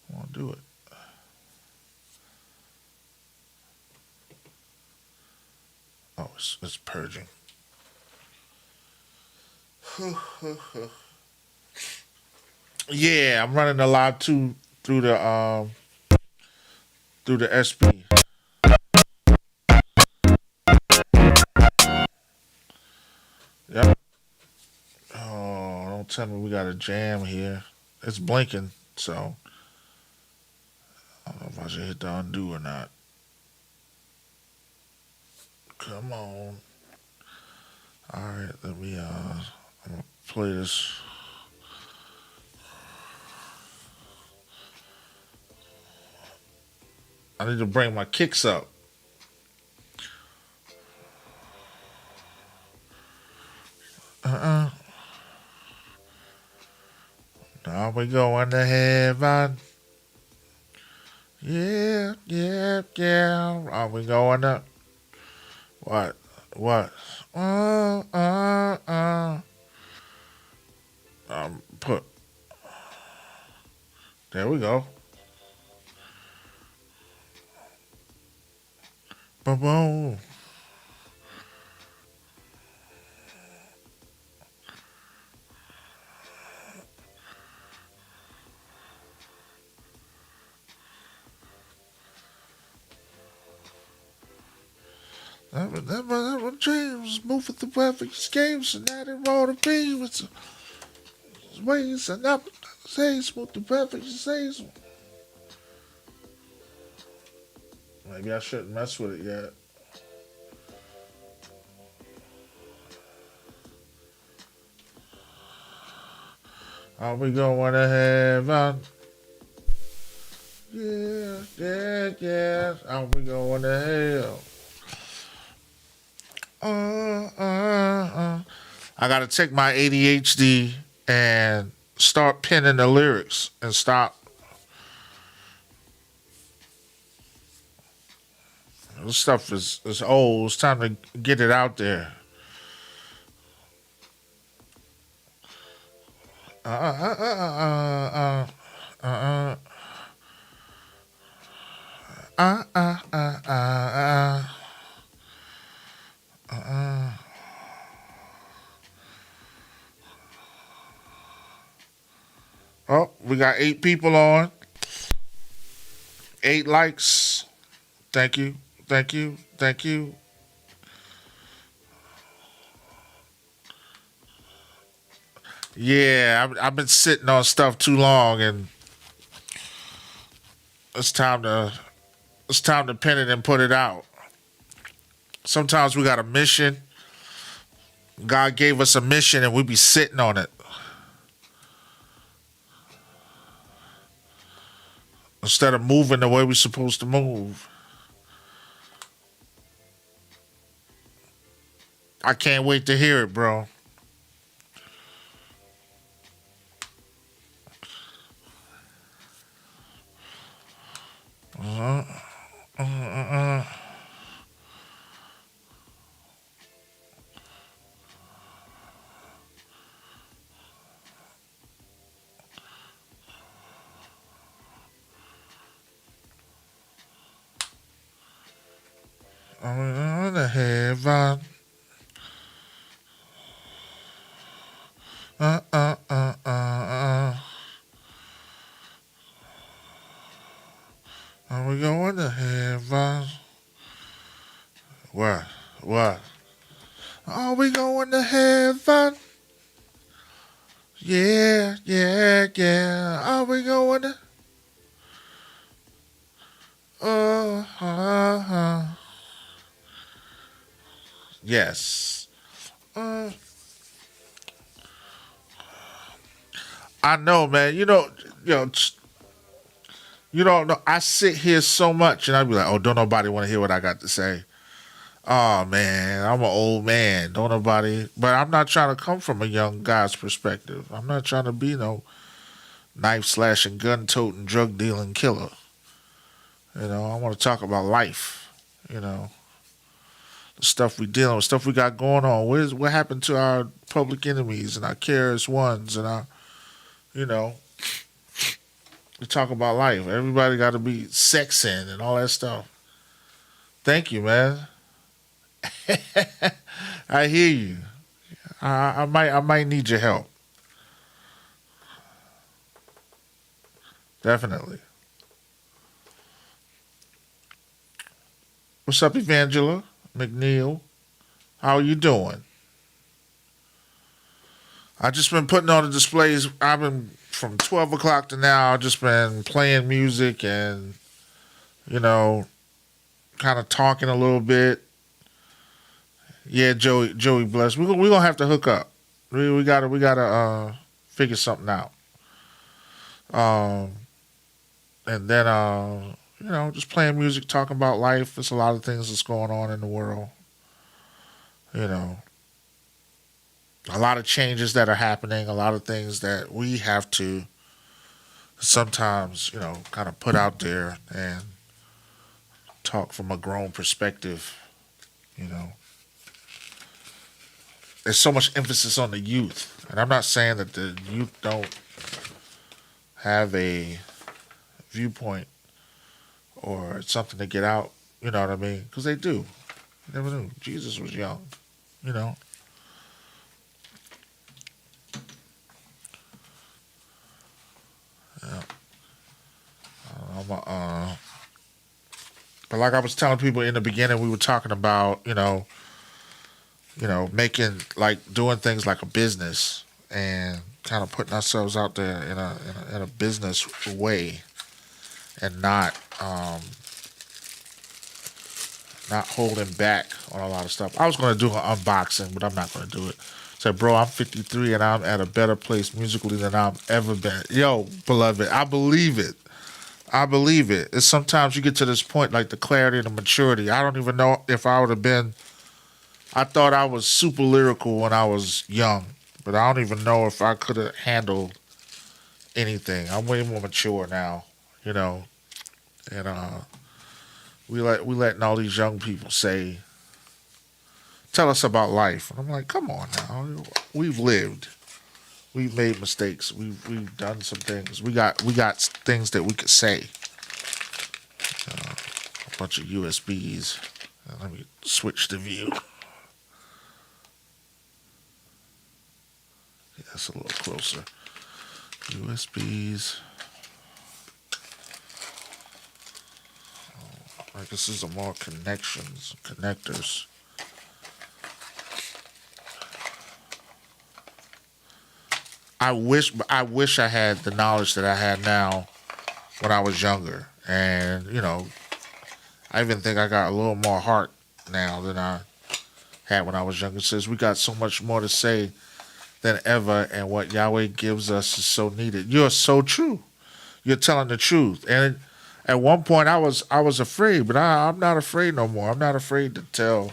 I want to do it. Oh, it's purging. Yeah, I'm running the Live II through the SP. Yep. Oh, don't tell me we got a jam here. It's blinking, so I don't know if I should hit the undo or not. Come on. All right, let me I'm gonna play this. I need to bring my kicks up. Now we going to heaven. Yeah, yeah, yeah. Are we going to what? What? Put. There we go. Boom, boom. That was James moving the perfect games and now they roll the beam with ways and up say smooth the perfect says. Maybe I shouldn't mess with it yet. Are we going to heaven? Yeah, yeah, yeah. Are we going to hell? I gotta take my ADHD and start penning the lyrics and stop. This stuff is old. It's time to get it out there. Oh, we got 8 people on. 8 likes. Thank you. Thank you. Thank you. Yeah, I've been sitting on stuff too long, and it's time to pen it and put it out. Sometimes we got a mission. God gave us a mission, and we be sitting on it instead of moving the way we're supposed to move. I can't wait to hear it, bro. On the heaven. Are we going to heaven? What? What? Are we going to heaven? Yeah, yeah, yeah. Are we going to? Uh, uh, uh. Yes. Uh, I know, man. You don't know. I sit here so much, and I be like, "Oh, don't nobody want to hear what I got to say." Oh man, I'm an old man. Don't nobody. But I'm not trying to come from a young guy's perspective. I'm not trying to be no knife slashing, gun toting, drug dealing killer. I want to talk about life. You know, the stuff we dealing with, stuff we got going on. What happened to our public enemies and our careless ones and our, you know, we talk about life. Everybody got to be sexing and all that stuff. Thank you, man. I hear you. I might need your help. Definitely. What's up, Evangela McNeil? How are you doing? I just been putting on the displays. I've been from 12 o'clock to now. I've just been playing music and kind of talking a little bit. Yeah, Joey bless. We gonna have to hook up. We gotta figure something out. And then just playing music, talking about life. There's a lot of things that's going on in the world. A lot of changes that are happening. A lot of things that we have to sometimes kind of put out there and talk from a grown perspective. There's so much emphasis on the youth. And I'm not saying that the youth don't have a viewpoint or something to get out, you know what I mean? Because they do. You never knew. Jesus was young, Yeah. But like I was telling people in the beginning, we were talking about, making doing things like a business and kind of putting ourselves out there in a business way and not holding back on a lot of stuff. I was going to do an unboxing, but I'm not going to do it. Said, bro, I'm 53 and I'm at a better place musically than I've ever been. Yo, beloved, I believe it. It's sometimes you get to this point, like the clarity and the maturity. I don't even know if I would have been. I thought I was super lyrical when I was young, but I don't even know if I could have handled anything. I'm way more mature now, and we letting all these young people tell us about life, and I'm like, come on now, we've lived, we've made mistakes, we've done some things, we got things that we could say. A bunch of USBs. Let me switch the view. That's a little closer. USBs. I guess these are more connectors. I wish I had the knowledge that I had now when I was younger. And, I even think I got a little more heart now than I had when I was younger. It says we got so much more to say than ever, and what Yahweh gives us is so needed. You're so true. You're telling the truth. And at one point I was afraid, but I'm not afraid no more. I'm not afraid to tell.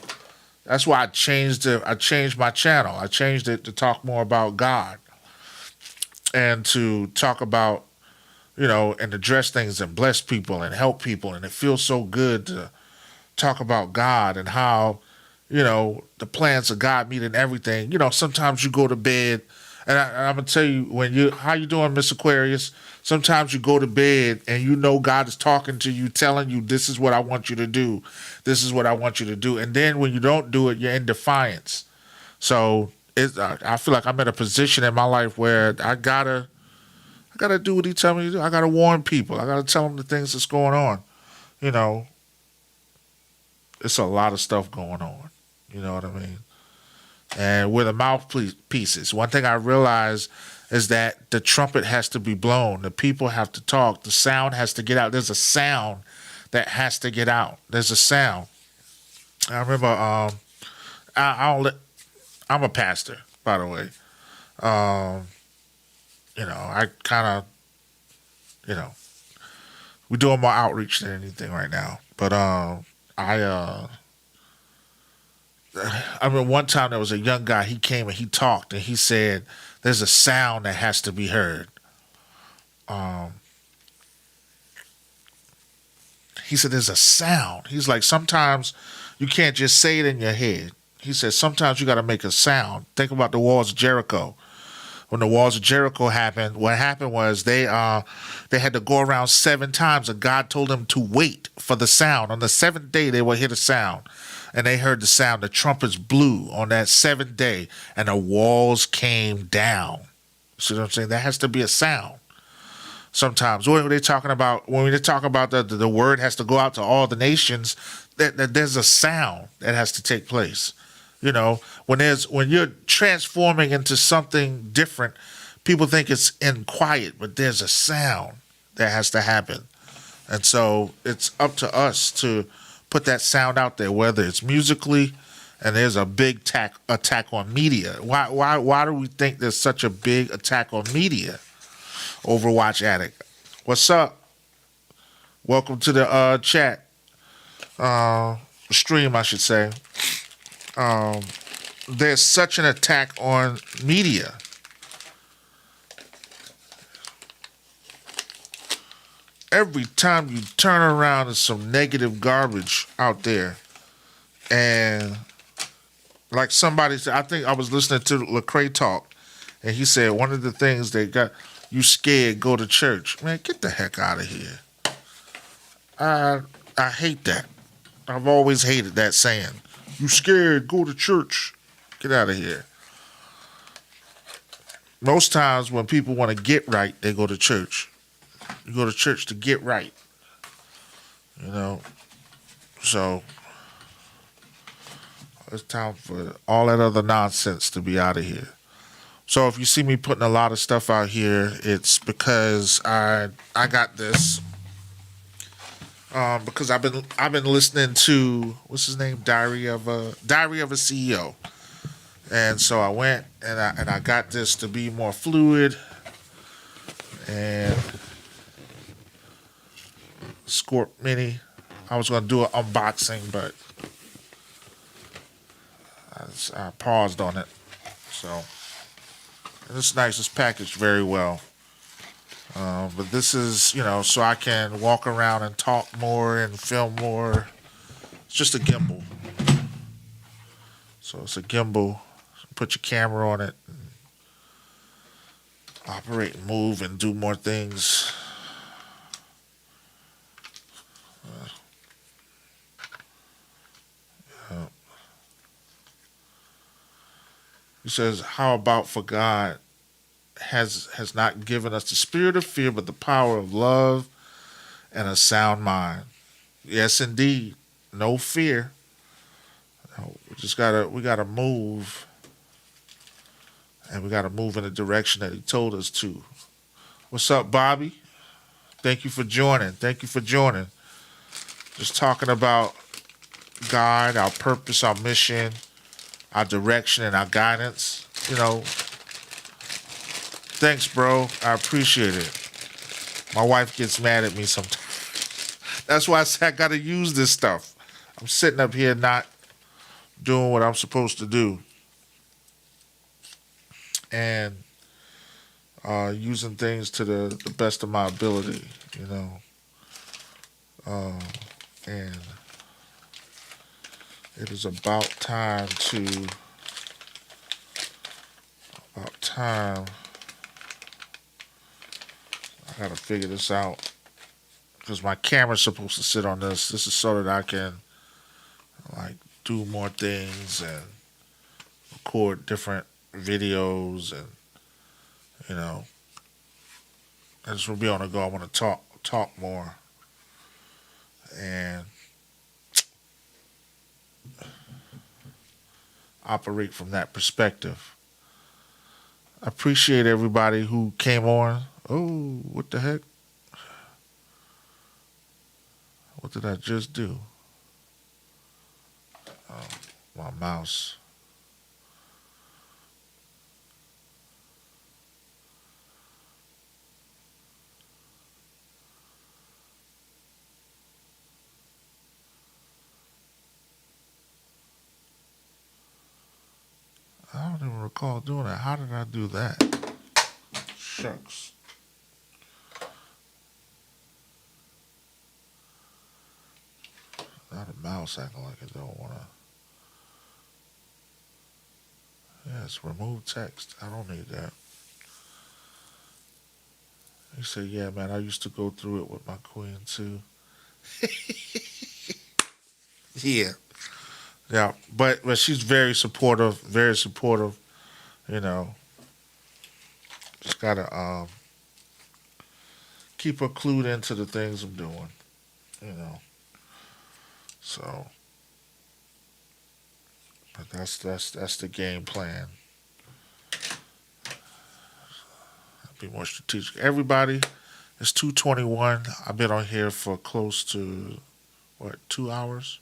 That's why I changed my channel. I changed it to talk more about God and to talk about, and address things and bless people and help people. And it feels so good to talk about God and how, the plans of God meet in everything. Sometimes you go to bed, and I'm going to tell you, how you doing, Miss Aquarius? Sometimes you go to bed and God is talking to you, telling you, this is what I want you to do. This is what I want you to do. And then when you don't do it, you're in defiance. So I feel like I'm in a position in my life where I gotta do what he tells me to do. I gotta warn people. I gotta tell them the things that's going on. It's a lot of stuff going on. You know what I mean? And with the mouthpieces, one thing I realized is that the trumpet has to be blown. The people have to talk. The sound has to get out. There's a sound that has to get out. There's a sound. I remember. I'm a pastor, by the way. I kind of, we're doing more outreach than anything right now. But I remember one time there was a young guy. He came and he talked and he said, "There's a sound that has to be heard." He said, "There's a sound." He's like, "Sometimes you can't just say it in your head." He said, "Sometimes you got to make a sound." Think about the walls of Jericho. When the walls of Jericho happened, what happened was they had to go around 7 times, and God told them to wait for the sound. On the 7th day, they would hear the sound, and they heard the sound. The trumpets blew on that 7th day, and the walls came down. See what I'm saying? There has to be a sound. Sometimes when they're talking about the word has to go out to all the nations, that there's a sound that has to take place. When you're transforming into something different, people think it's in quiet, but there's a sound that has to happen. And so it's up to us to put that sound out there, whether it's musically, and there's a big attack on media. Why do we think there's such a big attack on media? Overwatch Addict. What's up? Welcome to the chat. Stream, I should say. There's such an attack on media. Every time you turn around, there's some negative garbage out there. And like somebody said, I think I was listening to Lecrae talk, and he said one of the things they got, you scared, go to church. Man, get the heck out of here. I hate that. I've always hated that saying. You scared, go to church. Get out of here. Most times when people want to get right, they go to church. You go to church to get right. So it's time for all that other nonsense to be out of here. So if you see me putting a lot of stuff out here, it's because I got this. Because I've been listening to, what's his name, Diary of a CEO, and so I went and I got this to be more fluid, and Scorp Mini. I was gonna do an unboxing, but I paused on it. So it's nice. It's packaged very well. But this is, so I can walk around and talk more and film more. It's just a gimbal. So it's a gimbal. Put your camera on it, and operate and move and do more things. He says, "How about for God has not given us the spirit of fear, but the power of love and a sound mind." Yes, indeed. No fear. We gotta move, and we gotta move in the direction that he told us to. What's up, Bobby? Thank you for joining. Just talking about God, our purpose, our mission, our direction, and our guidance. Thanks, bro. I appreciate it. My wife gets mad at me sometimes. That's why I say I gotta use this stuff. I'm sitting up here not doing what I'm supposed to do. And using things to the best of my ability, and it is about time. I gotta figure this out because my camera's supposed to sit on this. This is so that I can do more things and record different videos, and I just want to be on the go. I want to talk more and operate from that perspective. I appreciate everybody who came on. Oh, what the heck? What did I just do? My mouse. I don't even recall doing that. How did I do that? Shucks. Now the mouse acting like it don't want to. Yes, remove text. I don't need that. He said, yeah, man, I used to go through it with my queen, too. Yeah. Yeah, but she's very supportive, you know. Just got to keep her clued into the things I'm doing, you know. So, but that's the game plan. Be more strategic. Everybody, it's 2:21. I've been on here for close to what 2 hours,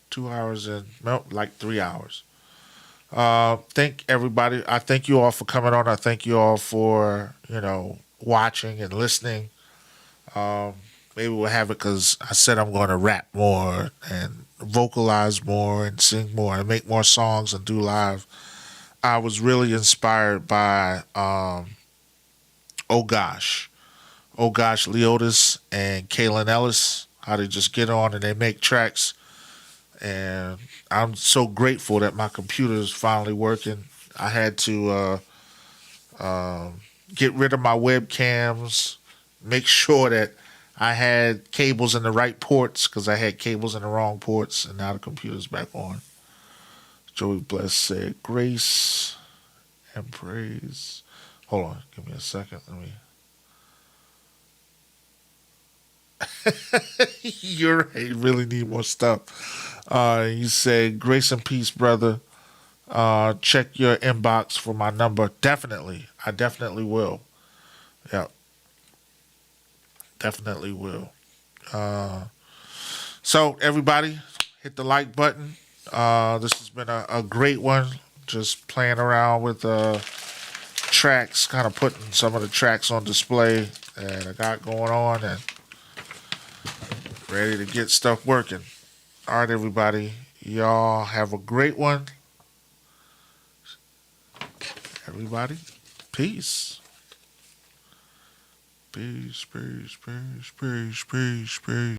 2 hours and no, like 3 hours. Thank everybody. I thank you all for coming on. I thank you all for watching and listening. Maybe we'll have it because I said I'm going to rap more and vocalize more and sing more and make more songs and do live. I was really inspired by Oh Gosh, Leotis and Kaylin Ellis, how they just get on and they make tracks. And I'm so grateful that my computer is finally working. I had to get rid of my webcams, make sure that I had cables in the right ports because I had cables in the wrong ports, and now the computer's back on. Joey Bless said, grace and praise. Hold on, give me a second. Let me. You're right. You really need more stuff. You said, grace and peace, brother. Check your inbox for my number. Definitely. I definitely will. Yeah. Definitely will. So, everybody, hit the like button. This has been a great one. Just playing around with tracks, kind of putting some of the tracks on display that I got going on and ready to get stuff working. All right, everybody. Y'all have a great one. Everybody, peace. Peace, peace, peace, peace, peace, peace.